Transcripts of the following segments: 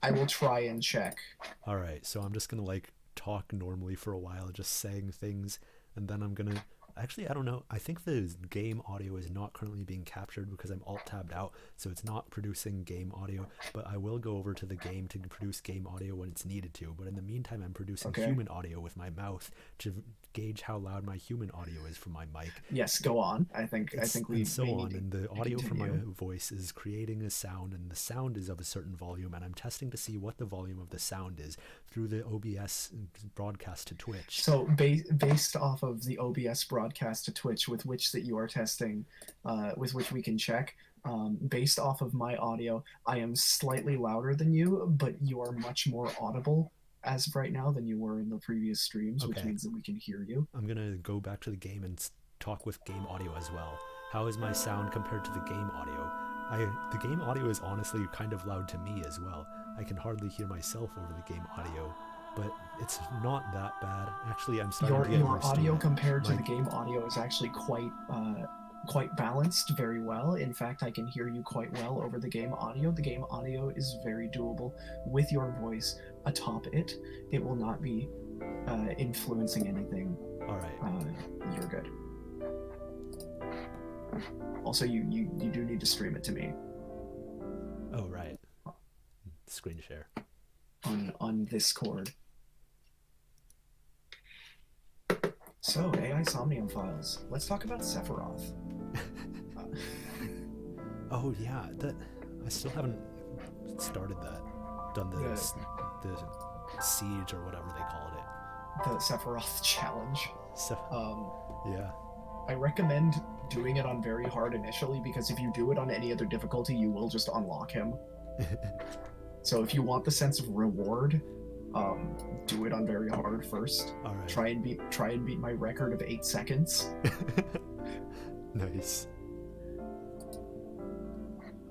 I will try and check. All right, so I'm just gonna like talk normally for a while, just saying things, and then I'm gonna. Actually, I don't know. I think the game audio is not currently being captured because I'm alt tabbed out, so it's not producing game audio. But I will go over to the game to produce game audio when it's needed to. But in the meantime, I'm producing Okay. human audio with my mouth to gauge how loud my human audio is from my mic. Yes, go on. I It's think and we so may need on, and the to audio from my continue. voice is creating a sound, and the sound is of a certain volume, and I'm testing to see what the volume of the sound is through the OBS broadcast to Twitch. So based off of the OBS broadcast to Twitch with which that you are testing, with which we can check, based off of my audio, I am slightly louder than you, but you are much more audible as of right now than you were in the previous streams, which Okay, means that we can hear you. I'm gonna go back to the game and talk with game audio as well. How is my sound compared to the game audio? The game audio is honestly kind of loud to me as well. I can hardly hear myself over the game audio, but it's not that bad. Actually, I'm starting to get Your used to audio it. compared to My the game audio is actually quite balanced very well. In fact, I can hear you quite well over the game audio. The game audio is very doable with your voice atop it. It will not be influencing anything. all right. You're good. Also, you do need to stream it to me Oh right. Screen share. on Discord. So AI Somnium files. Let's talk about Sephiroth. Oh yeah, that I still haven't started that. Done The the siege or whatever they called it. the Sephiroth challenge. So Um, yeah. I recommend doing it on very hard initially because if you do it on any other difficulty, you will just unlock him. So if you want the sense of reward, do it on very hard first. All right. Try and beat my record of 8 seconds. Nice.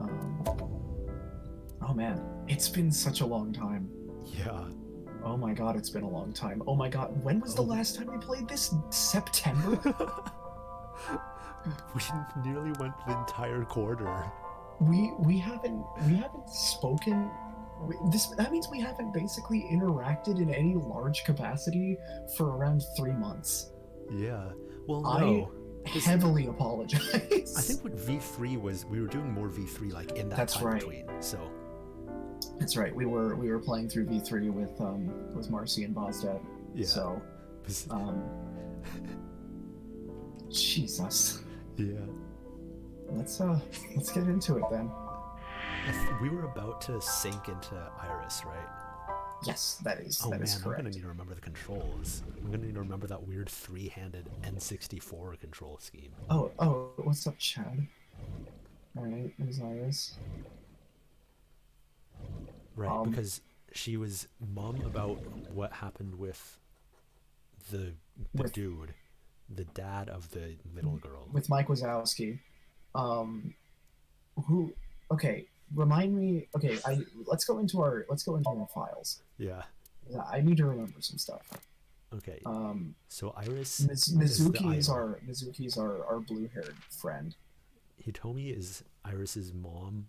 Um, oh man, it's been such a long time. Yeah. Oh my god, it's been a long time. Oh my god, when was the Oh. last time we played this? September? We nearly went the entire quarter. We haven't spoken. This that means we haven't basically interacted in any large capacity for around 3 months. Yeah. Well, I no. This, heavily apologize. I think what V3 was, we were doing more V3 like in that That's time right. between. So That's right. We were playing through V3 with Marcy and Bosdet. yeah. So um, Jesus. Yeah. Let's get into it then. We were about to sink into Iris, right? Yes, that is Oh man, I'm gonna correct. need to remember the controls. I'm gonna need to remember that weird three-handed N64 control scheme. Oh, what's up, Chad? All right, there's Iris. Right, Um, because she was mum about what happened with the with dude, the dad of the middle girl. with Mike Wazowski. Um, who? Okay, remind me. Okay, let's go into our files. Yeah. Yeah, I need to remember some stuff. Okay. Um, So Iris is the idol. Mizuki's our blue-haired friend. Hitomi is Iris's mom.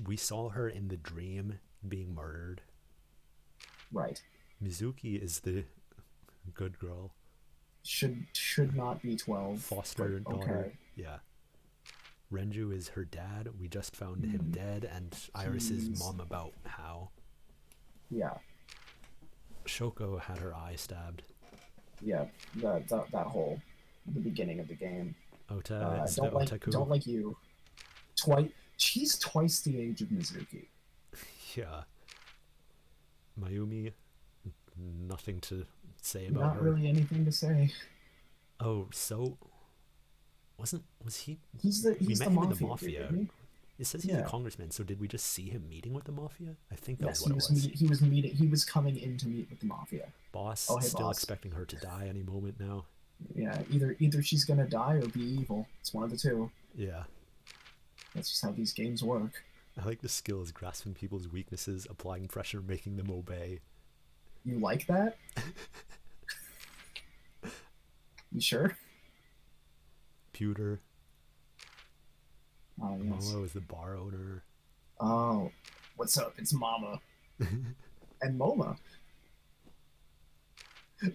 We saw her in the dream being murdered. Right. Mizuki is the good girl, Should not be 12. foster But daughter. okay. Yeah. Renju is her dad. We just found him Mm, dead, and Iris's he's mom about how yeah. Shoko had her eye stabbed. Yeah, that whole the beginning of the game. Ota is the Don't otaku. like you. Twice she's twice the age of Mizuki. Yeah. Mayumi, nothing to say about Not her. really anything to say. Oh, so was he? We He's met the him in the mafia dude, mafia. isn't he? It says he's a Yeah. congressman, so did we just see him meeting with the mafia? I think that was Yes, what it was. he was coming in to meet with the mafia. Boss Oh hey still boss. expecting her to die any moment now. Yeah, either she's gonna die or be evil. It's one of the two. Yeah. That's just how these games work. I like the skills grasping people's weaknesses, applying pressure, making them obey. You like that? You sure? Pewter. Oh yes. Momo is the bar owner. Oh, What's up? It's Mama. And Moma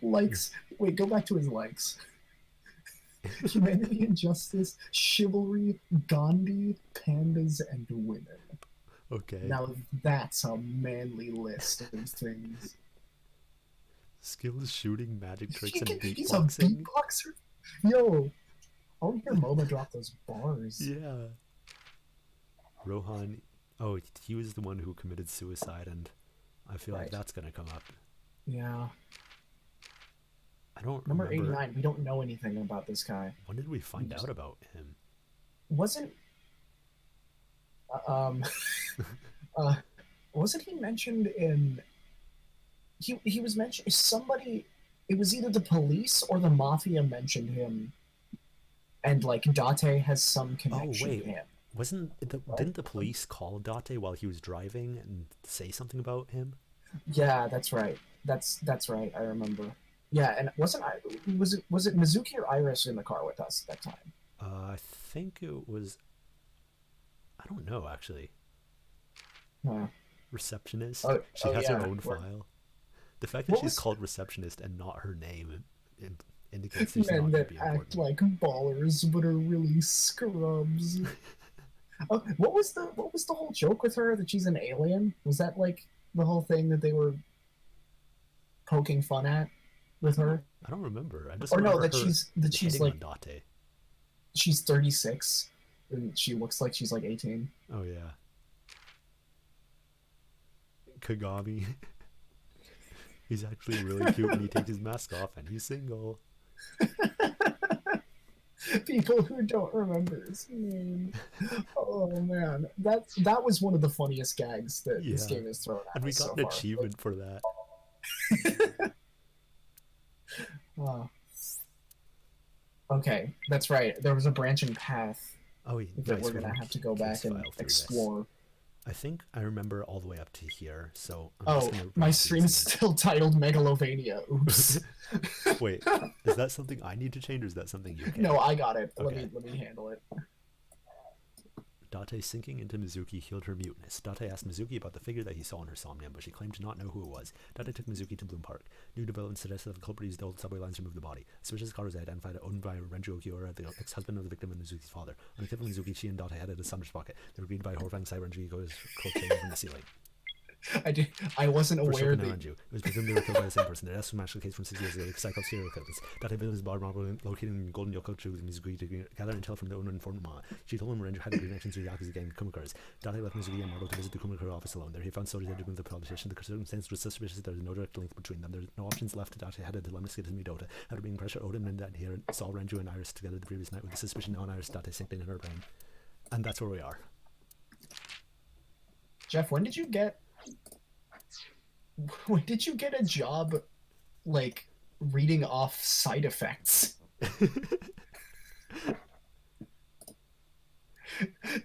likes. Wait, go back to his likes. Humanity and justice, chivalry, Gandhi, pandas, and women. Okay. Now that's a manly list of things. Skills, shooting, magic tricks, and He's a beatboxing. beatboxer. Yo, I want to hear Momo drop those bars. Yeah. Rohan. Oh, he was the one who committed suicide, and I feel like Right. that's gonna come up. Yeah. I don't Number remember. 89. We don't know anything about this guy. When did we find out about him? Wasn't um uh wasn't he mentioned in he was mentioned somebody it was either the police or the mafia mentioned him and like Date has some Oh connection to wait, him. Right? didn't the police call Date while he was driving and say something about him? Yeah, that's right. That's right. I remember. Yeah, and wasn't I was it Mizuki or Iris in the car with us at that time? I think it was. I don't know actually. Huh. Receptionist. Oh, She oh has her yeah. own file. The fact that What she's was called receptionist and not her name indicates she's men not going that to be act important. like ballers but are really scrubs? Oh, what was the whole joke with her that she's an alien? Was that like the whole thing that they were poking fun at with her? I don't remember. I just Or no, remember her that she's hitting like on Date. she's 36 and she looks like she's like 18. Oh yeah. Kagami. He's actually really cute when he takes his mask off and he's single. People who don't remember his name. Oh man, that was one of the funniest gags that this Yeah. game has thrown And at we us got so an far. achievement for that. Uh, okay, that's right. There was a branching path Oh, yeah, that nice. we're We gonna can have to go case back and file through this. explore. I think I remember all the way up to here, so I'm just Oh, gonna my run through stream is this still titled Megalovania. Oops. again. Wait, is that something I need to change, or is that something you can? No, I got it. Okay. Let me handle it. Date sinking into Mizuki healed her muteness. Date asked Mizuki about the figure that he saw in her Somnium, but she claimed to not know who it was. Date took Mizuki to Bloom Park. New developments suggested that the culprit used the old subway lines to remove the body. Suspicious car was identified owned by Renju Okiura, the ex-husband of the victim and Mizuki's father. On a tip of Mizuki, she and Date headed a summer's pocket. They were greeted by a horrifying sight Renju Okiura's coat hanging from the ceiling. I wasn't First aware open that. Renju. It was presumed they were killed by the same person. The death matched the case from 6 years ago. The Cyclops serial killers. Date visited his bar located in Golden Yokocho with Mizuki to gather intel from the owner and informed Ma. She told him Renju had a connection to the Yakuza gang Kumikars. Date left Mizuki and Margo to visit the Kumikar office alone. There he found soldiers interviewing the politician. The circumstance was suspicious. There was no direct link between them. There were no options left. Date had a dilemma to get to meet Dota. After being pressured, Odin and that here saw Renju and Iris together the previous night with the suspicion on Iris. Date sank in her brain. And that's where we are. Jeff, when did you get a job like reading off side effects?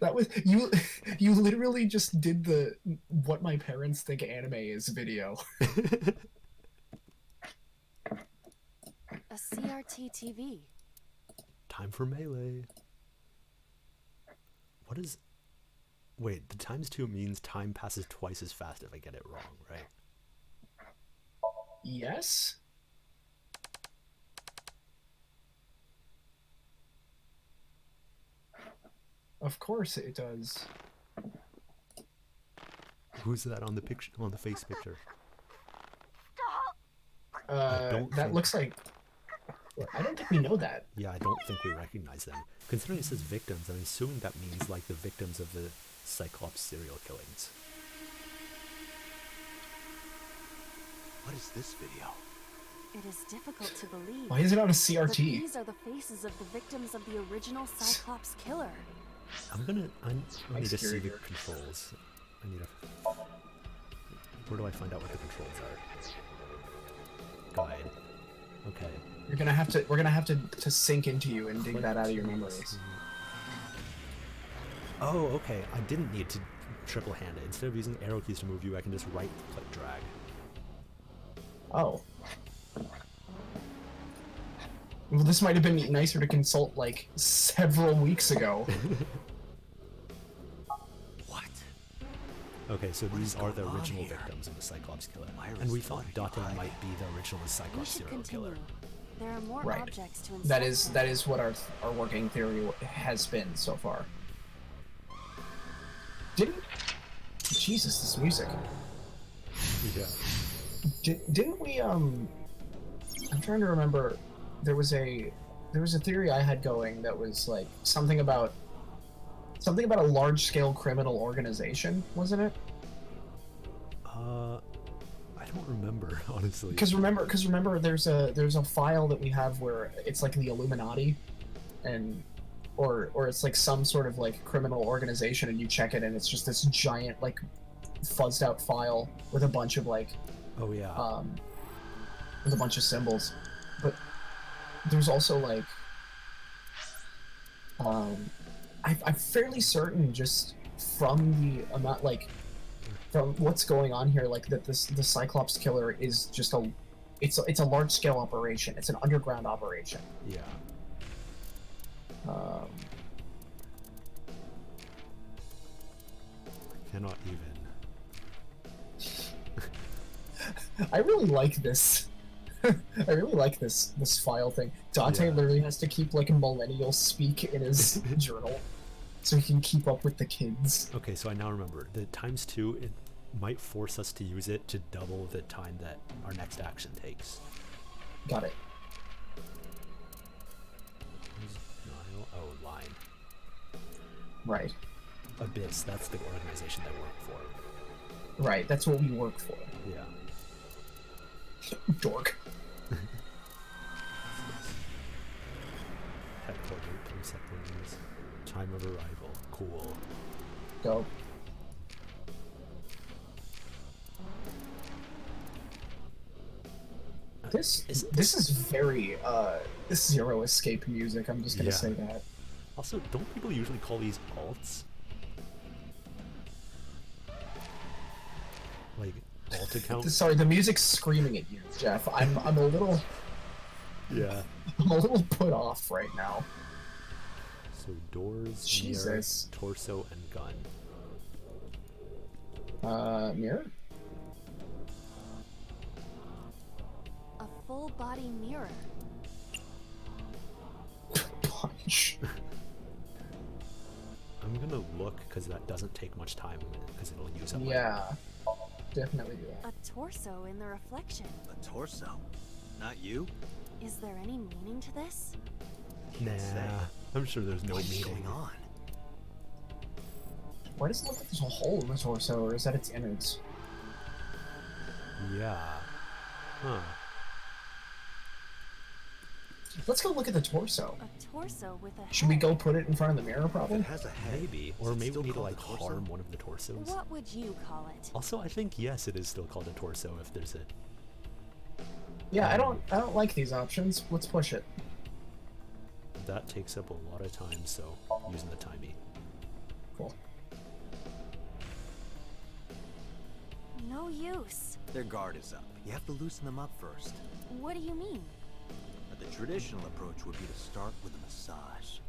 That was you literally just did the what my parents think anime is video. A CRT TV. Time for melee. What is... Wait, the times 2 means time passes twice as fast if I get it wrong, right? Yes? Of course it does. Who's that on the picture, on the face picture? That think- looks like I don't think we know that. Yeah, I don't think we recognize them. Considering it says victims, I'm assuming that means like the victims of the Cyclops serial killings. What is this video? It is difficult to believe. Why is it on a But CRT? these are the faces of the victims of the original Cyclops killer. I need to see the Exterior. controls. I need a... Where do I find out what the controls are? Guide. Okay. We're gonna have to sink into you and dig that out of your memories. Oh, okay. I didn't need to triple hand it. Instead of using arrow keys to move you, I can just right click drag. Oh. Well, this might have been nicer to consult like several weeks ago. What? Okay, so What these is are the going on original here? victims of the Cyclops killer. Why And we is thought blood Date behind? might be the original We Cyclops should serial continue. killer. There are more Right. objects to inspect. That is what our working theory has been so far. Jesus, this music. Yeah. Didn't we I'm trying to remember, there was a theory I had going that was like something about a large-scale criminal organization, wasn't it? I don't remember, honestly. Because remember, there's a file that we have where it's like the Illuminati, and or it's like some sort of like criminal organization, and you check it, and it's just this giant like fuzzed out file with a bunch of like Oh yeah. with a bunch of symbols. But there's also like I'm fairly certain, just from the amount, like from what's going on here, like that the Cyclops killer is just it's a large scale operation. It's an underground operation. Yeah. Cannot even. I really like this. I really like this file thing. Dante Yeah. literally has to keep like millennial speak in his journal, so he can keep up with the kids. Okay, so I now remember. The ×2, it might force us to use it to double the time that our next action takes. Got it. Oh, line. Right. Abyss, that's the organization that work for. Right. That's what we work for. Yeah. Dork. Headquarters, 3 seconds. Time of arrival. Cool. Go. This is very this Zero Escape music. I'm just gonna Yeah. say that. Also, don't people usually call these alts? Like, alt account? Sorry, the music's screaming at you, Jeff. I'm a little Yeah. I'm a little put off right now. So doors, Jesus. mirror, torso, and gun. Mirror? A full body mirror. Punch. I'm gonna look, because that doesn't take much time, because it'll use up my... Yeah. Definitely do that. A torso in the reflection. A torso? Not you? Is there any meaning to this? Nah, say. I'm sure there's no What is meaning. going on? Why does it look like there's a hole in the torso, or is that its innards? Yeah. Huh. Let's go look at the torso. A torso with a head. Should we go put it in front of the mirror, If probably? it has a head, Maybe. is Or it maybe still we need to, called like, a torso? harm one of the torsos. What would you call it? Also, I think, yes, it is still called a torso if there's a... Yeah, I don't like these options. Let's push it. That takes up a lot of time, so using the timey. Cool. No use. Their guard is up. You have to loosen them up first. What do you mean? The traditional approach would be to start with a massage.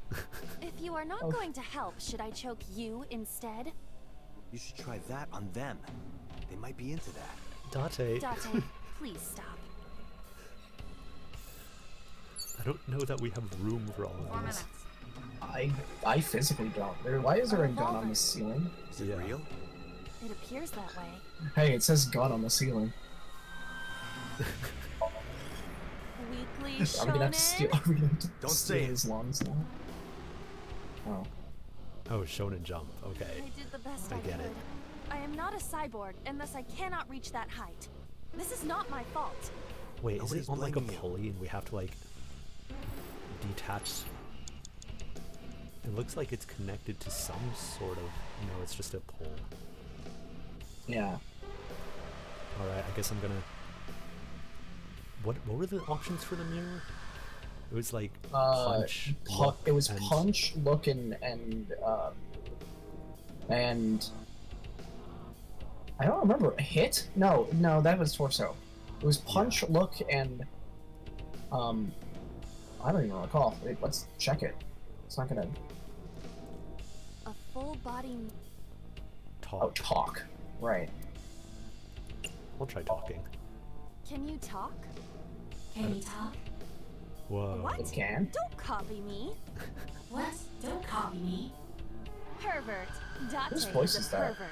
If you are not Oh. going to help, should I choke you instead? You should try that on them. They might be into that. Date. Date, please stop. I don't know that we have room for all of these. I physically don't. Why is there a gun on the ceiling? Is it Yeah. real? It appears that way. Hey, it says gun on the ceiling. Weekly Are we gonna have to steal? shonen? Are we gonna have to Don't steal say it. his lungs now? Oh. Oh, Shonen Jump. Okay. I did the best I I get could. it. I am not a cyborg, and thus I cannot reach that height. This is not my fault. Wait, is Nobody's it on like a blaming you. pulley and we have to like detach? It looks like it's connected to some sort of... No, it's just a pull. Yeah. Alright, I guess I'm gonna... What were the options for the mirror? It was like punch, look, It was and- punch, look, and I don't remember. Hit? No, that was torso. It was punch, look, and I don't even recall. Wait, let's check it. It's not gonna. A full body. talk. Oh, talk. Right. I'll try talking. Can you talk? Can you talk? Whoa. What? It can. Don't copy me. What? Don't copy me. Pervert. Date Whose voice is is a that? pervert.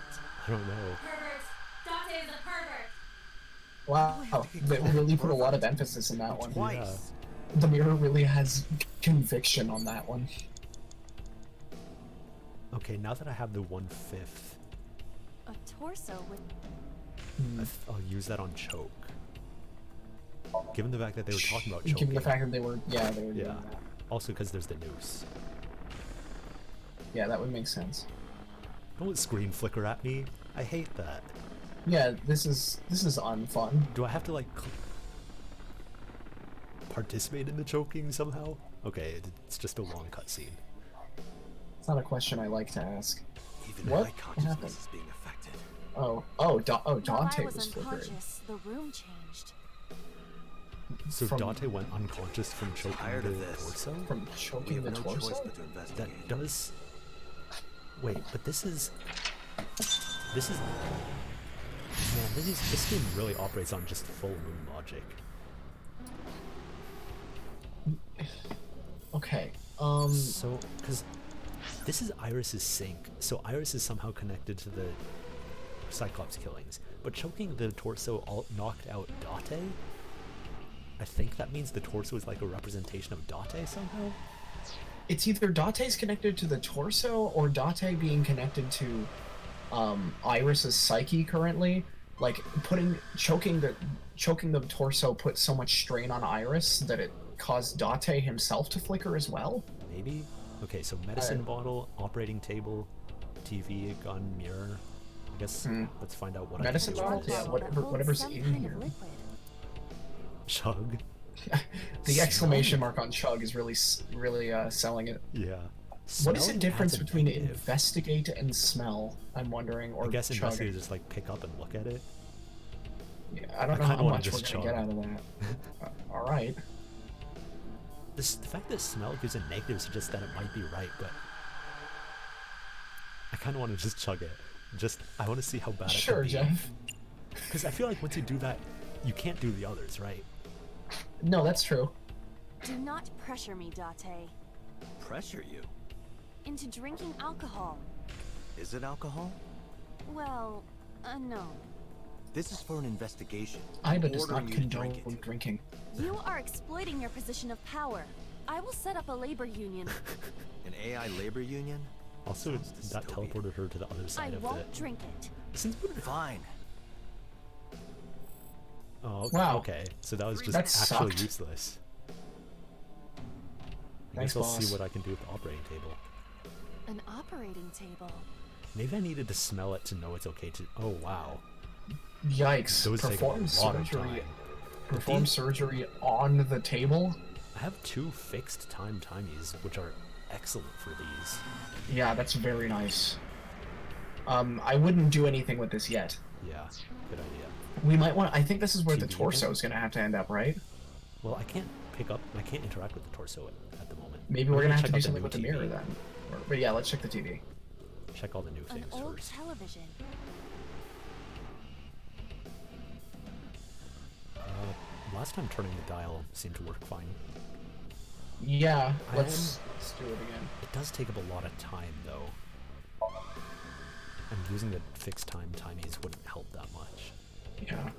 I don't know. Pervert. Dante is a pervert. Wow, they really put a lot of emphasis in that one. Twice. The mirror really has conviction on that one. Okay, now that I have the 1/5, A torso with I'll use that on choke. Given the fact that they were talking about choking. Given the fact that they were doing Yeah. that. Also because there's the noose. Yeah, that would make sense. Don't screen flicker at me. I hate that. Yeah, this is unfun. Do I have to like participate in the choking somehow? Okay, it's just a long cutscene. It's not a question I like to ask. Even What my consciousness happened? is being affected. Oh, While Dante I was was flickering. unconscious, the room changed. So From- Dante went unconscious from choking Tired the of this. torso? From We choking have the no torso? choice but to investigate. That does... Wait, but this is... Man, this game really operates on just full moon logic. Okay. So, because this is Iris's sink, so Iris is somehow connected to the Cyclops killings, but choking the torso all knocked out Date? I think that means the torso is like a representation of Date somehow? It's either Date's connected to the torso or Date being connected to Iris's psyche currently. Like choking the torso put so much strain on Iris that it caused Date himself to flicker as well. Maybe? Okay, so medicine bottle, operating table, TV, gun, mirror. I guess let's find out what Medicine I can bottle? use. Yeah, Bottle whatever- that holds whatever's some in kind here. of liquid. Chug. The exclamation Smell. mark on chug is really selling it. Yeah. What is Smell the difference adds a between negative. investigate and smell? I'm wondering. Or I guess chug. investigate just like pick up and look at it. Yeah, I don't I know how kinda wanna much we're just gonna get chug. out of that. All right. The fact that smell gives a negative suggests that it might be right, but I kind of want to just chug it. I want to see how bad it Sure, can be. Jeff. Because I feel like once you do that, you can't do the others, right? No, that's true. Do not pressure me, Date, Pressure you? into drinking alcohol. Is it alcohol? Well, no. This is for an investigation. Iba I'm does not ordering you to condone drink it. drinking. You are exploiting your position of power. I will set up a labor union. An AI labor union? Also, Sounds that dystopian. teleported her to the other I side of won't the... drink it. Since Fine. Oh, Wow. okay. So that was just That actually sucked. useless. I Thanks, guess I'll boss. see what I can do with the operating table. An operating table. Maybe I needed to smell it to know it's okay to... Oh, wow. Yikes! Those take a Perform lot of surgery. time. Perform These- surgery on the table. I have 2 fixed time timies, which are excellent for these. Yeah, that's very nice. I wouldn't do anything with this yet. Yeah, good idea. We might want. I think this is where the TV torso again? is gonna have to end up, right? Well, I can't interact with the torso at the moment. Maybe I'm we're gonna have to check do out something new with the TV. mirror then. But yeah, let's check the TV. Check all the new An things old first. television. Last time turning the dial seemed to work fine. Yeah, I let's do it again. It does take up a lot of time, though. And using the fixed time timies wouldn't help that much. Yeah.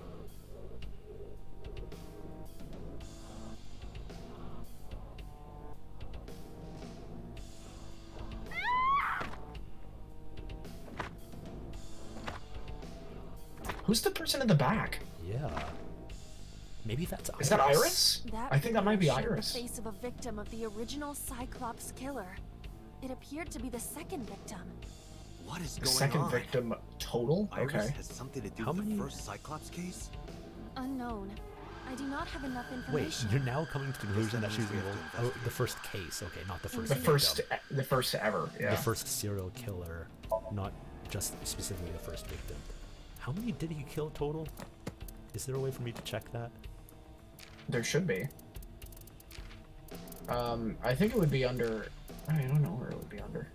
Who's the person in the back? Yeah. Maybe that's Iris. Is that Iris? That I think that might be video showed Iris. The face of a victim of the original Cyclops killer. It appeared to be the second victim. What is The going second on? victim total? Iris Okay. has something to do How with many- the first Cyclops case? Unknown. I do not have enough Wait, information. you're now coming to the conclusion that that she's means we the have one- to oh, investigate. the first case. Okay, not the first. The victim. first ever. Yeah. The first serial killer, not just specifically the first victim. How many did he kill total? Is there a way for me to check that? There should be. I think it would be under. I don't know where it would be under.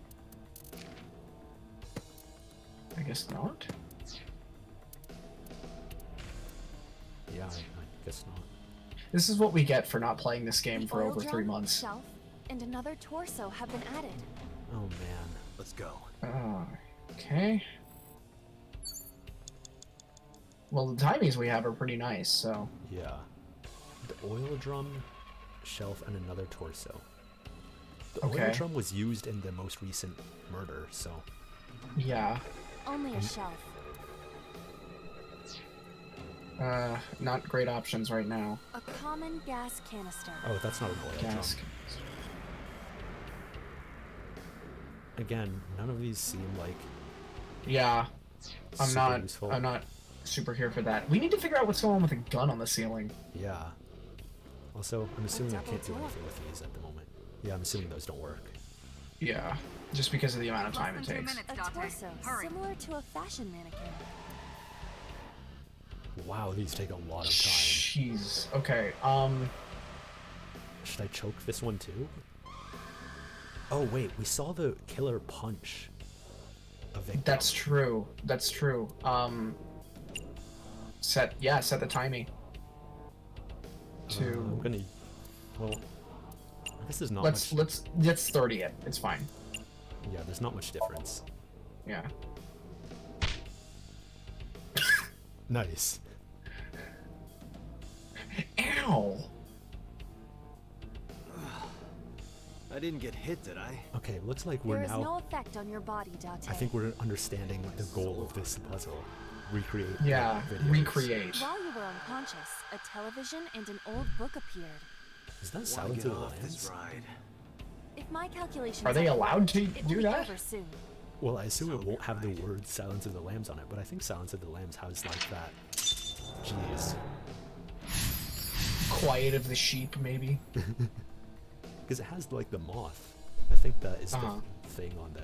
I guess not. I guess not. This is what we get for not playing this game The for oil over 3 drum, months. shelf, and another torso have been added. Oh man. Let's go. Okay. Well, the timies we have are pretty nice, so... Yeah. The oil drum, shelf, and another torso. The oil Okay. drum was used in the most recent murder, so... Yeah. Only a shelf. Not great options right now. A common gas canister. Oh, that's not an oil Gas. drum. Again, none of these seem like Yeah. super useful. I'm not super here for that. We need to figure out what's going on with the gun on the ceiling. Yeah. Also, I'm assuming I double can't do door. anything with these at the moment. Yeah, I'm assuming those don't work. Yeah. Just because of the amount of time it takes. A torso similar to a fashion mannequin. Wow, these take a lot of time. Jeez. Okay, Should I choke this one too? Oh wait, we saw the killer punch a victim. that's true. That's true. Set the timing. I'm gonna... Well, I guess there's not let's 30 it. It's fine. Yeah, there's not much difference. Yeah. Nice. Ow! I didn't get hit, did I? Okay, looks like we're There is now... no effect on your body, Date. I think we're understanding the goal of this puzzle. Recreate. Yeah, the videos. recreate. While you were unconscious, a television and an old book appeared. Is that Wanna Silence get of the off this Lambs? ride. If my calculations Are they allowed to it will do be that? over soon. Well, I assume it won't have the word Silence of the Lambs on it, but I think Silence of the Lambs has like that. Jeez. Quiet of the sheep, maybe. Because it has like the moth. I think that is Uh-huh. the thing on the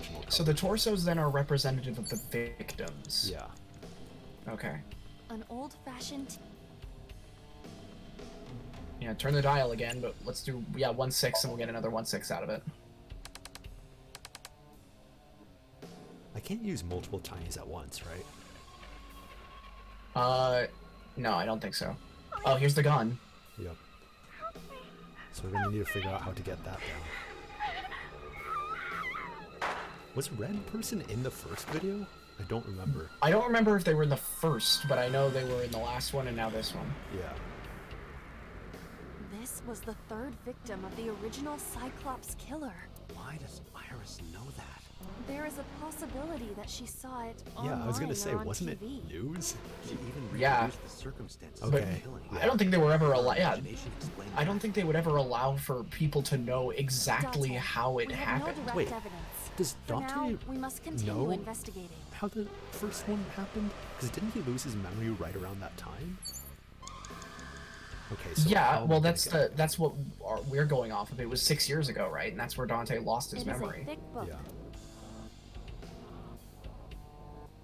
original So the torsos then are representative of the victims. Yeah. Okay. An old-fashioned Yeah, turn the dial again, but let's do 1/6 and we'll get another 1/6 out of it. I can't use multiple Chinese at once, right? No, I don't think so. Oh, here's the gun. Yep. So we're gonna need to figure out how to get that down. Was Red Person in the first video? I don't remember. I don't remember if they were in the first, but I know they were in the last one and now this one. Yeah. This was the third victim of the original Cyclops killer. Why does Iris know that? There is a possibility that she saw it Yeah, I was gonna online say, or on wasn't TV. it news? She even Yeah. reproduced the circumstances Okay. of the killing. I don't think they were ever allowed. Yeah, Imagination explained I don't that. think they would ever allow for people to know exactly Dante, how it we have happened. no direct Wait, evidence. does For now, Dante we must continue know investigating. how the first one happened? Because didn't he lose his memory right around that time? Okay, so how Yeah, am I well, gonna get- that's what we're going off of. It was 6 years ago, right? And that's where Dante lost his It is a memory. thick book. Yeah.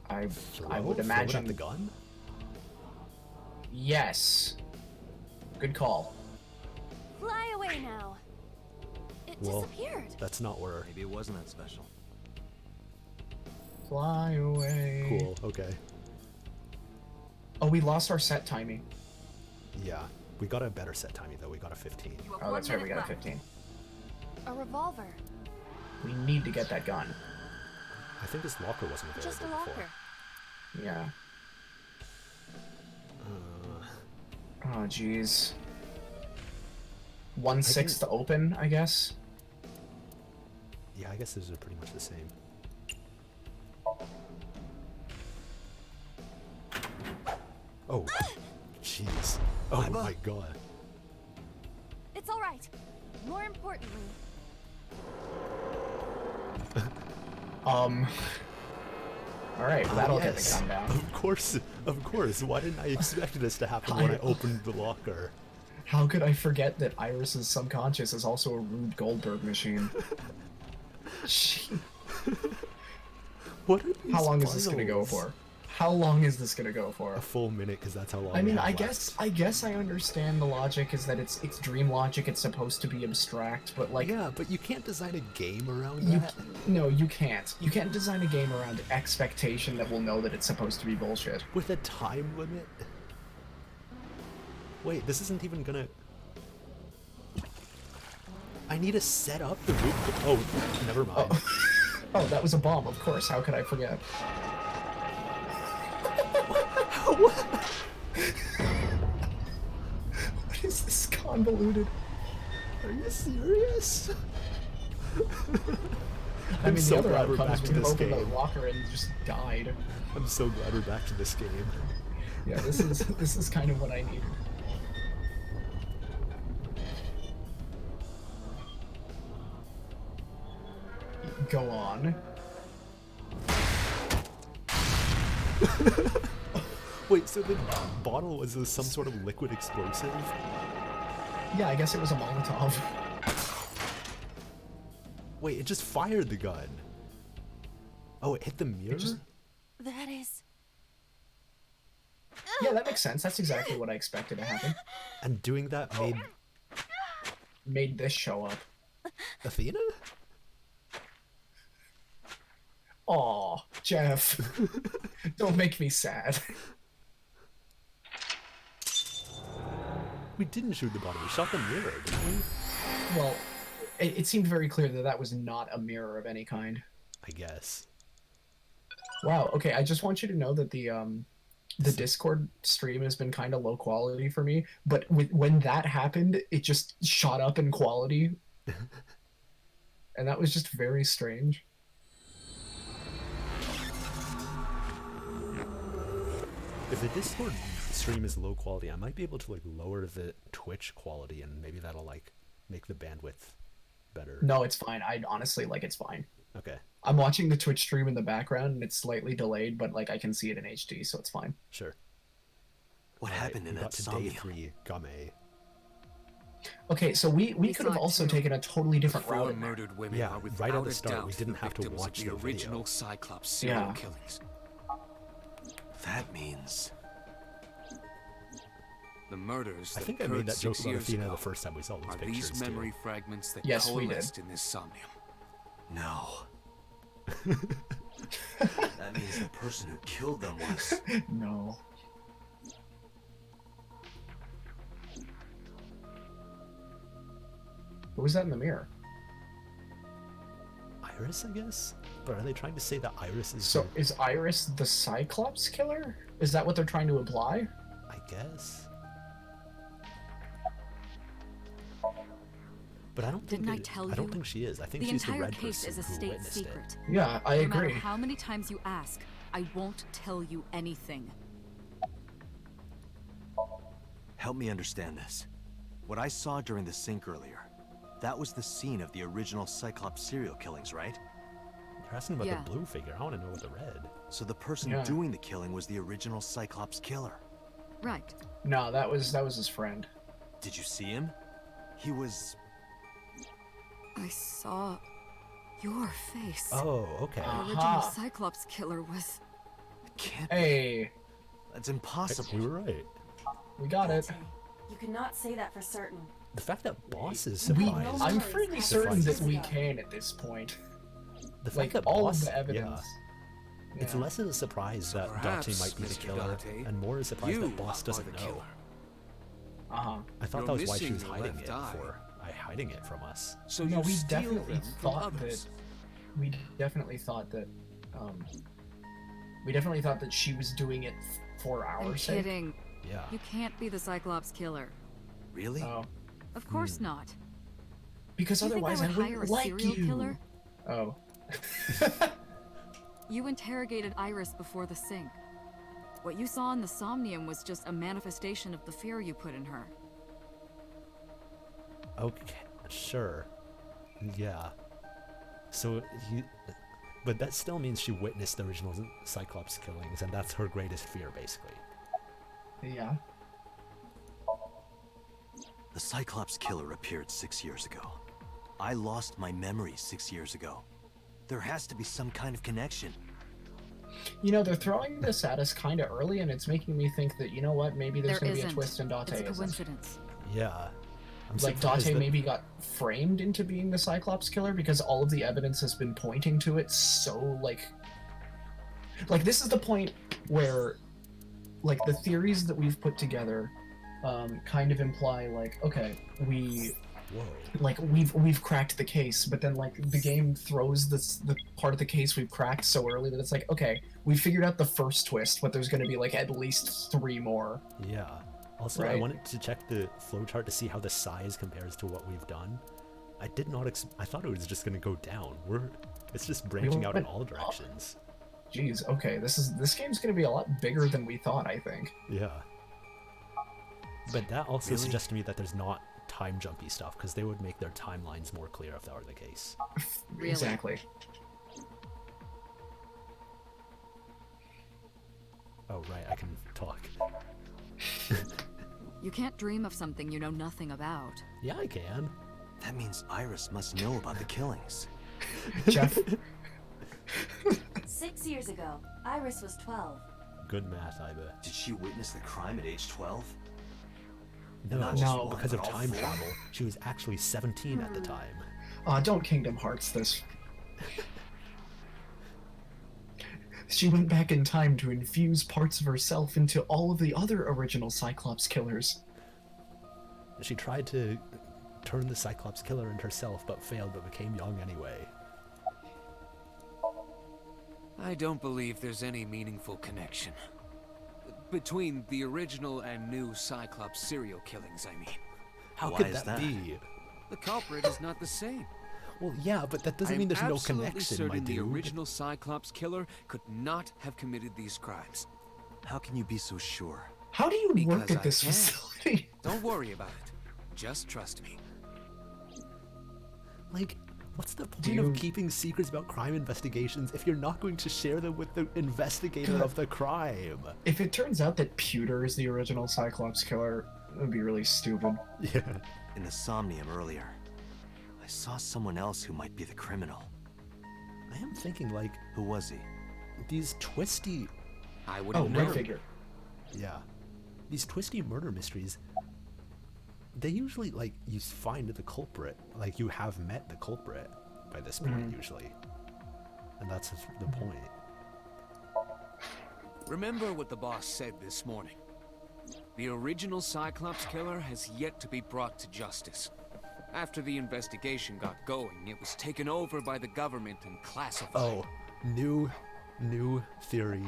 I Throw? I would Throw it imagine. at the gun? Yes. Good call. Fly away now. It Well, disappeared. That's not where. Maybe it wasn't that special. Fly away. Cool. Okay. Oh, we lost our set timing. Yeah. We got a better set timing though. We got a 15. Oh, that's right. We got a 15. A revolver. We need to get that gun. I think this locker wasn't available Just a before. locker. Yeah. Uh, Oh, jeez. 1/6 to open, I guess. yeah, I guess those are pretty much the same. Oh, jeez. Oh Iva? my god. It's all right. More importantly, All right, well, that'll get the Yes. gun down. Of course. Why didn't I expect this to happen when I opened the locker? How could I forget that Iris's subconscious is also a Rube Goldberg machine? Gee, What are these how long is this gonna go puzzles? for? How long is this gonna go for? A full minute, because that's how long. I we mean, have I left. guess I understand the logic is that it's dream logic. It's supposed to be abstract, but like, Yeah, but you can't design a game around you that. no, you can't. You can't design a game around expectation that will know that it's supposed to be bullshit. With a time limit. Wait, this isn't even gonna... I need to set up the root... Oh, never mind. Oh, that was a bomb, of course. How could I forget? What is this convoluted? Are you serious? I mean, so the other glad we're outcome back is to we this opened the game. locker and just died. I'm so glad we're back to this game. Yeah, this is kind of what I needed. Go on. Wait, so the bottle was some sort of liquid explosive? Yeah, I guess it was a Molotov. Wait, it just fired the gun. Oh, it hit the mirror? That is... Yeah, that makes sense. That's exactly what I expected to happen. And doing that Made this show up. Athena? Aw, Jeff. Don't make me sad. We didn't shoot the bottle, we shot the mirror, didn't we? Well, it seemed very clear that that was not a mirror of any kind. I guess. Wow, okay, I just want you to know that the Discord stream has been kind of low quality for me, but when that happened, it just shot up in quality. And that was just very strange. If the Discord stream is low quality, I might be able to like lower the Twitch quality and maybe that'll like make the bandwidth better. No, it's fine. I honestly, like, it's fine. Okay, I'm watching the Twitch stream in the background and it's slightly delayed, but like I can see it in HD, so it's fine. sure. What Alright, happened in we got that to day Somnium? 3, Game. Okay, so we could have Slide also 2. taken a totally different Four route in there. murdered women Yeah, are right without at the a start, doubt we didn't have to victims watch of the the video. original Cyclops serial Yeah. killings. That means The murders I that think I occurred made that joke 6 about years Athena ago the first time we saw these are pictures these too. memory fragments that Yes, we did. coalesced in this Somnium. no. That means the person who killed them was. No. What was that in the mirror? Iris, I guess? But are they trying to say that Iris is So is Iris the Cyclops killer? Is that what they're trying to imply? I guess. But I don't think Didn't I tell I don't you? think she is. I think The she's the entire red case person is a who state witnessed secret. Yeah, I No agree. matter how many times you ask, I won't tell you anything. Help me understand this. What I saw during the sink earlier, that was the scene of the original Cyclops serial killings, right? You're asking about Yeah. the blue figure. I want to know about the red. So the person Yeah. doing the killing was the original Cyclops killer. Right. No, that was his friend. Did you see him? He was... I saw your face. Oh, okay. The original Aha. Cyclops killer was... Can't... Hey, That's impossible. We were right. we got it. Dante, you cannot say that for certain. The fact that Boss is We, surprised. I'm fairly certain that we Surprised. can at this point. the fact Like, that all Boss, of the evidence. Yeah, it's Yeah. less of a surprise So that Dante perhaps, might be the Mr. killer, Dante, and more a surprise you that Boss are doesn't the know. killer. Uh-huh. I thought You're that was why she missing was the hiding left it eye. hiding it from us. So No, you we steal definitely them from thought others. we definitely thought that she was doing it for our I'm sake. kidding. Yeah. You can't be the Cyclops killer. Really? Oh, Of course not. because You think otherwise I I would wouldn't hire a like serial you. killer? Oh. You interrogated Iris before the sink. What you saw in the Somnium was just a manifestation of the fear you put in her. Okay, sure. Yeah. So but that still means she witnessed the original Cyclops killings, and that's her greatest fear, basically. Yeah. The Cyclops killer appeared 6 years ago. I lost my memory 6 years ago. There has to be some kind of connection. You know, they're throwing this at us kind of early, and it's making me think that, you know what, maybe there's There going to be a isn't. twist and Dante It's a isn't. coincidence. Yeah. I'm Like, surprised Dante that- maybe got framed into being the Cyclops killer because all of the evidence has been pointing to it so, like, this is the point where, like, the theories that we've put together kind of imply like, okay, Whoa. like we've cracked the case, but then like the game throws the part of the case we've cracked so early that it's like, okay, we figured out the first twist, but there's going to be like at least 3 more. Yeah. Also, I Right. wanted to check the flowchart to see how the size compares to what we've done. I did not. I thought it was just gonna go down. It's just branching out in went all up. directions. Jeez, okay, this game's going to be a lot bigger than we thought, I think. Yeah. But that also Really? suggests to me that there's not time jumpy stuff, because they would make their timelines more clear if that were the case. Really? Exactly. Oh right, I can talk. You can't dream of something you know nothing about. Yeah, I can. That means Iris must know about the killings. Jeff, 6 years ago, Iris was 12. Good math, I bet. Did she witness the crime at age 12? No, Not just No. one, because of but all time 4? travel. She was actually 17 at the time. don't Kingdom Hearts this. She went back in time to infuse parts of herself into all of the other original Cyclops killers. She tried to turn the Cyclops killer into herself, but failed, but became young anyway. I don't believe there's any meaningful connection between the original and new Cyclops serial killings, I mean. How Why could is that, that? be? The culprit is not the same. Well, yeah, but that doesn't mean there's no connection, my certain the dude. original Cyclops killer could not have committed these crimes. How can you be so sure? How do you work Because at I this can. facility? Don't worry about it. Just trust me. Like, what's the point Do you- of keeping secrets about crime investigations if you're not going to share them with the investigator of the crime? If it turns out that Pewter is the original Cyclops killer, it would be really stupid. Yeah. In the Somnium earlier, I saw someone else who might be the criminal. I am thinking, like, Who was he? these twisty... I Oh, wouldn't right know. figure. Yeah. These twisty murder mysteries, they usually, like, you find the culprit. Like, you have met the culprit by this point, usually. And that's the point. Remember what the boss said this morning. The original Cyclops killer has yet to be brought to justice. After the investigation got going, it was taken over by the government and classified. Oh, new theory.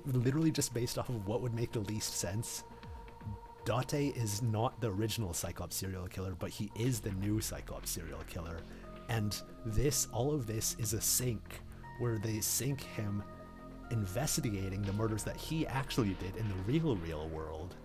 Literally just based off of what would make the least sense. Date is not the original Cyclops serial killer, but he is the new Cyclops serial killer. And all of this is a sync, where they sync him investigating the murders that he actually did in the real world.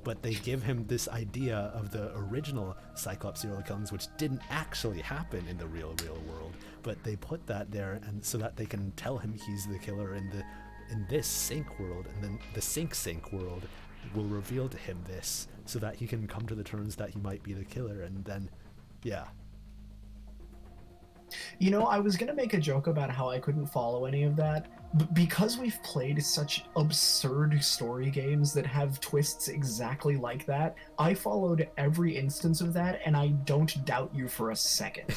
But they give him this idea of the original Cyclops serial killings, which didn't actually happen in the real world. But they put that there, and so that they can tell him he's the killer in this sync world, and then the sync world will reveal to him this, so that he can come to the terms that he might be the killer, and then, yeah. You know, I was gonna make a joke about how I couldn't follow any of that, but because we've played such absurd story games that have twists exactly like that, I followed every instance of that, and I don't doubt you for a second.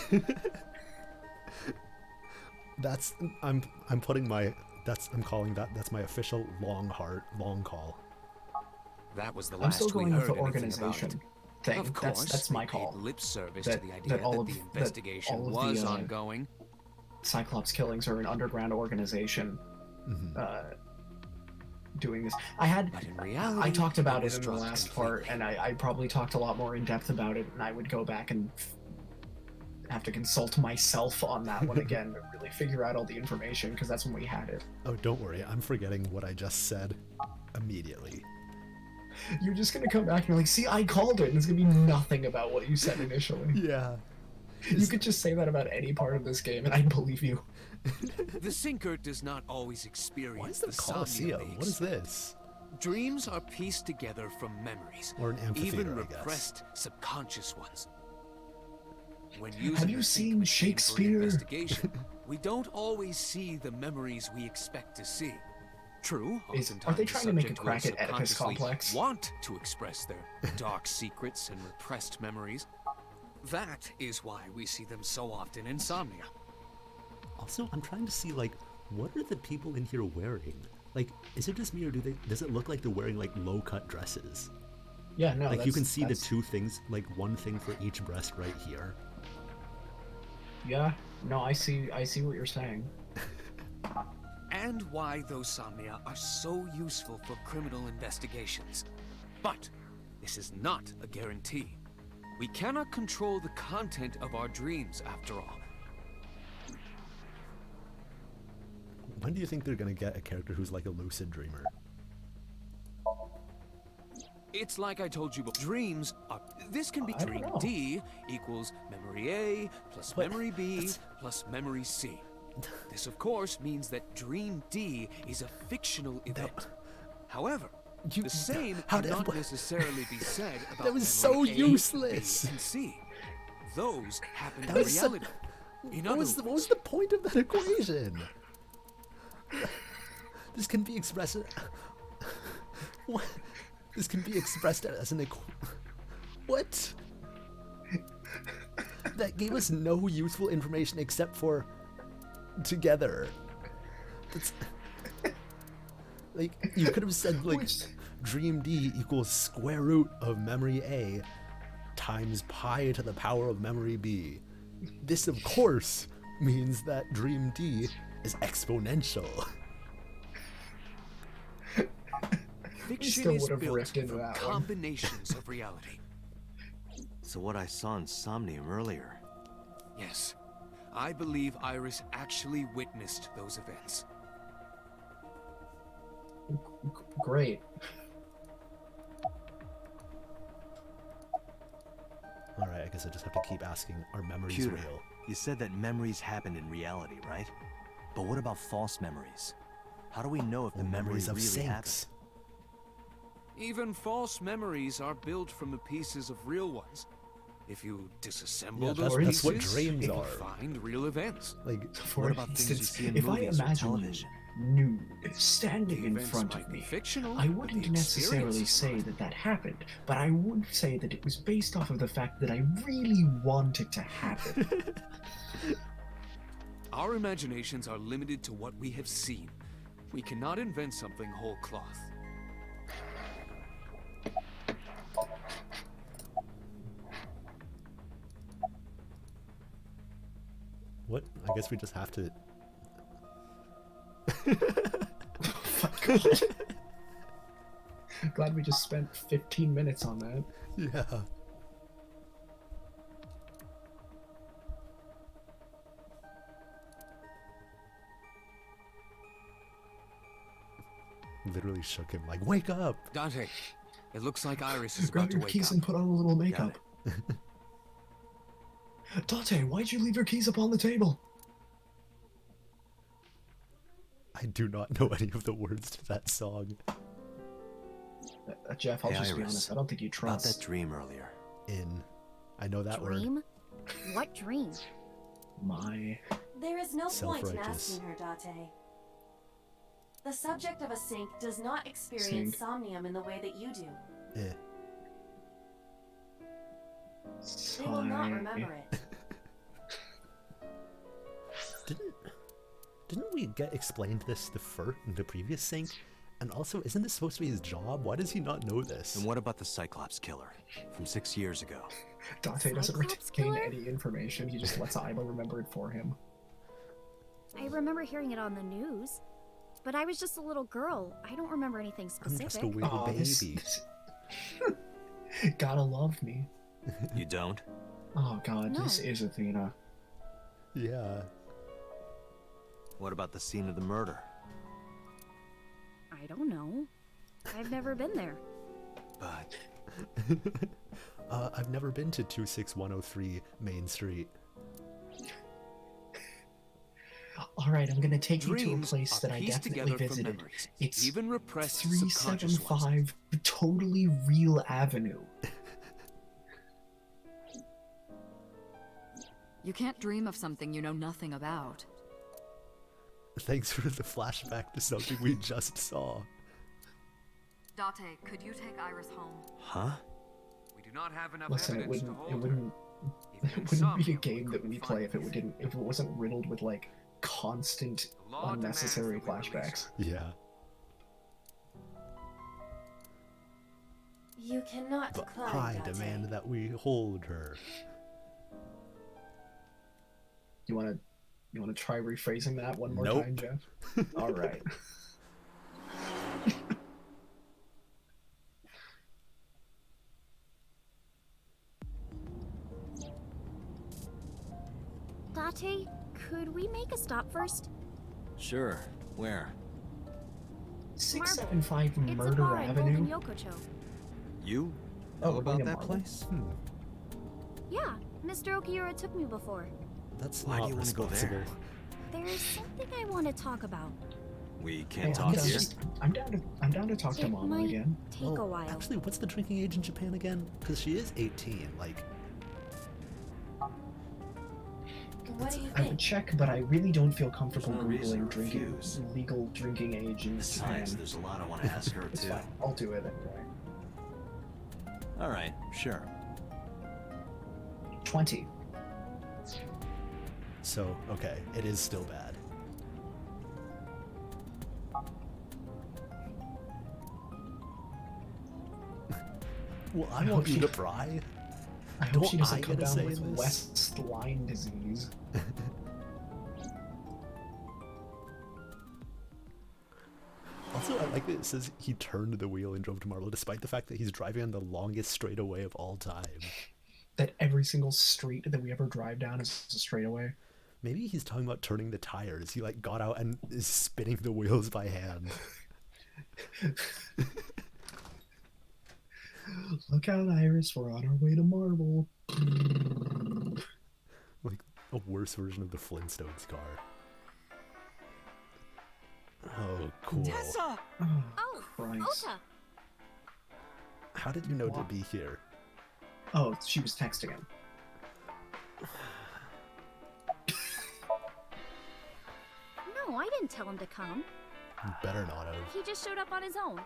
I'm calling that's my official long call. That was the I'm last still we going with heard the anything about organization it. thing. Of course, That's my we paid call. lip service That- to the idea that all that of- the that investigation all of was the, ongoing. Cyclops killings are an underground organization Mm-hmm. doing this. But in reality, I talked about was it in the dropped last part, completely. and I probably talked a lot more in depth about it, and I would go back and have to consult myself on that one again to really figure out all the information, because that's when we had it. Oh, don't worry, I'm forgetting what I just said immediately. You're just gonna come back and you're like, see, I called it, and it's gonna be nothing about what you said initially. Yeah. You could just say that about any part of this game, and I believe you. The Sinker does not always experience Why is the Somnium Colosseum? they What is this? Dreams are pieced together from memories, Or an amphitheater, even I guess. repressed subconscious ones. When using you the seen sync machine Shakespeare? For an investigation, we don't always see the memories we expect to see. True, Are they oftentimes the trying to make a subject will crack at Oedipus subconsciously complex? Want to express their dark secrets and repressed memories. That is why we see them so often in Somnia. Also, I'm trying to see, like, what are the people in here wearing? Like, is it just me, or does it look like they're wearing like low-cut dresses? Yeah, no. Like you can see the two things, like one thing for each breast right here. Yeah, no, I see what you're saying. And why those Somnia are so useful for criminal investigations. But this is not a guarantee. We cannot control the content of our dreams, after all. When do you think they're gonna get a character who's like a lucid dreamer? It's like I told you before. Dreams are... This can be I don't dream know. D equals memory A plus What? memory B plus memory C. This, of course, means that dream D is a fictional event. However, the same cannot necessarily be said about That was so memory A, useless. B, and C. Those happen That in was so- reality. In What other was, words, what was the point of that equation? This can be expressed. What? This can be expressed as an What? That gave us no useful information except for together. That's like you could have said like dream D equals square root of memory A times pi to the power of memory B. This of course means that dream D is exponential. fiction still is would have built ripped into from that one. combinations of reality. So what I saw in Somnium earlier, Yes, I believe Iris actually witnessed those events. Great. Alright, I guess I just have to keep asking, are memories Computer, real? you said that memories happen in reality, right? But what about false memories? How do we know if the memories Memories of really happened? sinks. Even false memories are built from the pieces of real ones. If you disassemble Yeah, those that's pieces, what dreams you are. find real events. Like, For What about things you instance, see in if I movies or imagine television? nude standing The in events front might of be me, fictional, I but wouldn't the necessarily experience is say not. that that happened, but I would say that it was based off of the fact that I really want it to happen. Our imaginations are limited to what we have seen. We cannot invent something whole cloth. what? I guess we just have to. Glad we just spent 15 minutes on that. Yeah. Literally shook him like, wake up! Dante, it looks like Iris is Grab about to your wake keys up. and put on a little makeup. Dante, why'd you leave your keys up on the table? I do not know any of the words to that song. Jeff, I'll Hey, just be Iris, honest, I don't think you about that trust. dream earlier. I know that word. Dream? What dream? My... There is no point in Self-righteous. asking her, Date. The subject of a sink does not experience Sink. somnium in the way that you do. Eh. They will not Sigh. remember it. Didn't we get explained this the previous sync? And also, isn't this supposed to be his job? Why does he not know this? And what about the Cyclops killer from 6 years ago? Dante doesn't Cyclops retain killer? any information, he just lets Iva remember it for him. I remember hearing it on the news, but I was just a little girl. I don't remember anything I'm specific. just a weird Aw, baby. this- Gotta love me. You don't? Oh god, this No. is Athena. Yeah. What about the scene of the murder? I don't know. I've never been there. But I've never been to 26103 Main Street. Alright, I'm gonna take you to a Dreams place are that I pieced definitely together from visited. memories, It's even repressed subconscious ones. 375 Totally Real Avenue. You can't dream of something you know nothing about. Thanks for the flashback to something we just saw. Date, could you take Iris home? huh? We do not have enough Listen, it evidence to wouldn't hold it her. wouldn't Even it wouldn't be a Somnium, game that couldn't we find play if it anything. didn't if it wasn't riddled with like constant The law demands unnecessary that we release flashbacks. her. Yeah. You cannot But climb I that demand way. that we hold her. You wanna try rephrasing that one more Nope. time, Jeff? All right. Date, could we make a stop first? Sure. Where? 675 It's a Murder bar in Golden Avenue. Yokocho. You Oh, know we're about going to that Marvel? place? Yeah, Mr. Okiura took me before. That's Why not do you want to go responsible. there? There's something I want to talk about. We Hey, can't I'm talk down, here. I'm down to talk to It Mama might again. take a while. Actually, what's the drinking age in Japan again? Because she is 18. Like, What do you I would think? check, but I really don't feel comfortable There's no reason googling to drinking refuse. legal drinking age in Besides, Japan. there's a lot I want to ask her It's too. fine. I'll do it anyway. All right, sure. 20. so, okay, it is still bad. Well, I I want hope you she- to pry. I hope Don't she doesn't I come get a down say with in this? West Line disease. Also, I like that it says he turned the wheel and drove to Marlow, despite the fact that he's driving on the longest straightaway of all time. That every single street that we ever drive down is a straightaway. Maybe he's talking about turning the tires. He like got out and is spinning the wheels by hand. Look out, Iris, we're on our way to Marvel. Like a worse version of the Flintstones car. Oh, cool. Tessa! Oh, Oh, Christ. Ota! How did you know to What? be here? Oh, she was texting him. No, I didn't tell him to come. You better not have. He just showed up on his own.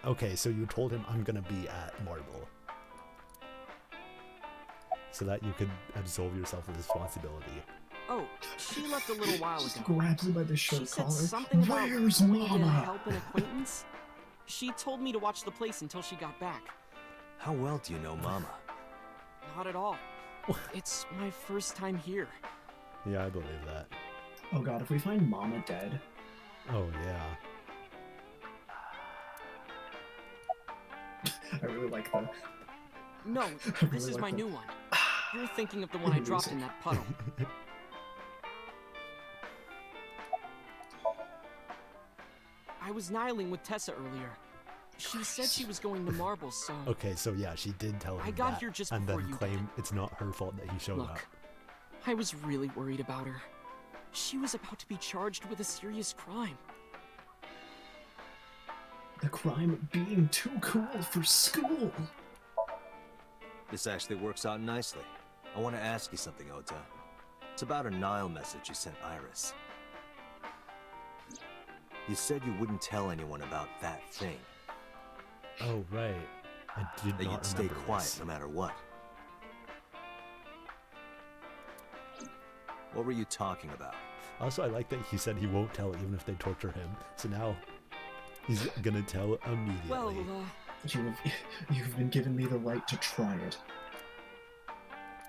Okay, so you told him I'm gonna be at Marble. So that you could absolve yourself of responsibility. Oh, she left a little while Just ago. grabs him by the She shirt said collar. something about Where's coming to Mama? help an acquaintance. She told me to watch the place until she got back. How well do you know Mama? Not at all. It's my first time here. Yeah, I believe that. Oh god, if we find Mama dead. Oh yeah. I really like that. No, I this really is like my that. new one. You're thinking of the one I dropped in that puddle. I was nihiling with Tessa earlier. She said she was going to Marble, so... Okay, so yeah, she did tell him I got that, here just and before then you claim it's not her fault that he showed up. Look, I was really worried about her. She was about to be charged with a serious crime. The crime of being too cool for school. This actually works out nicely. I want to ask you something, Ota. It's about a Nile message you sent Iris. You said you wouldn't tell anyone about that thing. Oh right, I did That not you'd stay remember quiet this. no matter what. What were you talking about? Also, I like that he said he won't tell even if they torture him. So now he's gonna tell immediately. Well, You've been given me the right to try it.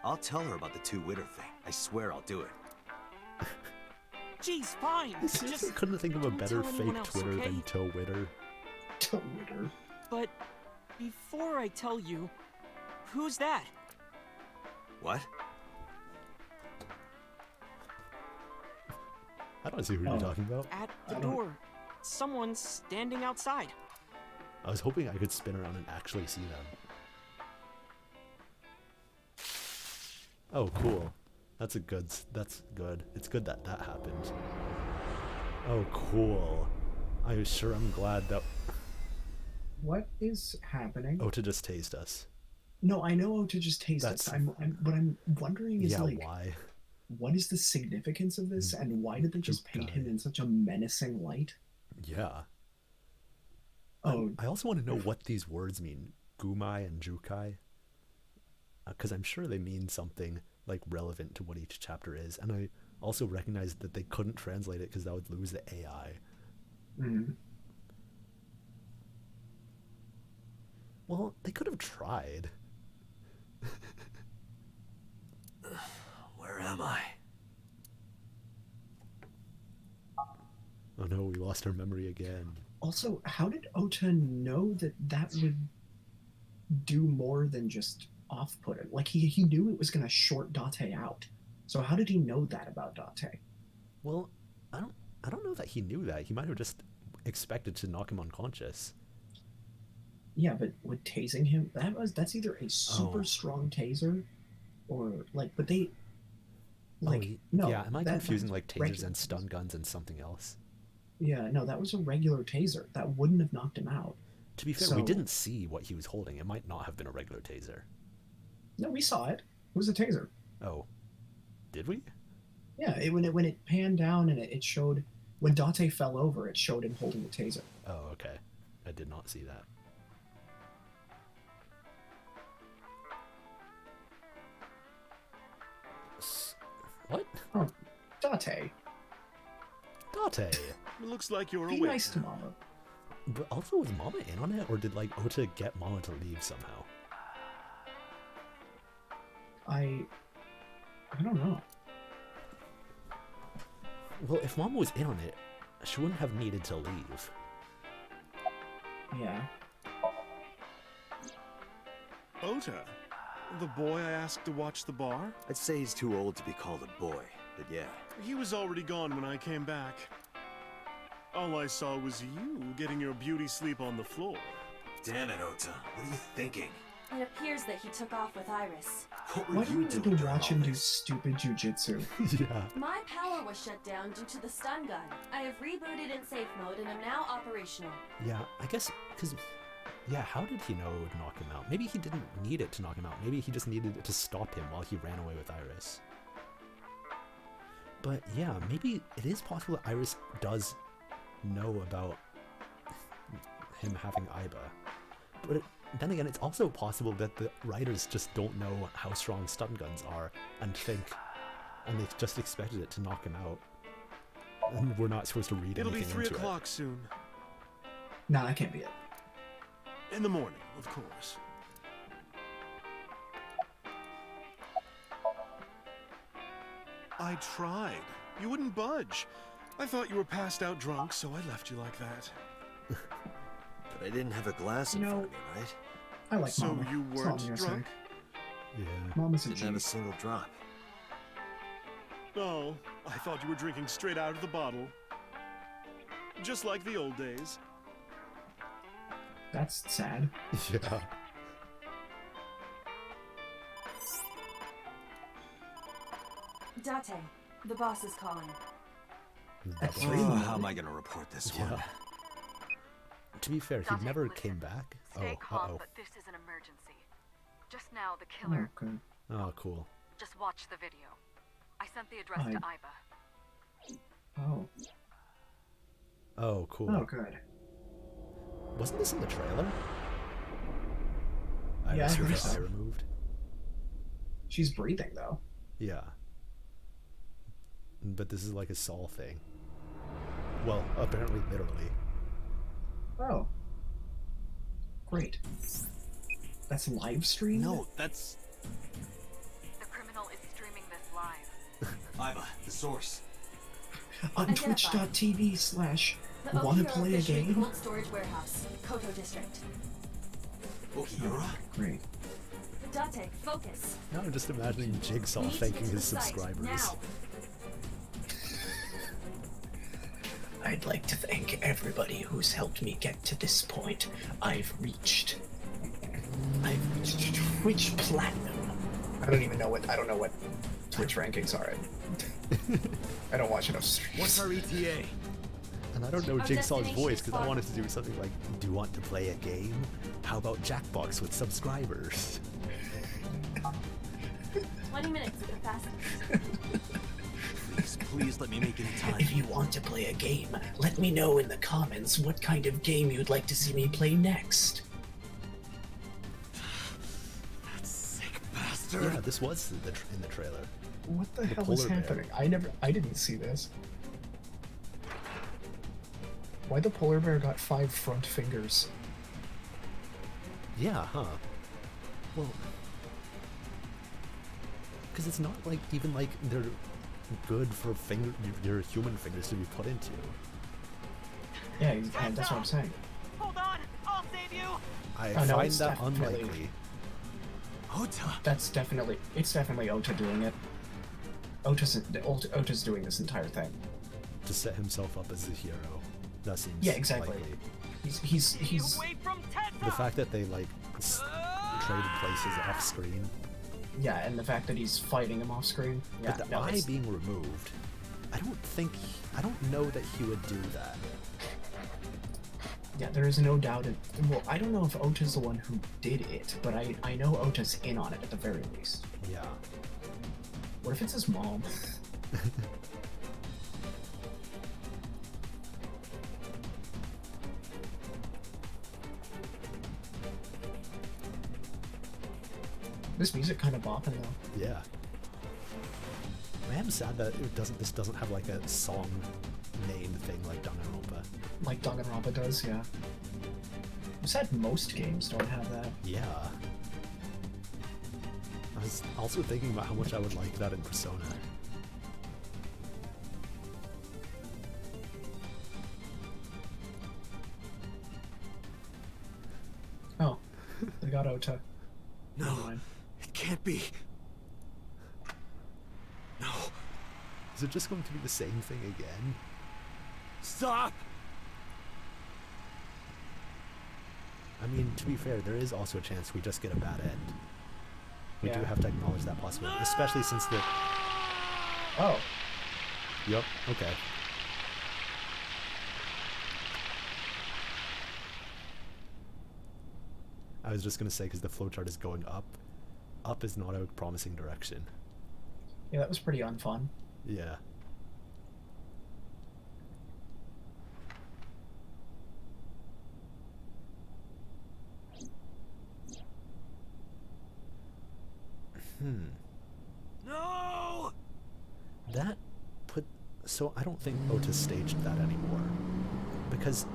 I'll tell her about the two-witter thing. I swear I'll do it. geez, fine. I seriously Just couldn't think of a don't better tell anyone fake else, Twitter okay? than Twitter. Twitter. But before I tell you, who's that? What? I don't see who Oh. you're talking about. At the I don't- door. Someone's standing outside. I was hoping I could spin around and actually see them. Oh, cool. That's good. It's good that that happened. Oh, cool. I'm glad that What is happening? Ota just tased us. No, I know to just taste That's- it. What I'm wondering is Yeah, like, why? what is the significance of this, and why did they just paint him in such a menacing light? Yeah. Oh, I also want to know what these words mean, Gumai and Jukai, because I'm sure they mean something like relevant to what each chapter is, and I also recognize that they couldn't translate it because that would lose the AI. mhm. Well, they could have tried. Where am I? Oh no, we lost our memory again. Also, how did Ota know that that would do more than just off-put it? Like, he knew it was going to short Date out. So how did he know that about Date? Well, I don't know that he knew that. He might have just expected to knock him unconscious. Yeah, but with tasing him, that's either a super strong taser, or like, but they, like, no. Yeah, am I confusing like tasers regular and stun guns and something else? Yeah, no, that was a regular taser. That wouldn't have knocked him out. To be fair, we didn't see what he was holding. It might not have been a regular taser. No, we saw it. It was a taser. Oh, did we? Yeah, when it panned down and it showed when Date fell over, it showed him holding the taser. Oh, okay. I did not see that. What? Oh, Date. Date. It looks like you're Be awake. nice to Mama. But also, was Mama in on it, or did like Ota get Mama to leave somehow? I don't know. Well, if Mama was in on it, she wouldn't have needed to leave. Yeah. Ota, the boy I asked to watch the bar? I'd say he's too old to be called a boy, but yeah. He was already gone when I came back. All I saw was you getting your beauty sleep on the floor. Damn it, Ota. What are you thinking? It appears that he took off with Iris. What Why were do you we need doing to during watch all him do this? stupid jujitsu? Yeah. My power was shut down due to the stun gun. I have rebooted in safe mode and am now operational. Yeah, I guess, because, yeah, how did he know it would knock him out? Maybe he didn't need it to knock him out. Maybe he just needed it to stop him while he ran away with Iris. But yeah, maybe it is possible that Iris does know about him having Iba. But then again, it's also possible that the writers just don't know how strong stun guns are and they just expected it to knock him out. And we're not supposed to read It'll be anything 3 into o'clock soon. Nah, that can't be it. In the morning, of course. I tried. You wouldn't budge. I thought you were passed out drunk, so I left you like that. But I didn't have a glass in front of me, right? I like So Mama. you That's all I'm weren't gonna drunk? say. Yeah. Mama's a Didn't have a G. single drop. Oh, I thought you were drinking straight out of the bottle. Just like the old days. That's sad. Yeah. Date, the boss is calling. At Double- 3 in the Oh, how am morning? I gonna report this Yeah. one? To be fair, he Dante, never listen. came back. Stay Oh, calm, uh-oh. but this is an emergency. Just now, the Oh, killer. okay. Oh, cool. Just watch the video. I sent the address to Iba. Oh. Oh, cool. Oh, good. Wasn't this in the trailer? Yeah, I Iris with think her so. eye removed. She's breathing though. Yeah. But this is like a Saw thing. Well, apparently literally. Oh. Great. That's live stream? No, that's... The criminal is streaming this live. Iba, the source. On Identify. twitch.tv/wanna Okiro play a Fishery game? Cold Storage Warehouse, Koto District. Okiura? Great. Date, focus. Now I'm just imagining Jigsaw We need to thanking get to his the site, subscribers. now. I'd like to thank everybody who's helped me get to this point. I've reached Twitch Platinum. I don't know what Twitch rankings are. I don't watch enough streams. What's our ETA? And I don't know Our Jigsaw's destination voice is because I far. wanted to do something like, do you want to play a game? How about Jackbox with subscribers? 20 minutes at the fastest. Please let me make it in time. If you want to play a game, let me know in the comments what kind of game you'd like to see me play next. That sick bastard. Yeah, this was in the trailer. What the hell polar is bear. happening? I didn't see this. Why the polar bear got 5 front fingers? Yeah, huh? Well, because it's not like even like they're good for your human fingers to be put into. Yeah, that's what I'm saying. Hold on, I'll save you. I Oh, no, find it's that definitely- unlikely. Ota! It's definitely Ota doing it. Ota's doing this entire thing. To set himself up as a hero. That seems Yeah, exactly. likely. He's Away from The fact that they like traded places off screen, yeah, and the fact that he's fighting him off screen. Yeah, but the no, eye it's- being removed, I don't know that he would do that. yeah, there is no doubt. Well, I don't know if Ota's the one who did it, but I know Ota's in on it at the very least. Yeah. What if it's his mom? This music kind of bopping though. Yeah. I am sad that this doesn't have like a song name thing like Danganronpa. Like Danganronpa does, yeah. You said most games don't have that. Yeah. I was also thinking about how much I would like that in Persona. Oh, they got Ota. No, Never mind. it can't be. No, Is it just going to be the same thing again? stop! I mean, to be fair, there is also a chance we just get a bad end. We do Yeah. have to acknowledge that possibility, especially since the... Oh, Yup, okay. I was just going to say, because the flowchart is going up. Up is not a promising direction. yeah, that was pretty unfun. Yeah. No! That put... So I don't think Otis staged that anymore. Because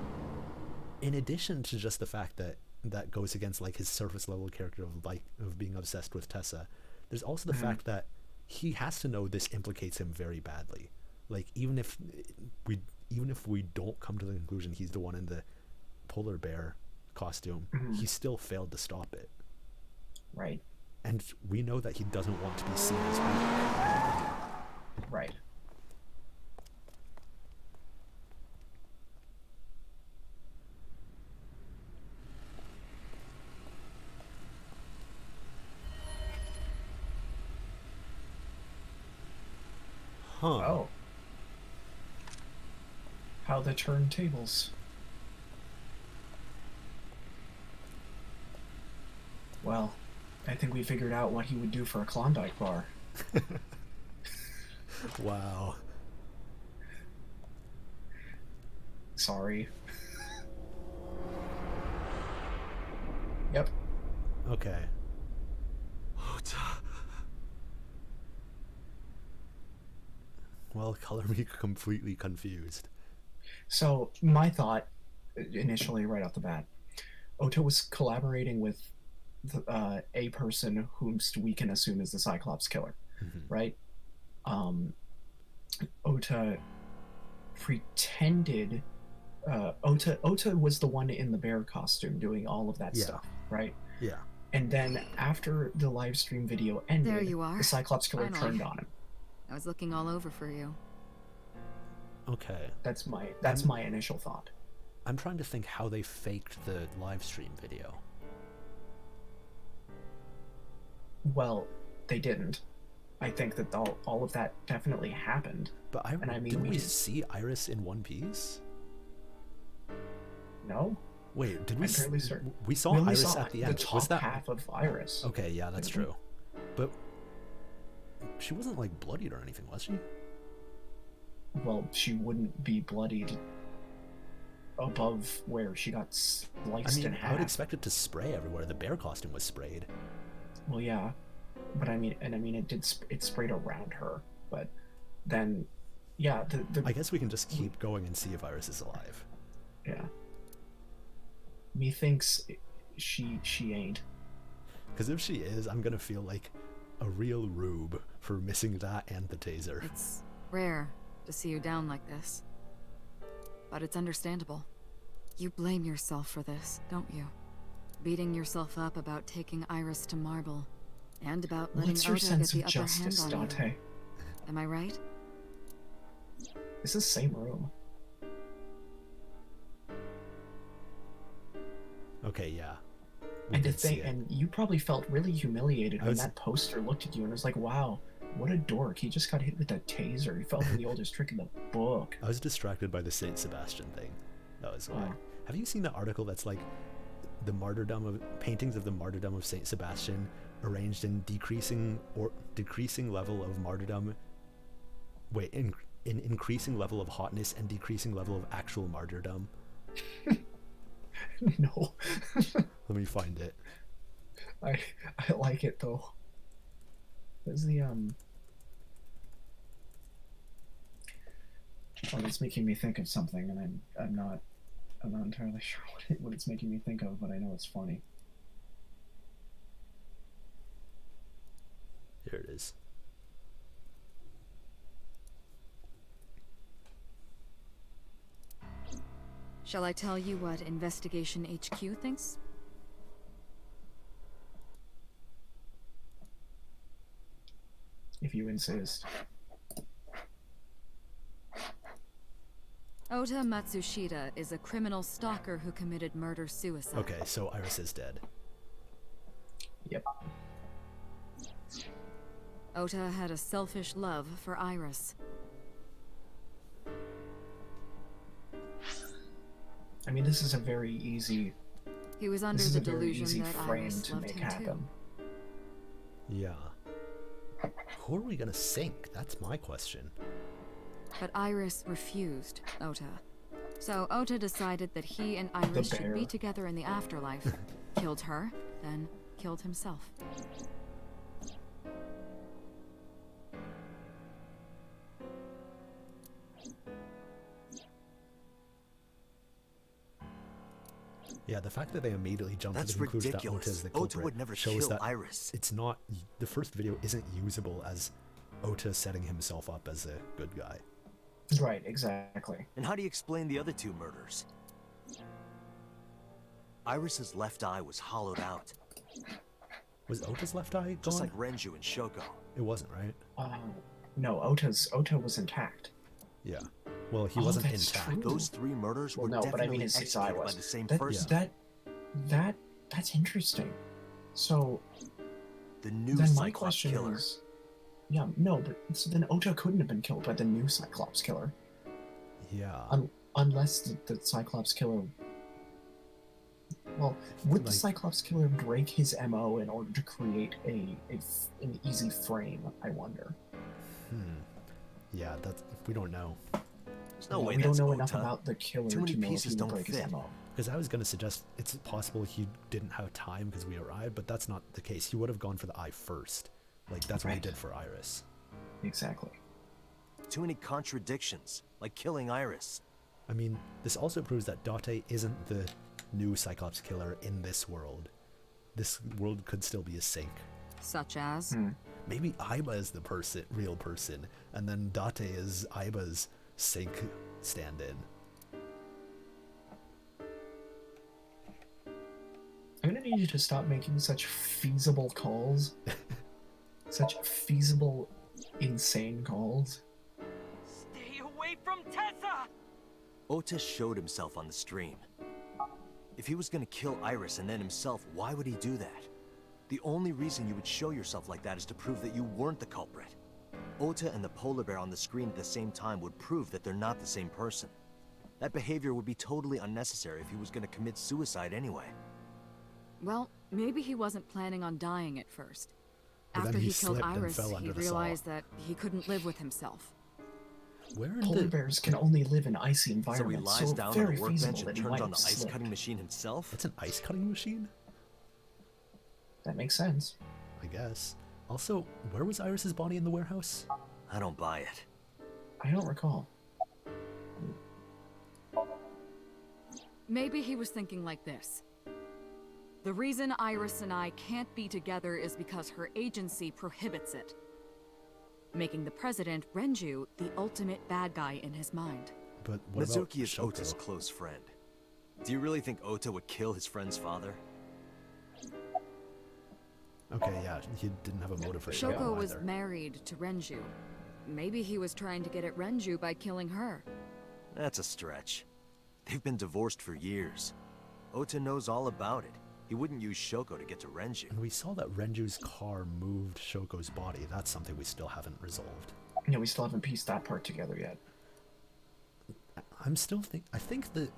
in addition to just the fact that that goes against like his surface level character of being obsessed with Tessa, there's also the fact that he has to know this implicates him very badly. Like even if we don't come to the conclusion he's the one in the polar bear costume, he still failed to stop it. Right, And we know that he doesn't want to be seen as weak. right. Huh. Oh. How the turntables. Well, I think we figured out what he would do for a Klondike bar. Wow. Sorry. Yep. Okay. Ota. Well, color me completely confused. So, my thought, initially, right off the bat, Ota was collaborating with a person whom we can assume is the Cyclops killer, right? Ota pretended... Ota was the one in the bear costume doing all of that Yeah. stuff, right? Yeah. And then after the live stream video ended, There you are. the Cyclops killer Finally. turned on him. I was looking all over for you. Okay. That's my initial thought. I'm trying to think how they faked the live stream video. Well, they didn't. I think that all of that definitely happened. But And I mean, didn't we we just- see Iris in one piece? No? Wait, did we? I'm fairly certain. We saw We only Iris saw at the end. top Was that? half of Iris. Okay, yeah, that's Didn't we? true. But she wasn't like bloodied or anything, was she? Well, she wouldn't be bloodied above where she got I sliced in mean, half. I would expect it to spray everywhere. The bear costume was sprayed. Well, yeah, but I mean, it sprayed around her. But then, yeah, I guess we can just keep going and see if Iris is alive. yeah. Methinks she ain't. Because if she is, I'm gonna feel like a real rube for missing that and the taser. It's rare to see you down like this. But it's understandable. You blame yourself for this, don't you? Beating yourself up about taking Iris to Marble, and about letting What's your Ota sense get of the upper hand justice, on Dante? you. Am I right? It's the same room. Okay, yeah. We And did see it. and you probably felt really humiliated when was- that poster looked at you and was like, "Wow, what a dork! He just got hit with a taser. He fell for the oldest trick in the book." I was distracted by the Saint Sebastian thing. That was why. Oh. Have you seen the article that's like the martyrdom of paintings of the martyrdom of Saint Sebastian arranged in decreasing level of martyrdom? Wait, in increasing level of hotness and decreasing level of actual martyrdom. No. Let me find it. I like it though. What's the Oh, it's making me think of something, and I'm not entirely sure what it's making me think of, but I know it's funny. Here it is. Shall I tell you what Investigation HQ thinks? If you insist. Ota Matsushita is a criminal stalker who committed murder-suicide. Okay, so Iris is dead. Yep. Ota had a selfish love for Iris. I mean, this is a very easy. He was under This is the a very delusion easy that frame Iris to loved make him happen. Yeah. Who are we gonna sink? That's my question. too. But Iris refused Ota. So Ota decided that he and Iris should be bear. together in the afterlife. Killed her, then killed himself. Yeah, the fact that they immediately jumped That's to the conclusion that Ota ridiculous. is the Ota culprit would never shows kill that Iris. it's not. The first video isn't usable as Ota setting himself up as a good guy. Right, exactly. And how do you explain the other two murders? Iris's left eye was hollowed out, Was Ota's left eye gone? just like Renju and Shoko. It wasn't, right? No, Ota was intact. Yeah. Well, he Oh, wasn't that's intact. true. Those three murders Well, were no, but I definitely mean his eye executed by was. the same That, person. that's interesting. So The new then my Cyclops question killer. is, yeah, no, but so then Ota couldn't have been killed by the new Cyclops killer, Yeah. unless the Cyclops killer. Well, would the Like- Cyclops killer break his MO in order to create an easy frame? I wonder. Yeah, that's we don't know. There's no Yeah, way we don't that's know Ota. enough about the killer Too many to know if pieces he would don't break his fit. MO. Because I was gonna suggest it's possible he didn't have time because we arrived, but that's not the case. He would have gone for the eye first. Like that's what he Right. did for Iris. Exactly. Too many contradictions, like killing Iris. I mean, this also proves that Date isn't the new Cyclops killer in this world. This world could still be a sink. Such as? Maybe Aiba is the real person, and then Date is Aiba's sink stand-in. I'm gonna need you to stop making such feasible calls. Such feasible, insane calls. Stay away from Tessa! Ota showed himself on the stream. If he was gonna kill Iris and then himself, why would he do that? The only reason you would show yourself like that is to prove that you weren't the culprit. Ota and the polar bear on the screen at the same time would prove that they're not the same person. That behavior would be totally unnecessary if he was gonna commit suicide anyway. Well, maybe he wasn't planning on dying at first. But then After he he killed slipped and Iris, fell he under the saw. realized that he couldn't live with himself. Where in Polar the... bears can only live in icy So he environments, lies down on very the workbench feasible and that he turns might on have the ice slipped. cutting machine himself? That's an ice cutting machine? That makes sense. I guess. Also, where was Iris's body in the warehouse? I don't buy it. I don't recall. Maybe he was thinking like this. The reason Iris and I can't be together is because her agency prohibits it, making the president, Renju, the ultimate bad guy in his mind. But what about Mizuki is Shoko? Ota's close friend. Do you really think Ota would kill his friend's father? Okay, yeah, he didn't have a motive for Shoko Shoko was either. married to Renju. Maybe he was trying to get at Renju by killing her. That's a stretch. They've been divorced for years. Ota knows all about it. He wouldn't use Shoko to get to Renju. And we saw that Renju's car moved Shoko's body. That's something we still haven't resolved. Yeah, we still haven't pieced that part together yet. I think that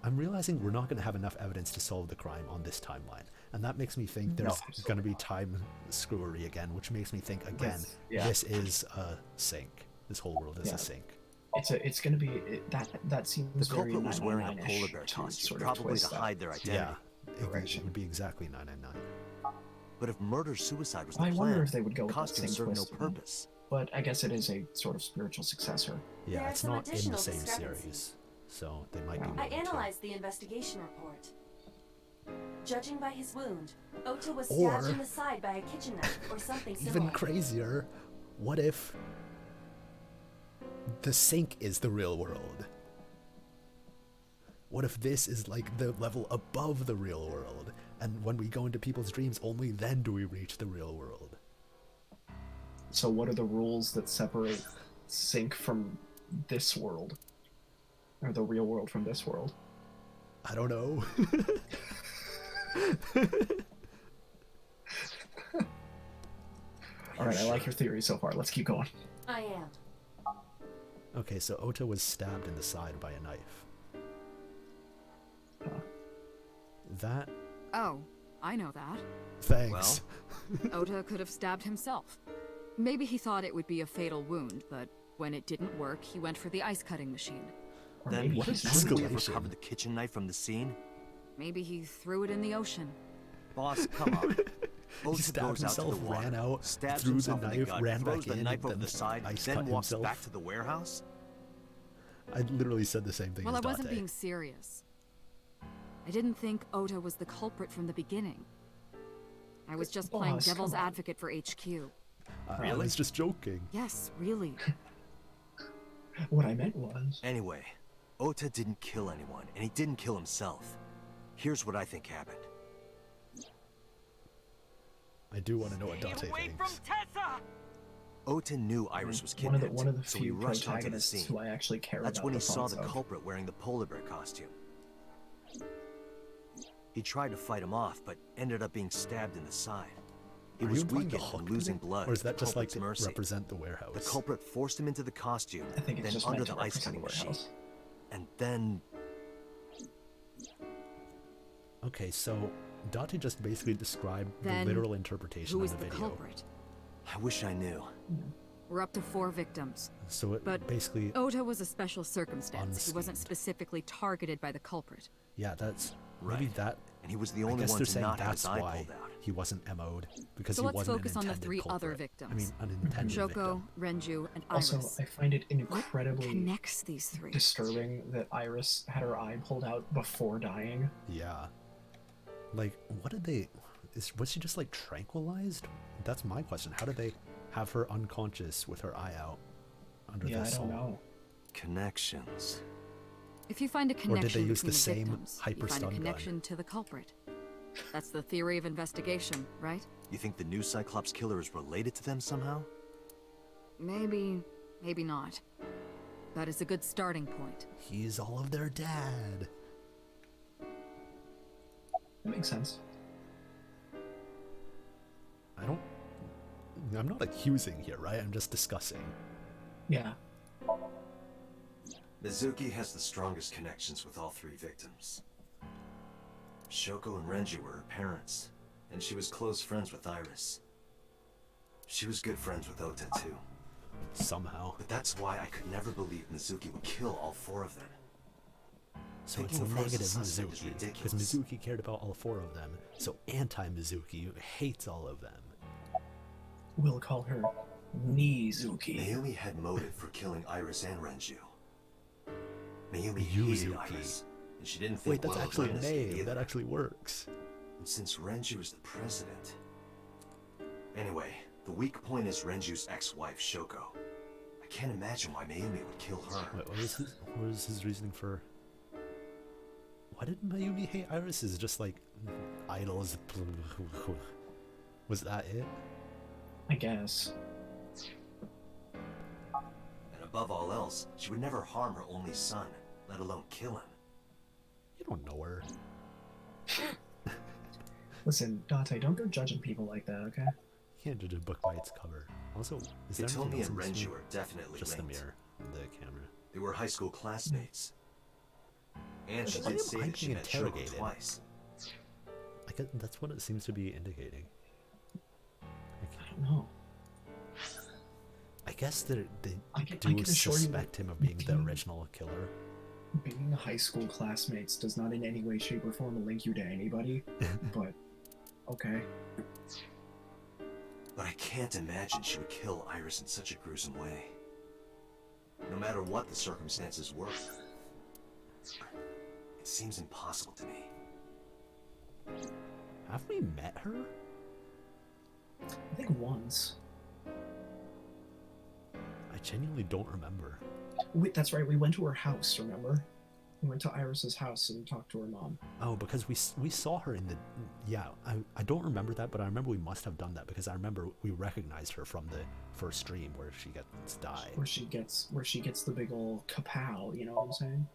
I'm realizing we're not going to have enough evidence to solve the crime on this timeline. And that makes me think there's going to be time screwery again, which makes me think again, this is a sink. This whole world is a sink. It's going to be that seems The culprit very was wearing a 999-ish polar bear to costume, sort of probably twist to that. hide their identity. Yeah, it would be exactly 999. But if murder-suicide was the I plan, wonder if they would go with that costume same served no twist. purpose. But I guess it is a sort of spiritual successor. Yeah, There are it's some not in the additional same discrepancies. series, so they might be I moving to. analyzed the investigation report. Judging by his wound, Ota was Or- stabbed in the side by a kitchen knife or something Even similar. crazier, what if the sink is the real world? What if this is like the level above the real world, and when we go into people's dreams, only then do we reach the real world? So what are the rules that separate Sync from this world? Or the real world from this world? I don't know. Alright, I like your theory so far. Let's keep going. I am. Okay, so Ota was stabbed in the side by a knife. That... Oh, I know that. Thanks. Ota could have stabbed himself. Maybe he thought it would be a fatal wound, but when it didn't work, he went for the ice cutting machine. Or Then maybe what he's is not. Couldn't we have escalation? recovered the kitchen knife from the scene? Maybe he threw it in the ocean. Boss, come on. He Ota stabbed goes out to the himself, water, ran out, stabs threw the himself in knife, gut, ran throws back the in, knife over then the side, ice then cut walks himself. back to the warehouse? I literally said the same thing Well, as I wasn't Dante. being serious. I didn't think Ota was the culprit from the beginning. I was just playing Boss, devil's come on. advocate for HQ. I was just joking. Yes, really. What I meant was... Anyway, Ota didn't kill anyone, and he didn't kill himself. Here's what I think happened. I do want to know what Dante thinks. Ota knew Iris was one of kidnapped, the so he few rushed onto the protagonists scene. who I actually care That's about when the he saw thoughts the of. culprit wearing the polar bear costume. He tried to fight him off, but ended up being stabbed in the side. He Are was you implying the weakened and Hulk losing did it? blood. Or is that at the just like culprit's to mercy. represent the warehouse? The culprit forced him into the costume, I think it's then just under meant the to ice represent cutting the machine, warehouse. and then Okay, so Dante just basically described Then, the literal interpretation Who of is the the video. culprit? I wish I knew. We're up to 4 victims. So it But basically, Ota was a special circumstance. He wasn't Unseen. specifically targeted by the culprit. yeah, that's maybe Right. that. And he was the I only guess one they're to saying not have that's his eye why pulled out. he wasn't MO'd, because So he let's wasn't focus an on the intended 3 culprit. other I victims. mean, an intended Shoko, victim. Renju, and Iris. Also, I find it What incredibly connects these 3? disturbing that Iris had her eye pulled out before dying. Yeah. Like, what did they... was she just, like, tranquilized? That's my question. How did they have her unconscious with her eye out under Yeah, the I assault? don't know. Connections. If you find a Or did connection they use between the same victims, you hyper find a stun gun? connection to the culprit. That's the theory of investigation, right? You think the new Cyclops killer is related to them somehow? Maybe, maybe not. But it's a good starting point. He's all of their dad. That makes sense. I'm not accusing here, right? I'm just discussing. Yeah. Mizuki has the strongest connections with all 3 victims. Shoko and Renji were her parents, and she was close friends with Iris. She was good friends with Ota too. Somehow. But that's why I could never believe Mizuki would kill all 4 of them. So it's Thinking of her as a negative suspect is Mizuki. Because ridiculous. Mizuki cared about all 4 of them. So anti-Mizuki hates all of them. We'll call her Nizuki. Mayumi had motive for killing Iris and Renju. Mayumi Yuzuki. hated Iris, and she didn't think Wait, that's well of actually a Renji name. either. That actually works. And since Renju is the president... Anyway, the weak point is Renju's ex-wife, Shoko. I can't imagine why Mayumi would kill her. Wait, what was his reasoning for... Why did Mayumi hate Iris? Is just like idols? Was that it? I guess. And above all else, she would never harm her only son, let alone kill him. You don't know her. Listen, Dante, don't go judging people like that, okay? You can't judge a book by its cover. Also, is there anything Hitomi else and in this Renju room? are definitely Just the linked. mirror and the camera. They were high school classmates. And she Why did am say I that she being met Shoko interrogated? twice. I guess that's what it seems to be indicating. I don't know. I guess that they I do can assure you suspect that him of being the being- original killer. Being high school classmates does not in any way, shape, or form link you to anybody, but okay. But I can't imagine she would kill Iris in such a gruesome way. No matter what the circumstances were. It seems impossible to me. Have we met her? I think once. I genuinely don't remember. Wait, that's right, we went to her house, remember? We went to Iris's house and talked to her mom. Oh, because we saw her in the... Yeah, I don't remember that, but I remember we must have done that because I remember we recognized her from the first stream where she gets died. Where she gets the big ol' kapow, you know what I'm saying?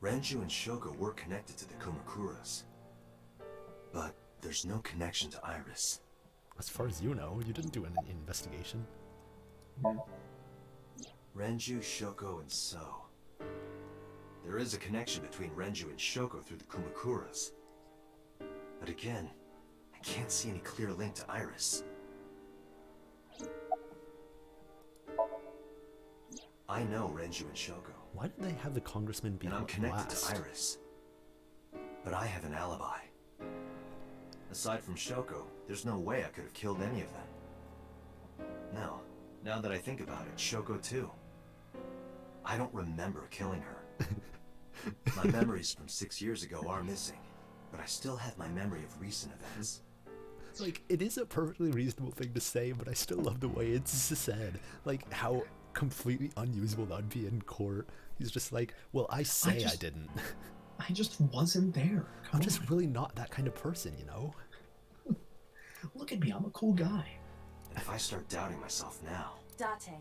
Renju and Shoko were connected to the Kumakuras. But there's no connection to Iris. As far as you know, you didn't do an investigation. Yeah. Renju, Shoko, and So. There is a connection between Renju and Shoko through the Kumakuras. But again, I can't see any clear link to Iris. I know Renju and Shoko. Why did they have the congressman be And I'm connected last? to Iris. But I have an alibi. Aside from Shoko, there's no way I could have killed any of them. No, now that I think about it, Shoko too. I don't remember killing her. My memories from 6 years ago are missing, but I still have my memory of recent events. Like, it is a perfectly reasonable thing to say, but I still love the way it's said. Like, how completely unusable that would be in court. He's just like, well, I say I didn't. I just wasn't there. I'm just really not that kind of person, you know? Look at me, I'm a cool guy. If I start doubting myself now... Date,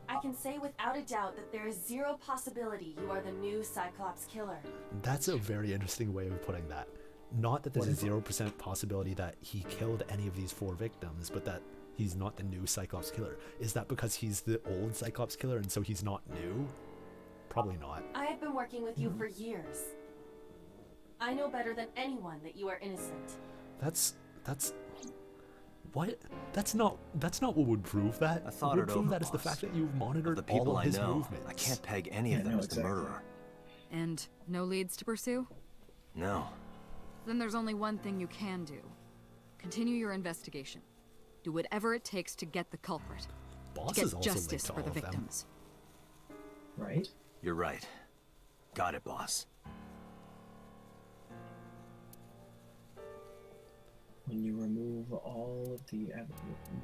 I can say without a doubt that there is zero possibility you are the new Cyclops killer. That's a very interesting way of putting that. Not that there's a 0% possibility that he killed any of these 4 victims, but that he's not the new Cyclops killer. Is that because he's the old Cyclops killer and so he's not new? Probably not. I have been working with you for years. I know better than anyone that you are innocent. That's what? That's not what would prove that. I thought what would it prove over, that is the boss. fact that you've monitored The people all of I his know, movements. I can't peg any of them as the murderer. And no leads to pursue? No. Then there's only one thing you can do. Continue your investigation. Do whatever it takes to get the culprit. Boss to is get also justice linked to for all the of them. victims. Right? You're right. Got it, boss. When you remove all of the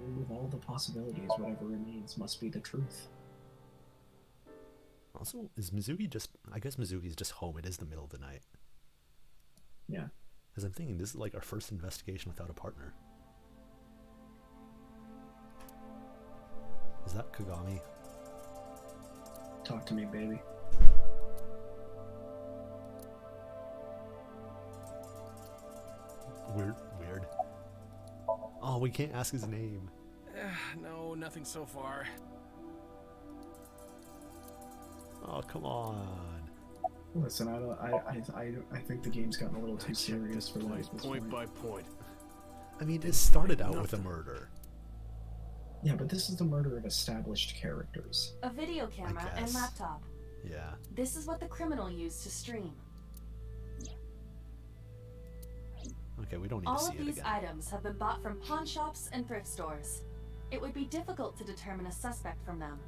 remove all the possibilities, whatever remains must be the truth. Also, is Mizuki just... I guess Mizuki's just home. It is the middle of the night. Yeah. Because I'm thinking this is like our first investigation without a partner. Is that Kagami? Talk to me, baby. Weird. Oh, we can't ask his name. No, nothing so far. Oh, come on. Listen, I think the game's gotten a little too serious for that at this Point by point. I mean, it started out with a murder. Yeah, but this is the murder of established characters. A video camera and guess. laptop. Yeah. This is what the criminal used to stream. Okay, we don't need to All see of it these again. items have been bought from pawn shops and thrift stores. It would be difficult to determine a suspect from them.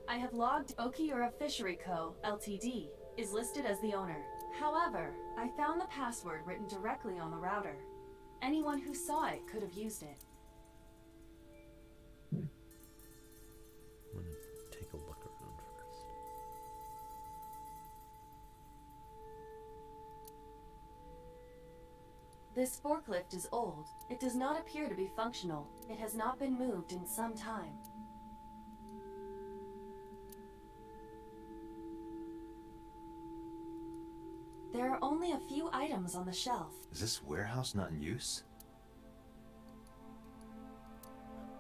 I have logged Okiura Fishery Co., Ltd. is listed as the owner. However, I found the password written directly on the router. Anyone who saw it could have used it. I'm gonna take a look around first. This forklift is old. It does not appear to be functional. It has not been moved in some time. There are only a few items on the shelf. Is this warehouse not in use?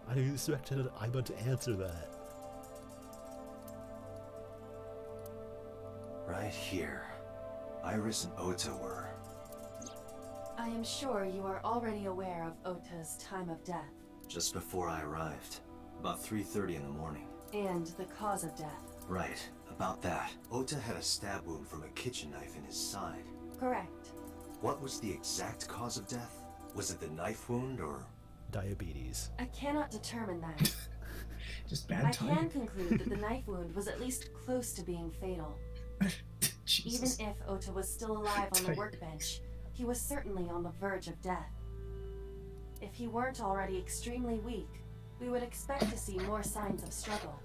I expected Iba to answer that. Right here. Iris and Ota were. I am sure you are already aware of Ota's time of death. Just before I arrived. About 3:30 in the morning. And the cause of death. Right. About that. Ota had a stab wound from a kitchen knife in his side. Correct. What was the exact cause of death? Was it the knife wound or... Diabetes. I cannot determine that. Just bad I timing. can conclude that the knife wound was at least close to being fatal. Even Jesus. if Ota was still alive on the Tight. workbench, he was certainly on the verge of death. If he weren't already extremely weak, we would expect to see more signs of struggle.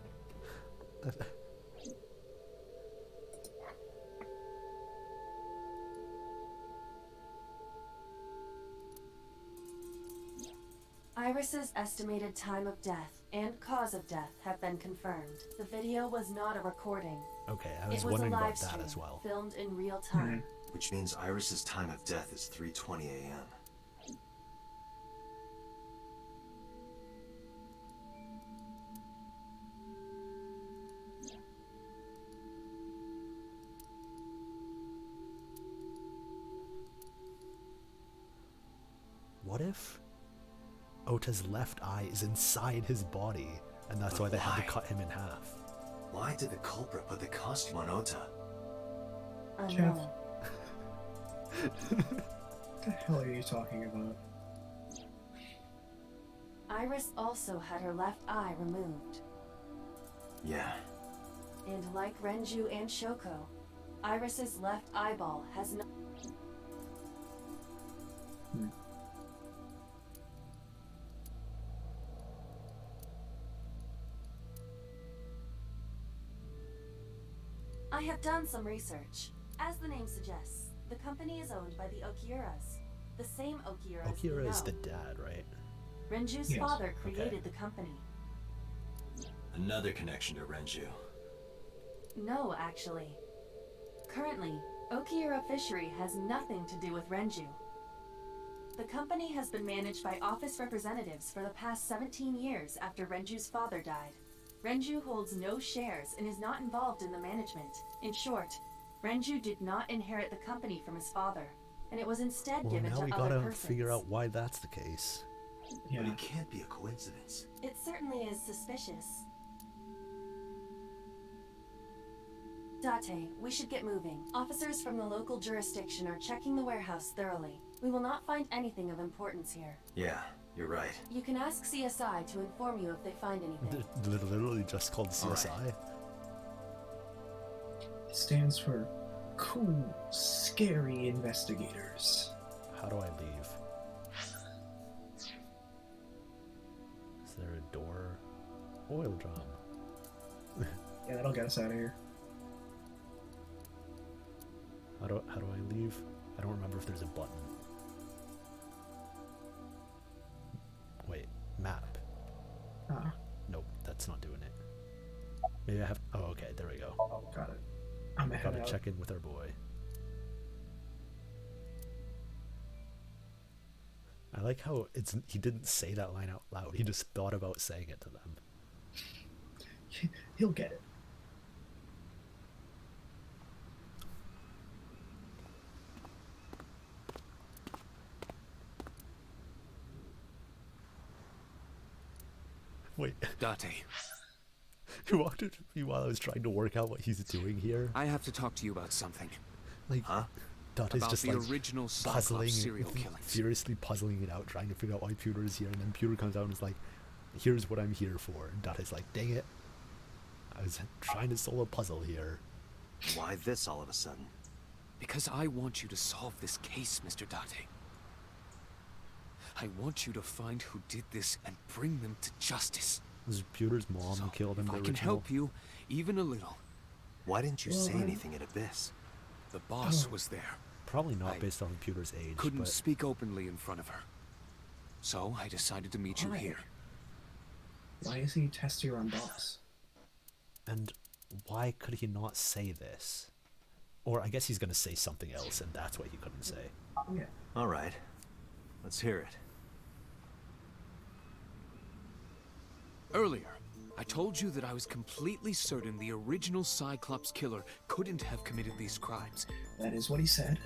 Iris's estimated time of death and cause of death have been confirmed. The video was not a recording. Okay, I It was was wondering a live about that stream, as well. filmed in real time. Which means Iris's time of death is 3:20 a.m. What if Ota's left eye is inside his body, and that's why they had to cut him in half? Why did the culprit put the costume on Ota? Jeff. Unknown. What the hell are you talking about? Iris also had her left eye removed. Yeah. And like Renju and Shoko, Iris's left eyeball has no... I have done some research. As the name suggests, the company is owned by the Okiuras. The same Okiuras you Okira know. is the dad, right? Renju's Yes. father created Okay. the company. Another connection to Renju. No, actually. Currently, Okiura Fishery has nothing to do with Renju. The company has been managed by office representatives for the past 17 years after Renju's father died. Renju holds no shares and is not involved in the management. In short, Renju did not inherit the company from his father, and it was instead Well, given now to we other gotta persons. figure out why that's the case. Yeah. But it can't be a coincidence. It certainly is suspicious. Date, we should get moving. Officers from the local jurisdiction are checking the warehouse thoroughly. We will not find anything of importance here. Yeah, you're right. You can ask CSI to inform you if they find anything. Literally just called CSI. It stands for Cool, Scary Investigators. How do I leave? Is there a door? Oil drum. Yeah, that'll get us out of here. How do I leave? I don't remember if there's a button. Wait, map. Ah, Nope, that's not doing it. Maybe I have. Oh, okay, there we go. oh, got it. I'm ahead Gotta out. check in with our boy. I like how he didn't say that line out loud. He just thought about saying it to them. He'll get it. Wait, Date, he walked up to me while I was trying to work out what he's doing here. I have to talk to you about something. Like, Huh? Dante's About just the like original puzzling, Cyclops serial killings. furiously puzzling it out, trying to figure out why Pewter is here, and then Pewter comes out and is like, "Here's what I'm here for." And Dante's like, "Dang it, I was trying to solve a puzzle here." Why this all of a sudden? Because I want you to solve this case, Mr. Date. I want you to find who did this and bring them to justice. Was Pewter's mom who killed him If the I can original? help you, even a little. Why didn't you say anything at Abyss? The boss was there. Probably not I based on Pewter's age, Couldn't but speak openly in front of her. So I decided to meet you Why? here. Why is he test your own boss? and why could he not say this? Or I guess he's gonna say something else, and that's what he couldn't say. Yeah. All right. Let's hear it. Earlier, I told you that I was completely certain the original Cyclops killer couldn't have committed these crimes. That is what he said.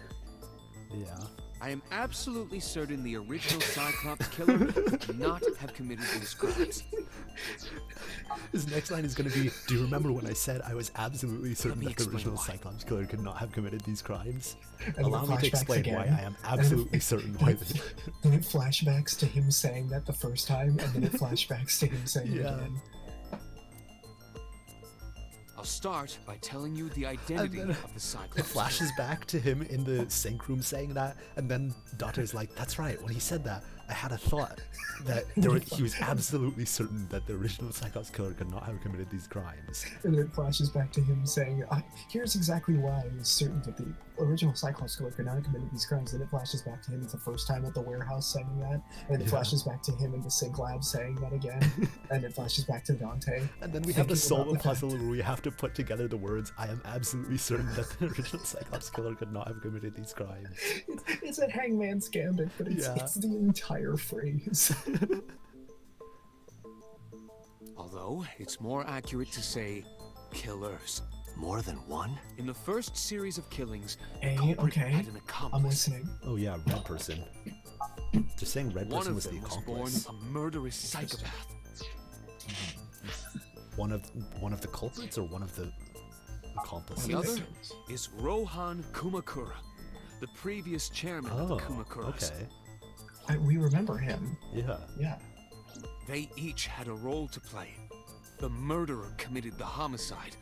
Yeah. I am absolutely certain the original Cyclops killer could not have committed these crimes. His next line is gonna be, do you remember when I said I was absolutely certain me that the explain original why. Cyclops killer could not have committed these crimes? And Allow then me to flashbacks explain again. why I am absolutely certain why this... Then it flashbacks to him saying that the first time, and then it flashbacks to him saying it Yeah. again. I'll start by telling you the identity then of the Cyclops It flashes back to him in the sync room saying that, and then Date's like, that's right, when he said that, I had a thought that he was absolutely certain that the original Cyclops killer could not have committed these crimes. And then it flashes back to him saying, here's exactly why I was certain that the original Cyclops killer could not have committed these crimes. Then it flashes back to him the first time at the warehouse saying that. And it flashes back to him in the sync lab saying that again. And it flashes back to Dante. And then we have to thinking solve a about the puzzle where we have to put together the words, I am absolutely certain that the original Cyclops killer could not have committed these crimes. It's a Hangman's Gambit, but it's the entire phrase. Although, it's more accurate to say killers. More than one? In the first series of killings, the Hey, culprit okay. had an I'm accomplice. listening. Oh yeah, red person. Just saying red One person of was the them was born accomplice. a murderous psychopath. One of the culprits or one of the accomplices? The other is Rohan Kumakura, the previous chairman of the Kumakuras. okay. We remember him. Yeah. Yeah. They each had a role to play. The murderer committed the homicide,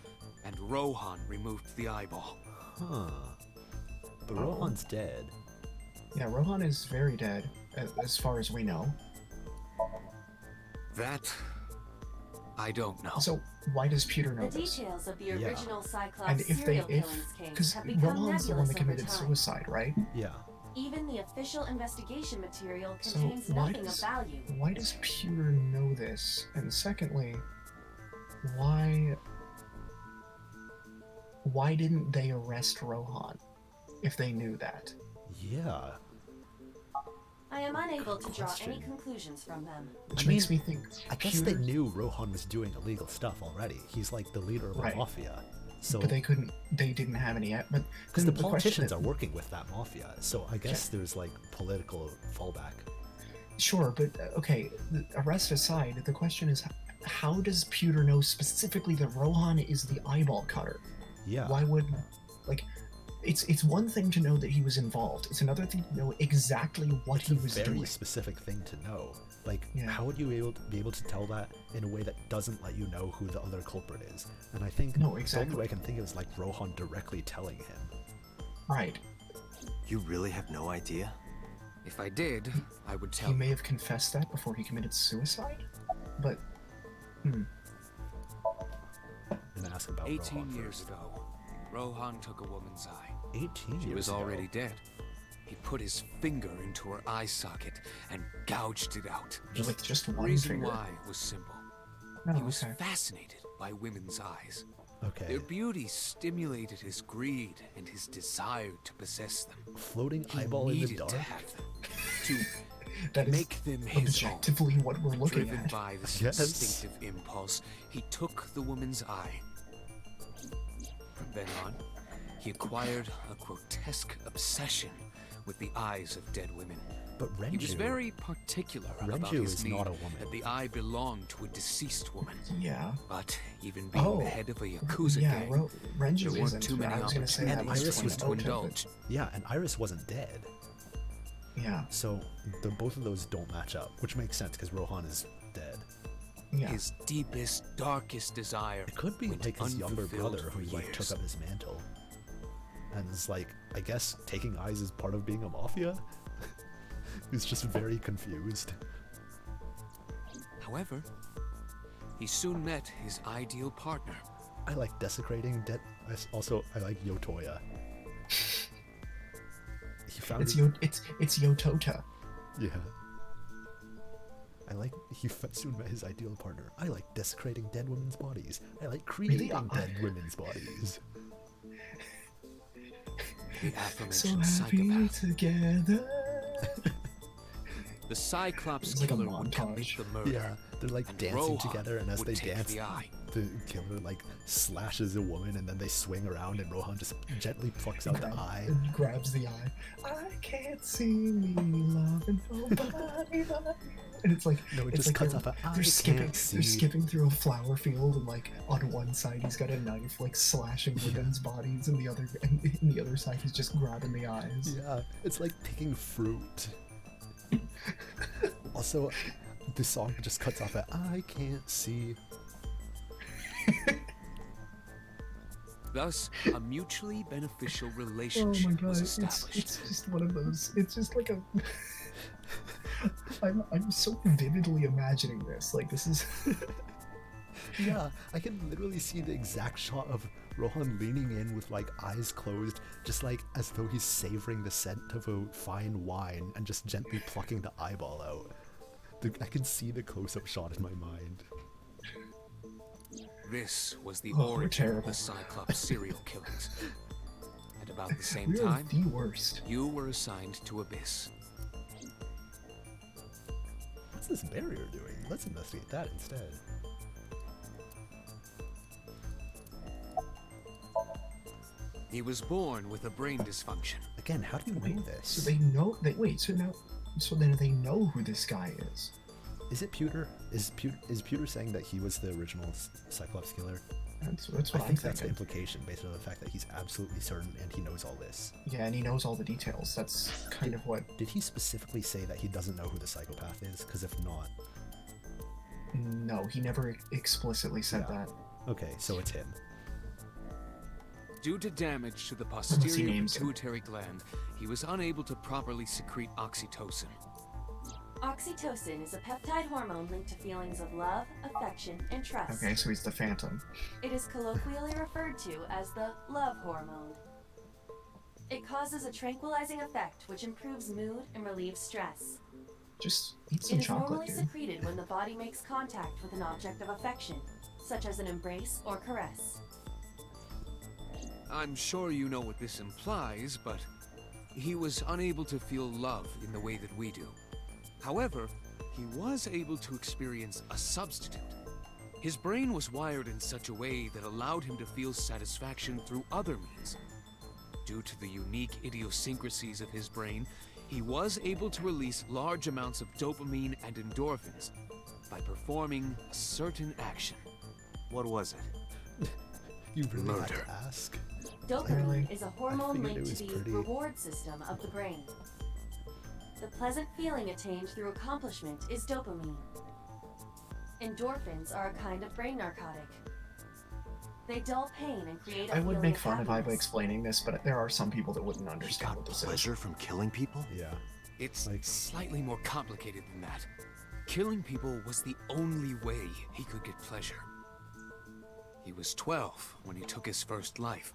and Rohan removed the eyeball. Huh. But Rohan's dead. Yeah, Rohan is very dead, as far as we know. That, I don't know. So, why does Peter know The this? details of the Yeah. original Cyclops And if serial they, killings case because have become Rohan's the one nebulous that over committed time. suicide, right? Yeah. Even the official investigation material So contains why nothing of value. why does Peter know this? And secondly, why didn't they arrest Rohan if they knew that? Yeah. I am unable to draw any question. conclusions from them. Which I makes mean, me think I guess Peter, they knew Rohan was doing illegal stuff already. He's like the leader of Right. a mafia. So but they didn't have any. But because then the question politicians is- are working with that mafia, so I guess there's like political fallback. Sure, but okay. The arrest aside, the question is, how does Peter know specifically that Rohan is the eyeball cutter? Yeah. Why would, like, it's one thing to know that he was involved. It's another thing to know exactly what he was Very doing. specific thing to know. Like, Yeah. how would you be able to tell that in a way that doesn't let you know who the other culprit is? And I think No, the exactly. only way I can think of is like Rohan directly telling him. Right. You really have no idea? If I did, I would tell He you. may have confessed that before he committed suicide, but And ask about 18 Rohan years first. ago, Rohan took a woman's eye. 18 years She was ago. already dead. He put his finger into her eye socket and gouged it out. with just The one reason finger. why was simple. Oh, He was okay. fascinated by women's eyes. Okay. Their beauty stimulated his greed and his desire to possess them. Floating He eyeball in the needed dark. to have them, to That is make them his own. objectively what we're looking Driven at. by this Yes. instinctive impulse, he took the woman's eye. From then on, he acquired a grotesque obsession with the eyes of dead women. But Renju, He was very particular about Renju his is need not a woman. that the eye belonged to a deceased woman. Yeah. But even being Oh. the head of a Yakuza Yeah, gang, Renju there weren't isn't, too but many I was gonna say opportunities that was for him was to Totem, but- indulge. yeah, and Iris wasn't dead. Yeah. So both of those don't match up, which makes sense because Rohan is dead. Yeah. His deepest, darkest desire It could be went like his younger unfulfilled brother for who like years. took up his mantle. and is like, I guess taking eyes is part of being a mafia. He's just very confused. However, he soon met his ideal partner. I like desecrating dead. Also, I like Yotoya. He found It's Yotota. Yeah. He soon met his ideal partner. I like desecrating dead women's bodies. I like creating dead women's bodies. The aforementioned So happy psychopath. together. The Cyclops It's like a killer would commit montage. the murder. Yeah, they're like and dancing Rohan together, and as would they take dance, the eye. the killer like slashes a woman, and then they swing around, and Rohan just gently plucks out the eye. And grabs the eye. I can't see me loving nobody but you. And it's like No, it it's just like cuts they're, off a eye. they're skipping through a flower field, and like on one side he's got a knife like slashing women's bodies, and the other side he's just grabbing the eyes. Yeah, it's like picking fruit. Also, the song just cuts off at I can't see. Thus, a mutually beneficial Oh relationship my god, was it's established. just one of those. It's just like a. I'm so vividly imagining this. Like this is. Yeah, I can literally see the exact shot of Rohan leaning in with like eyes closed, just like as though he's savoring the scent of a fine wine and just gently plucking the eyeball out. I can see the close-up shot in my mind. This was the Oh, we're origin of terrible. the Cyclops serial killings. At about the same We are time, the worst. you were assigned to Abyss. What's this barrier doing? Let's investigate that instead. He was born with a brain dysfunction. Again, how do you know this? So they know. So then they know who this guy is. Is it Pewter? Is Pewter saying that he was the original Cyclops killer? That's I what I'm think that's the thinking. implication based on the fact that he's absolutely certain and he knows all this. Yeah, and he knows all the details. That's kind of what. Did he specifically say that he doesn't know who the psychopath is? Because if not, No, he never explicitly said Yeah. that. okay, so it's him. Due to damage to the Unless he posterior names it. pituitary gland, he was unable to properly secrete oxytocin. Oxytocin is a peptide hormone linked to feelings of love, affection, and trust. Okay, so he's the Phantom. It is colloquially referred to as the love hormone. It causes a tranquilizing effect which improves mood and relieves stress. Just eat It some is chocolate, normally dude. secreted when the body makes contact with an object of affection, such as an embrace or caress. I'm sure you know what this implies, but he was unable to feel love in the way that we do. However, he was able to experience a substitute. His brain was wired in such a way that allowed him to feel satisfaction through other means. Due to the unique idiosyncrasies of his brain, he was able to release large amounts of dopamine and endorphins by performing a certain action. What was it? You really had Murder. to ask. Dopamine Really? is a hormone figured it linked was to the pretty- reward system of the brain. The pleasant feeling attained through accomplishment is dopamine. Endorphins are a kind of brain narcotic. They dull pain and create a I would feeling make of fun of Iva happiness. explaining this, but there are some people that wouldn't He understand got what this pleasure from killing people? Yeah. It's Like- slightly more complicated than that. Killing people was the only way he could get pleasure. He was 12 when he took his first life.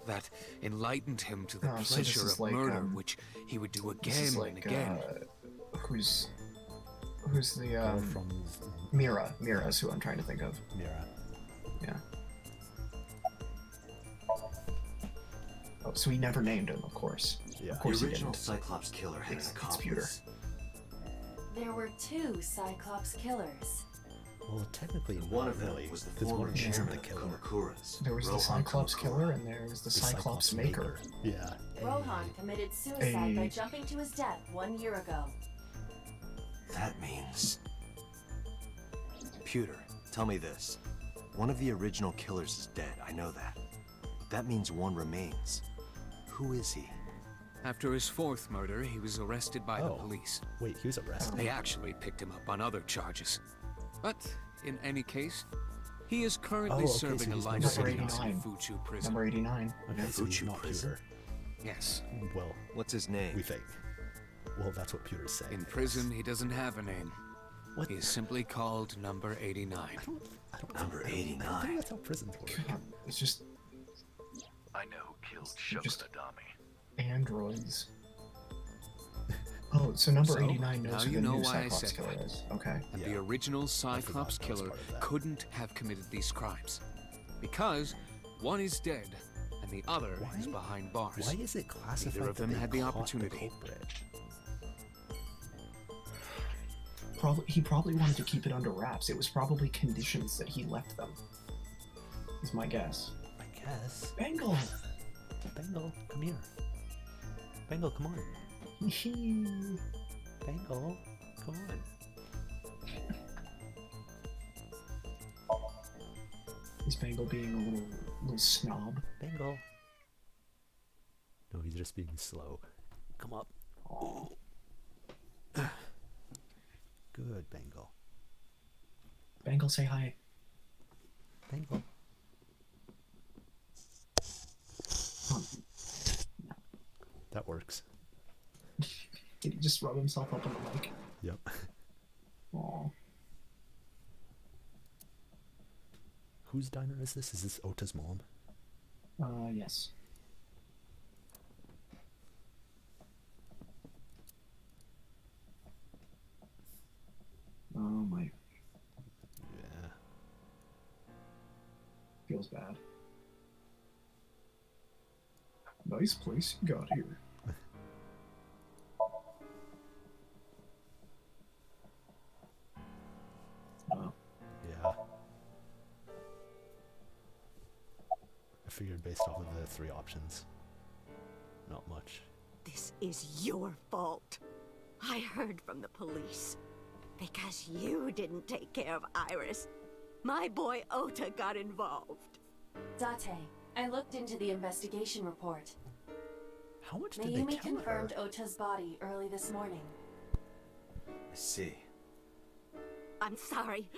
That enlightened him to the Oh, so this pleasure is of like, murder, which which he would do This again is and like, again. who's the Girl from Mira? Mira's who I'm trying to think of. Mira. Yeah. Oh, so he never named him, of course. Yeah. Of The course he original didn't. Cyclops killer had It's an Pewter. accomplice. There were two Cyclops killers. Well, technically, One not of them really. was the Because former one isn't chairman the of killer. Kamakura's. There was the Rohan Cyclops Kamakura. killer, and there was the Cyclops maker. Yeah. Rohan committed suicide by Hey. jumping to his death 1 year ago. That means... Pewter, tell me this. One of the original killers is dead, I know that. But that means one remains. Who is he? After his fourth murder, he was arrested by the Oh. police. Wait, he was arrested. They actually picked him up on other charges. But in any case, He is currently Oh, okay, serving so a he's life number sentence in 89. Fuchu prison. Number 89. Okay, so he's Fuchu not prison? Pewter. Yes. Well, What's his name? we think. Well, that's what Pewter's saying. In I prison, guess. he doesn't have a name. What? He is simply called Number 89. I don't Number think, I don't 89. think that's how prisons work. God, it's just I know who killed Just- Shogunadami. androids. Oh, so number So, 89 knows now who you the know new why I Cyclops said killer that. is. Okay. Yeah. The original Cyclops that was killer part of that. couldn't have committed these crimes. Because one is dead and the other is behind bars. Why is it classified Neither of that them they had the caught opportunity. culprit? He probably wanted to keep it under wraps. It was probably conditions that he left them. Is my guess. I guess. Bengal! Bengal, come here. Bengal, come on. Bengal, come on. Is Bengal being a little snob? Bengal. No, he's just being slow. Come up. Aw. Good, Bengal. Bengal, say hi. Bengal. That works. Did he just rub himself up on the mic? Yep. Aw. Whose diner is this? Is this Ota's mom? Yes. Oh my, Yeah. feels bad. Nice place you got here. Wow. Yeah. I figured based off of the 3 options. Not much. This is your fault. I heard from the police. Because you didn't take care of Iris, my boy Ota got involved. Date, I looked into the investigation report. How much did Mayumi they kill confirmed her? Ota's body early this morning. I see. I'm sorry.